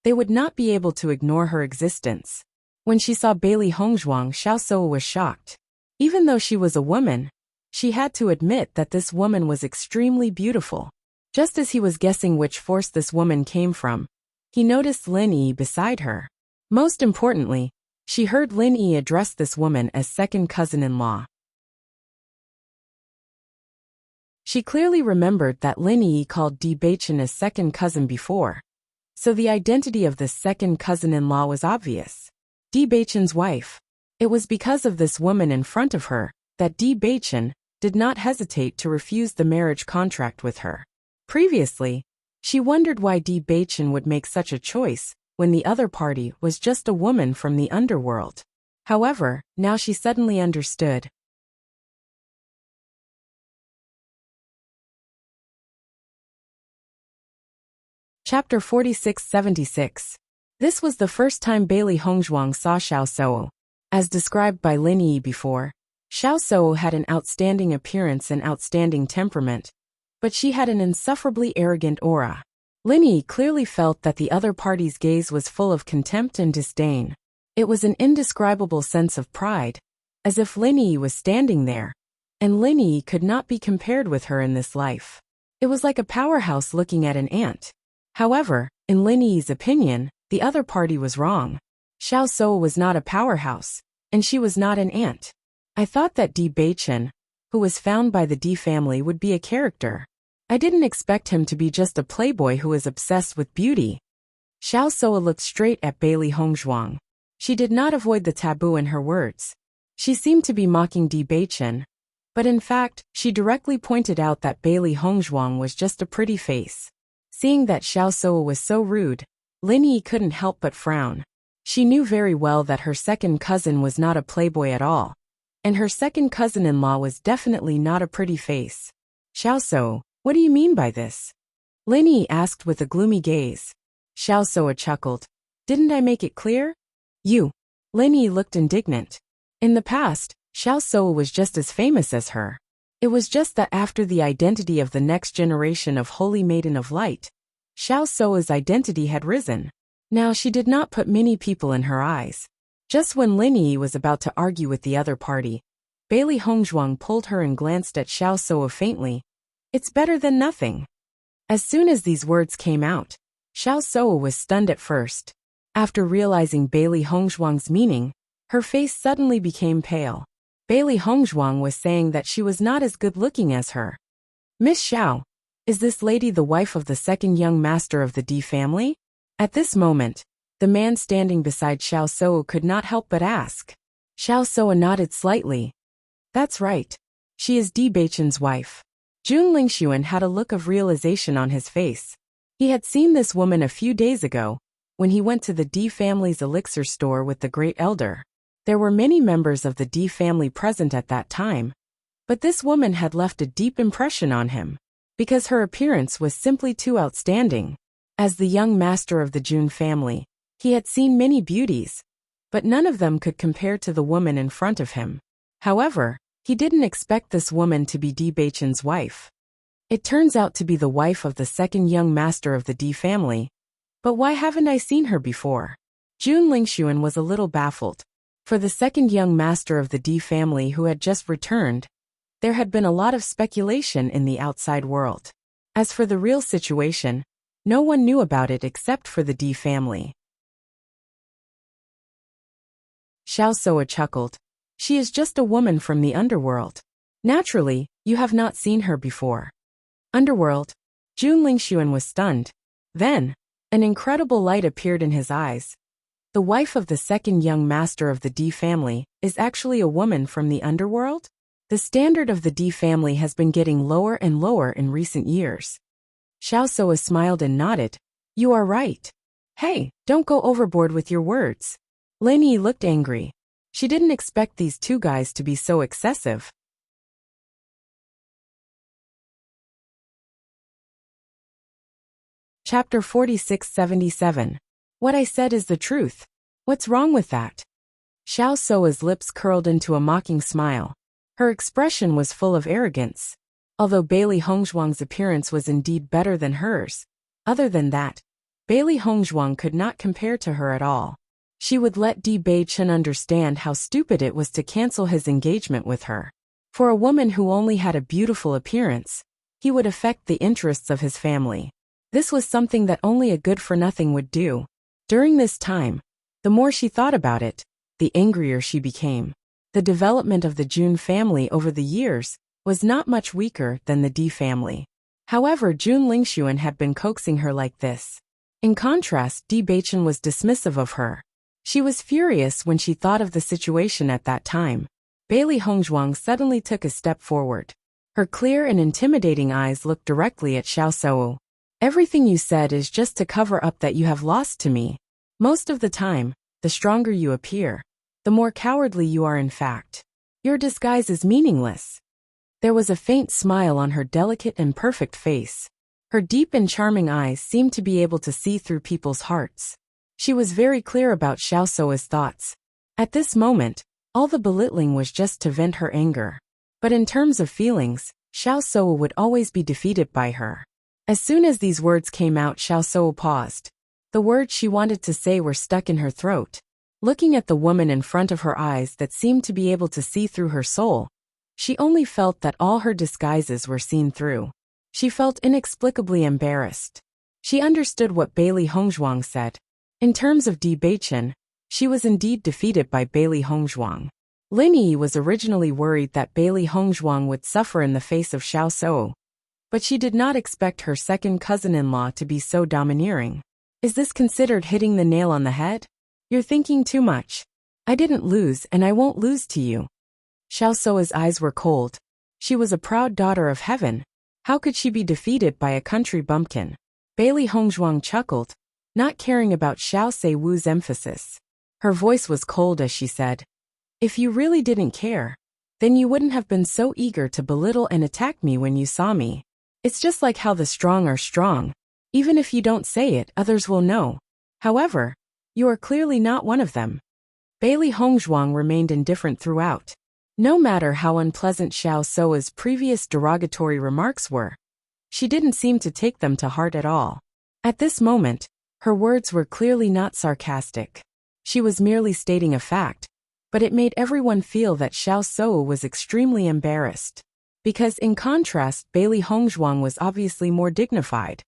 S1: they would not be able to ignore her existence. When she saw Bailey Hongzhuang, Xiao Shou was shocked. Even though she was a woman, she had to admit that this woman was extremely beautiful. Just as he was guessing which force this woman came from, he noticed Lin Yi beside her. Most importantly, she heard Lin Yi address this woman as second cousin-in-law. She clearly remembered that Lin Yi called Bewitching as second cousin before, so the identity of this second cousin-in-law was obvious. Bewitching's wife. It was because of this woman in front of her that Bewitching did not hesitate to refuse the marriage contract with her. Previously, she wondered why Bewitching would make such a choice when the other party was just a woman from the underworld. However, now she suddenly understood. Chapter 46-76. This was the first time Bailey Hongzhuang saw Xiao Shou. As described by Lin Yi before, Xiao Shou had an outstanding appearance and outstanding temperament, but she had an insufferably arrogant aura. Lin Yi clearly felt that the other party's gaze was full of contempt and disdain. It was an indescribable sense of pride, as if Lin Yi was standing there, and Lin Yi could not be compared with her in this life. It was like a powerhouse looking at an ant. However, in Lin Yi's opinion, the other party was wrong. Xiao Shou was not a powerhouse, and she was not an ant. I thought that Bewitching, who was found by the D family, would be a character. I didn't expect him to be just a playboy who is obsessed with beauty. Xiao Shou looked straight at Bailey Hongzhuang. She did not avoid the taboo in her words. She seemed to be mocking Bewitching, but in fact, she directly pointed out that Bailey Hongzhuang was just a pretty face. Seeing that Xiao Shou was so rude, Lin Yi couldn't help but frown. She knew very well that her second cousin was not a playboy at all, and her second cousin-in-law was definitely not a pretty face. Xiao Shou, what do you mean by this? Lin Yi asked with a gloomy gaze. Xiao Shou chuckled. Didn't I make it clear? You. Lin Yi looked indignant. In the past, Xiao Shou was just as famous as her. It was just that after the identity of the next generation of Holy Maiden of Light, Xiao Shou's identity had risen. Now she did not put many people in her eyes. Just when Lin Yi was about to argue with the other party, Bailey Hongzhuang pulled her and glanced at Xiao Shou faintly. It's better than nothing. As soon as these words came out, Xiao Shou was stunned at first. After realizing Bailey Hongzhuang's meaning, her face suddenly became pale. Bailey Hongzhuang was saying that she was not as good-looking as her. Miss Xiao, is this lady the wife of the second young master of the D family? At this moment, the man standing beside Xiao Shou could not help but ask. Xiao Shou nodded slightly. That's right. She is Bewitching's wife. Jun Lingxuan had a look of realization on his face. He had seen this woman a few days ago, when he went to the D family's elixir store with the Great Elder. There were many members of the D family present at that time, but this woman had left a deep impression on him, because her appearance was simply too outstanding. As the young master of the Jun family, He had seen many beauties, but none of them could compare to the woman in front of him. However, he didn't expect this woman to be Bewitching's wife. It turns out to be the wife of the second young master of the D family. But why haven't I seen her before? Jun Lingxuan was a little baffled. For the second young master of the D family who had just returned, there had been a lot of speculation in the outside world. As for the real situation, no one knew about it except for the D family. Xiao Soa chuckled. She is just a woman from the underworld. Naturally, you have not seen her before. Underworld? Jun Lingxuan was stunned. Then, an incredible light appeared in his eyes. The wife of the second young master of the D family is actually a woman from the underworld? The standard of the D family has been getting lower and lower in recent years. Xiao Soa smiled and nodded. You are right. Hey, don't go overboard with your words. Lin Yi looked angry. She didn't expect these two guys to be so excessive. Chapter 46-77. What I said is the truth. What's wrong with that? Xiao Soa's lips curled into a mocking smile. Her expression was full of arrogance. Although Bailey Hongzhuang's appearance was indeed better than hers, other than that, Bailey Hongzhuang could not compare to her at all. She would let Di Beichen understand how stupid it was to cancel his engagement with her. For a woman who only had a beautiful appearance, he would affect the interests of his family. This was something that only a good-for-nothing would do. During this time, the more she thought about it, the angrier she became. The development of the Jun family over the years was not much weaker than the D family. However, Jun Lingxuan had been coaxing her like this. In contrast, Di Beichen was dismissive of her. She was furious when she thought of the situation at that time. Bailey Hongzhuang suddenly took a step forward. Her clear and intimidating eyes looked directly at Xiao Soa. Everything you said is just to cover up that you have lost to me. Most of the time, the stronger you appear, the more cowardly you are in fact. Your disguise is meaningless. There was a faint smile on her delicate and perfect face. Her deep and charming eyes seemed to be able to see through people's hearts. She was very clear about Xiao Soa's thoughts. At this moment, all the belittling was just to vent her anger. But in terms of feelings, Xiao Soa would always be defeated by her. As soon as these words came out, Xiao Soa paused. The words she wanted to say were stuck in her throat. Looking at the woman in front of her eyes that seemed to be able to see through her soul, she only felt that all her disguises were seen through. She felt inexplicably embarrassed. She understood what Bailey Hongzhuang said. In terms of Di Beichen, she was indeed defeated by Bailey Hongzhuang. Lin Yi was originally worried that Bailey Hongzhuang would suffer in the face of Xiao Soa, but she did not expect her second cousin-in-law to be so domineering. Is this considered hitting the nail on the head? You're thinking too much. I didn't lose and I won't lose to you. Xiao Soa's eyes were cold. She was a proud daughter of heaven. How could she be defeated by a country bumpkin? Bailey Hongzhuang chuckled, not caring about Xiao Seiwu's emphasis. Her voice was cold as she said, if you really didn't care, then you wouldn't have been so eager to belittle and attack me when you saw me. It's just like how the strong are strong. Even if you don't say it, others will know. However, you are clearly not one of them. Bailey Hongzhuang remained indifferent throughout. No matter how unpleasant Xiao Soa's previous derogatory remarks were, she didn't seem to take them to heart at all. At this moment, her words were clearly not sarcastic. She was merely stating a fact, but it made everyone feel that Xiao Soa was extremely embarrassed. Because in contrast, Bailey Hongzhuang was obviously more dignified.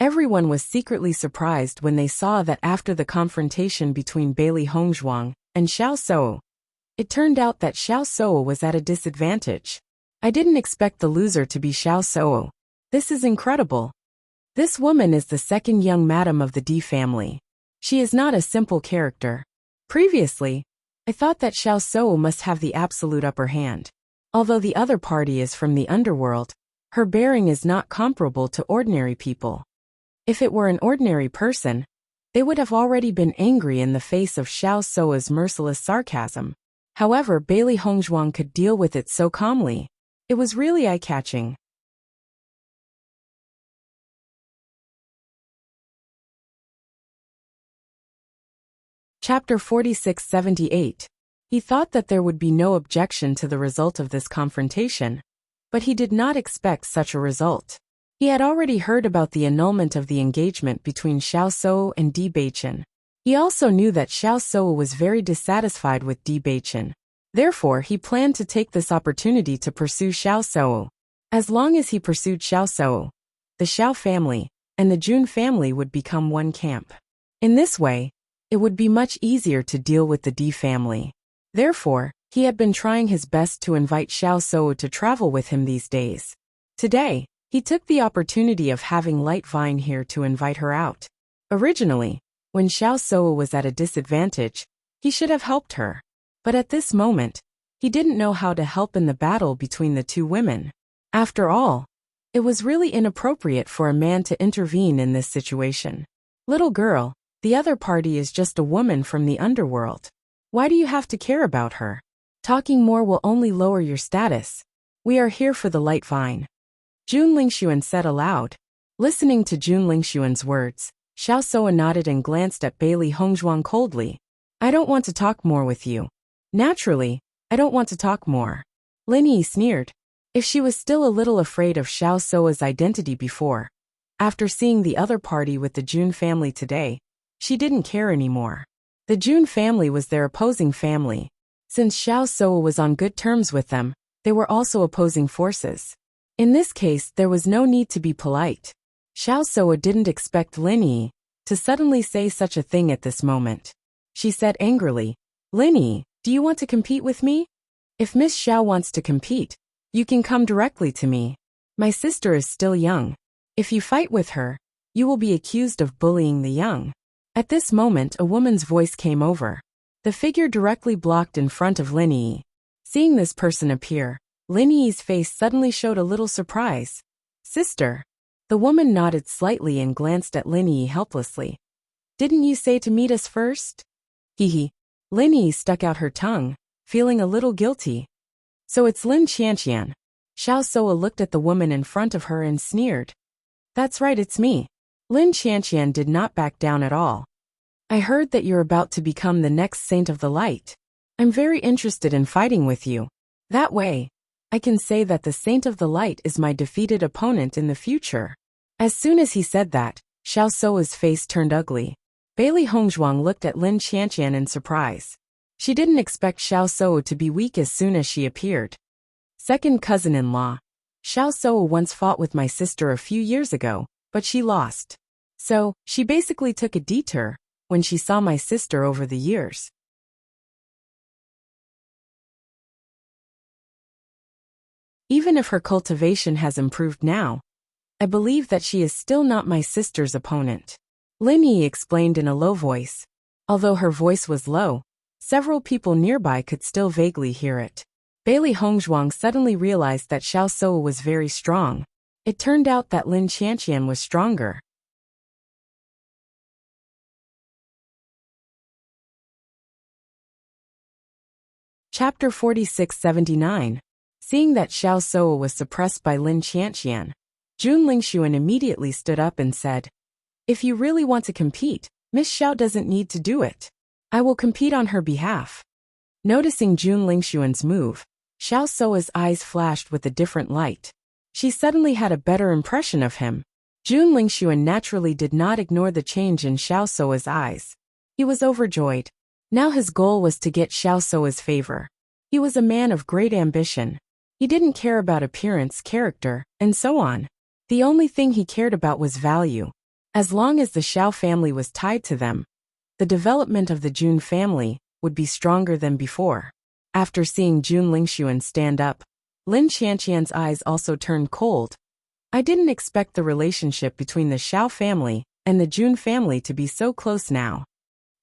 S1: Everyone was secretly surprised when they saw that after the confrontation between Bailey Hongzhuang and Xiao Soa, it turned out that Xiao Soa was at a disadvantage. I didn't expect the loser to be Xiao Soa. This is incredible. This woman is the second young madam of the D family. She is not a simple character. Previously, I thought that Xiao Soa must have the absolute upper hand. Although the other party is from the underworld, her bearing is not comparable to ordinary people. If it were an ordinary person, they would have already been angry in the face of Xiao Soa's merciless sarcasm. However, Bailey Hongzhuang could deal with it so calmly. It was really eye-catching. Chapter 4678. He thought that there would be no objection to the result of this confrontation, but he did not expect such a result. He had already heard about the annulment of the engagement between Xiao Sou and Di Beichen. He also knew that Xiao Sou was very dissatisfied with Di Beichen. Therefore, he planned to take this opportunity to pursue Xiao Sou. As long as he pursued Xiao Sou, the Xiao family and the Jun family would become one camp. In this way, it would be much easier to deal with the Di family. Therefore, he had been trying his best to invite Xiao Sou to travel with him these days. Today, he took the opportunity of having Light Vine here to invite her out. Originally, when Xiao Sou was at a disadvantage, he should have helped her. But at this moment, he didn't know how to help in the battle between the two women. After all, it was really inappropriate for a man to intervene in this situation. Little girl, the other party is just a woman from the underworld. Why do you have to care about her? Talking more will only lower your status. We are here for the Light Vine. Jun Lingxuan said aloud. Listening to Jun Lingxuan's words, Xiao Sou nodded and glanced at Bailey Hongzhuang coldly. I don't want to talk more with you. Naturally, I don't want to talk more. Lin Yi sneered. If she was still a little afraid of Xiao Sou's identity before, after seeing the other party with the Jun family today, she didn't care anymore. The Jun family was their opposing family. Since Xiao Sou was on good terms with them, they were also opposing forces. In this case, there was no need to be polite. Xiao Sou didn't expect Lin Yi to suddenly say such a thing at this moment. She said angrily, Lin Yi, do you want to compete with me? If Miss Xiao wants to compete, you can come directly to me. My sister is still young. If you fight with her, you will be accused of bullying the young. At this moment, a woman's voice came over. The figure directly blocked in front of Lin Yi. Seeing this person appear, Lin Yi's face suddenly showed a little surprise. Sister. The woman nodded slightly and glanced at Lin Yi helplessly. Didn't you say to meet us first? Hee. Lin Yi stuck out her tongue, feeling a little guilty. So it's Lin Qianqian. Xiao Sou looked at the woman in front of her and sneered. That's right, it's me. Lin Qianqian did not back down at all. I heard that you're about to become the next Saint of the Light. I'm very interested in fighting with you. That way, I can say that the Saint of the Light is my defeated opponent in the future. As soon as he said that, Xiao Sou's face turned ugly. Bailey Hongzhuang looked at Lin Qianqian in surprise. She didn't expect Xiao Sou to be weak as soon as she appeared. Second cousin-in-law. Xiao Sou once fought with my sister a few years ago, but she lost. So, she basically took a detour when she saw my sister over the years. Even if her cultivation has improved now, I believe that she is still not my sister's opponent. Lin Yi explained in a low voice. Although her voice was low, several people nearby could still vaguely hear it. Bailey Hongzhuang suddenly realized that Xiao Sou was very strong. It turned out that Lin Qianqian was stronger. Chapter 4679. Seeing that Xiao Sou was suppressed by Lin Qianqian, Jun Lingxuan immediately stood up and said, If you really want to compete, Miss Xiao doesn't need to do it. I will compete on her behalf. Noticing Jun Lingxuan's move, Xiao Sou's eyes flashed with a different light. She suddenly had a better impression of him. Jun Lingxuan naturally did not ignore the change in Xiao Sou's eyes. He was overjoyed. Now his goal was to get Xiao Sou's favor. He was a man of great ambition. He didn't care about appearance, character, and so on. The only thing he cared about was value. As long as the Xiao family was tied to them, the development of the Jun family would be stronger than before. After seeing Jun Lingxuan stand up, Lin Qianqian's eyes also turned cold. I didn't expect the relationship between the Xiao family and the Jun family to be so close now.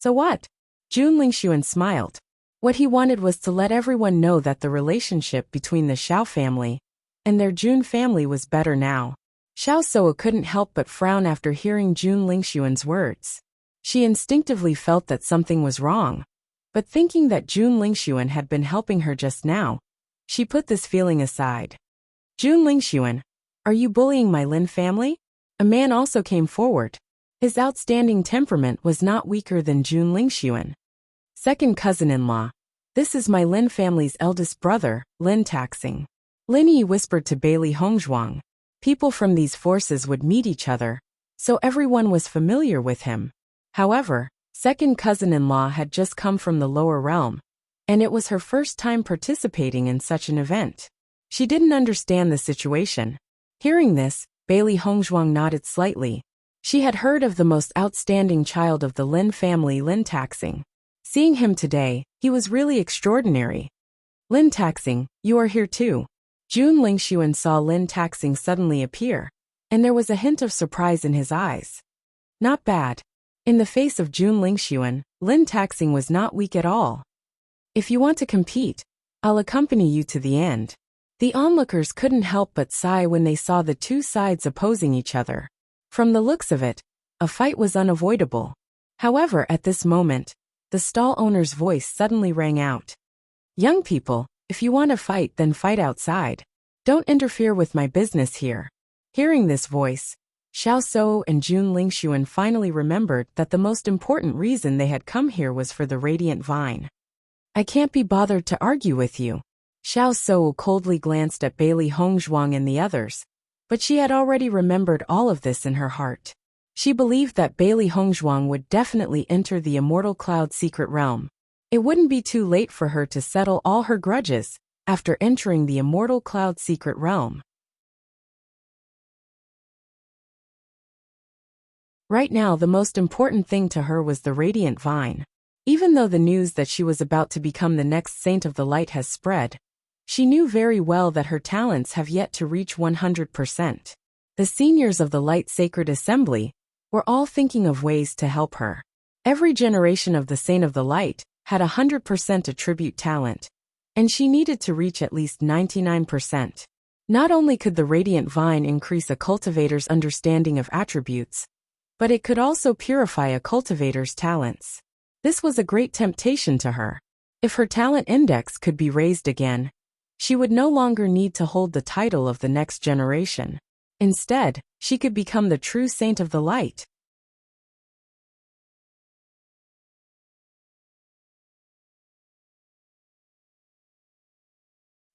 S1: So what? Jun Lingxuan smiled. What he wanted was to let everyone know that the relationship between the Xiao family and their Jun family was better now. Xiao Sou couldn't help but frown after hearing Jun Lingxuan's words. She instinctively felt that something was wrong, but thinking that Jun Lingxuan had been helping her just now, she put this feeling aside. Jun Lingxuan, are you bullying my Lin family? A man also came forward. His outstanding temperament was not weaker than Jun Lingxuan. Second cousin-in-law. This is my Lin family's eldest brother, Lin Taxing. Lin Yi whispered to Bailey Hongzhuang. People from these forces would meet each other, so everyone was familiar with him. However, second cousin-in-law had just come from the lower realm, and it was her first time participating in such an event. She didn't understand the situation. Hearing this, Bailey Hongzhuang nodded slightly. She had heard of the most outstanding child of the Lin family, Lin Taxing. Seeing him today, he was really extraordinary. Lin Taxing, you are here too. Jun Lingxuan saw Lin Taxing suddenly appear, and there was a hint of surprise in his eyes. Not bad. In the face of Jun Lingxuan, Lin Taxing was not weak at all. If you want to compete, I'll accompany you to the end. The onlookers couldn't help but sigh when they saw the two sides opposing each other. From the looks of it, a fight was unavoidable. However, at this moment, the stall owner's voice suddenly rang out. Young people, if you want to fight, then fight outside. Don't interfere with my business here. Hearing this voice, Xiao Souo and Jun Lingxuan finally remembered that the most important reason they had come here was for the radiant vine. I can't be bothered to argue with you. Xiao Souo coldly glanced at Bailey Hongzhuang and the others, but she had already remembered all of this in her heart. She believed that Bailey Hongzhuang would definitely enter the Immortal Cloud secret realm. It wouldn't be too late for her to settle all her grudges after entering the Immortal Cloud secret realm. Right now, the most important thing to her was the radiant vine. Even though the news that she was about to become the next Saint of the Light has spread, she knew very well that her talents have yet to reach 100%. The seniors of the Light Sacred Assembly were all thinking of ways to help her. Every generation of the Saint of the Light had 100% attribute talent, and she needed to reach at least 99%. Not only could the radiant vine increase a cultivator's understanding of attributes, but it could also purify a cultivator's talents. This was a great temptation to her. If her talent index could be raised again, she would no longer need to hold the title of the next generation. Instead, she could become the true Saint of the Light.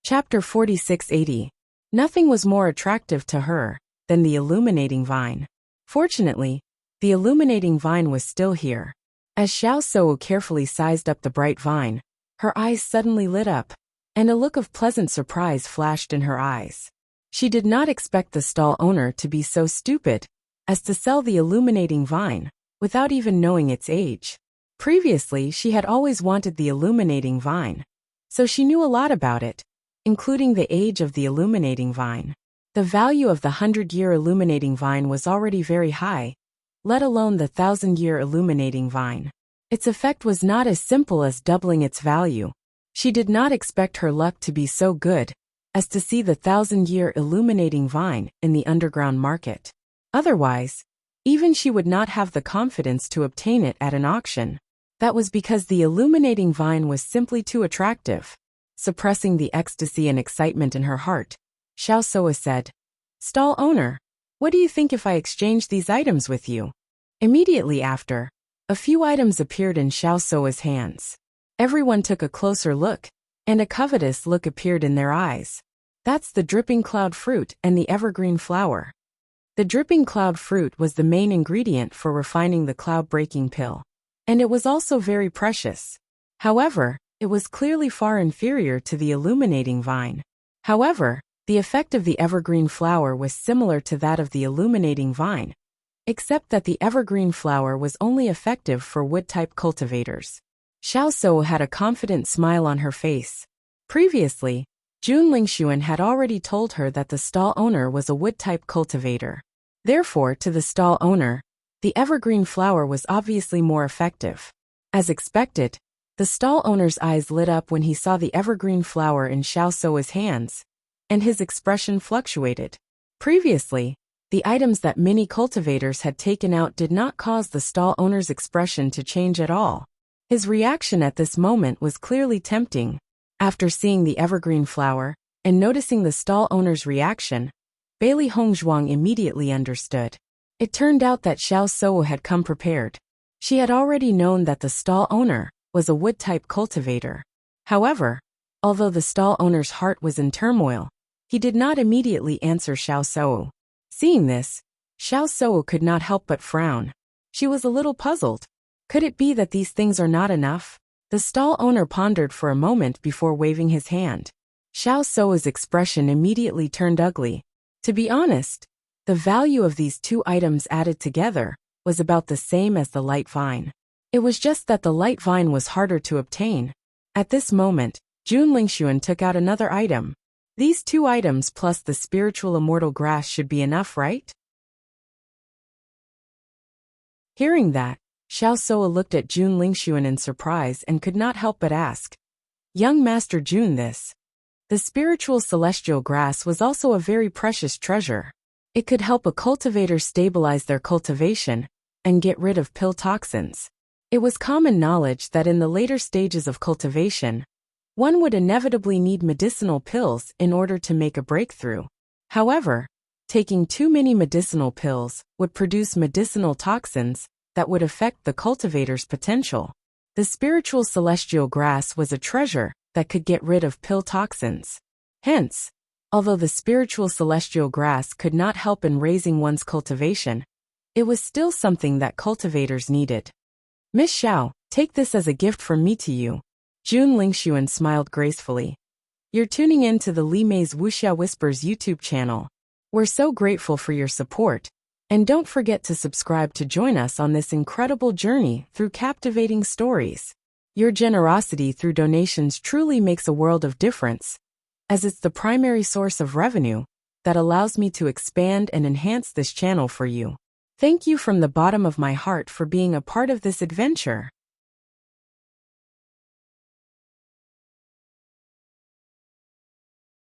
S1: Chapter 4680. Nothing was more attractive to her than the illuminating vine. Fortunately, the illuminating vine was still here. As Xiao Souo carefully sized up the bright vine, her eyes suddenly lit up, and a look of pleasant surprise flashed in her eyes. She did not expect the stall owner to be so stupid as to sell the illuminating vine without even knowing its age. Previously, she had always wanted the illuminating vine, so she knew a lot about it, including the age of the illuminating vine. The value of the 100-year illuminating vine was already very high, let alone the 1,000-year illuminating vine. Its effect was not as simple as doubling its value. She did not expect her luck to be so good as to see the 1,000-year illuminating vine in the underground market. Otherwise, even she would not have the confidence to obtain it at an auction. That was because the illuminating vine was simply too attractive. Suppressing the ecstasy and excitement in her heart, Xiao Souo said, "Stall owner, what do you think if I exchange these items with you?" Immediately after, a few items appeared in Xiao Souo's hands. Everyone took a closer look, and a covetous look appeared in their eyes. That's the dripping cloud fruit and the evergreen flower. The dripping cloud fruit was the main ingredient for refining the cloud-breaking pill, and it was also very precious. However, it was clearly far inferior to the illuminating vine. However, the effect of the evergreen flower was similar to that of the illuminating vine, except that the evergreen flower was only effective for wood-type cultivators. Xiao Souo had a confident smile on her face. Previously, Jun Lingxuan had already told her that the stall owner was a wood-type cultivator. Therefore, to the stall owner, the evergreen flower was obviously more effective. As expected, the stall owner's eyes lit up when he saw the evergreen flower in Xiao Souo's hands, and his expression fluctuated. Previously, the items that many cultivators had taken out did not cause the stall owner's expression to change at all. His reaction at this moment was clearly tempting. After seeing the evergreen flower, and noticing the stall owner's reaction, Bailey Hongzhuang immediately understood. It turned out that Xiao Souo had come prepared. She had already known that the stall owner was a wood-type cultivator. However, although the stall owner's heart was in turmoil, he did not immediately answer Xiao Shou. Seeing this, Xiao Shou could not help but frown. She was a little puzzled. Could it be that these things are not enough? The stall owner pondered for a moment before waving his hand. Xiao Shou's expression immediately turned ugly. To be honest, the value of these two items added together was about the same as the light vine. It was just that the light vine was harder to obtain. At this moment, Jun Lingxuan took out another item. These two items plus the spiritual immortal grass should be enough, right? Hearing that, Xiao Shou looked at Jun Lingxuan in surprise and could not help but ask, "Young Master Jun, this?" The spiritual celestial grass was also a very precious treasure. It could help a cultivator stabilize their cultivation and get rid of pill toxins. It was common knowledge that in the later stages of cultivation, one would inevitably need medicinal pills in order to make a breakthrough. However, taking too many medicinal pills would produce medicinal toxins that would affect the cultivator's potential. The spiritual celestial grass was a treasure that could get rid of pill toxins. Hence, although the spiritual celestial grass could not help in raising one's cultivation, it was still something that cultivators needed. "Miss Xiao, take this as a gift from me to you." Jun Lingxuan smiled gracefully. "You're tuning in to the Li Mei's Wuxia Whispers YouTube channel. We're so grateful for your support, and don't forget to subscribe to join us on this incredible journey through captivating stories. Your generosity through donations truly makes a world of difference, as it's the primary source of revenue that allows me to expand and enhance this channel for you. Thank you from the bottom of my heart for being a part of this adventure."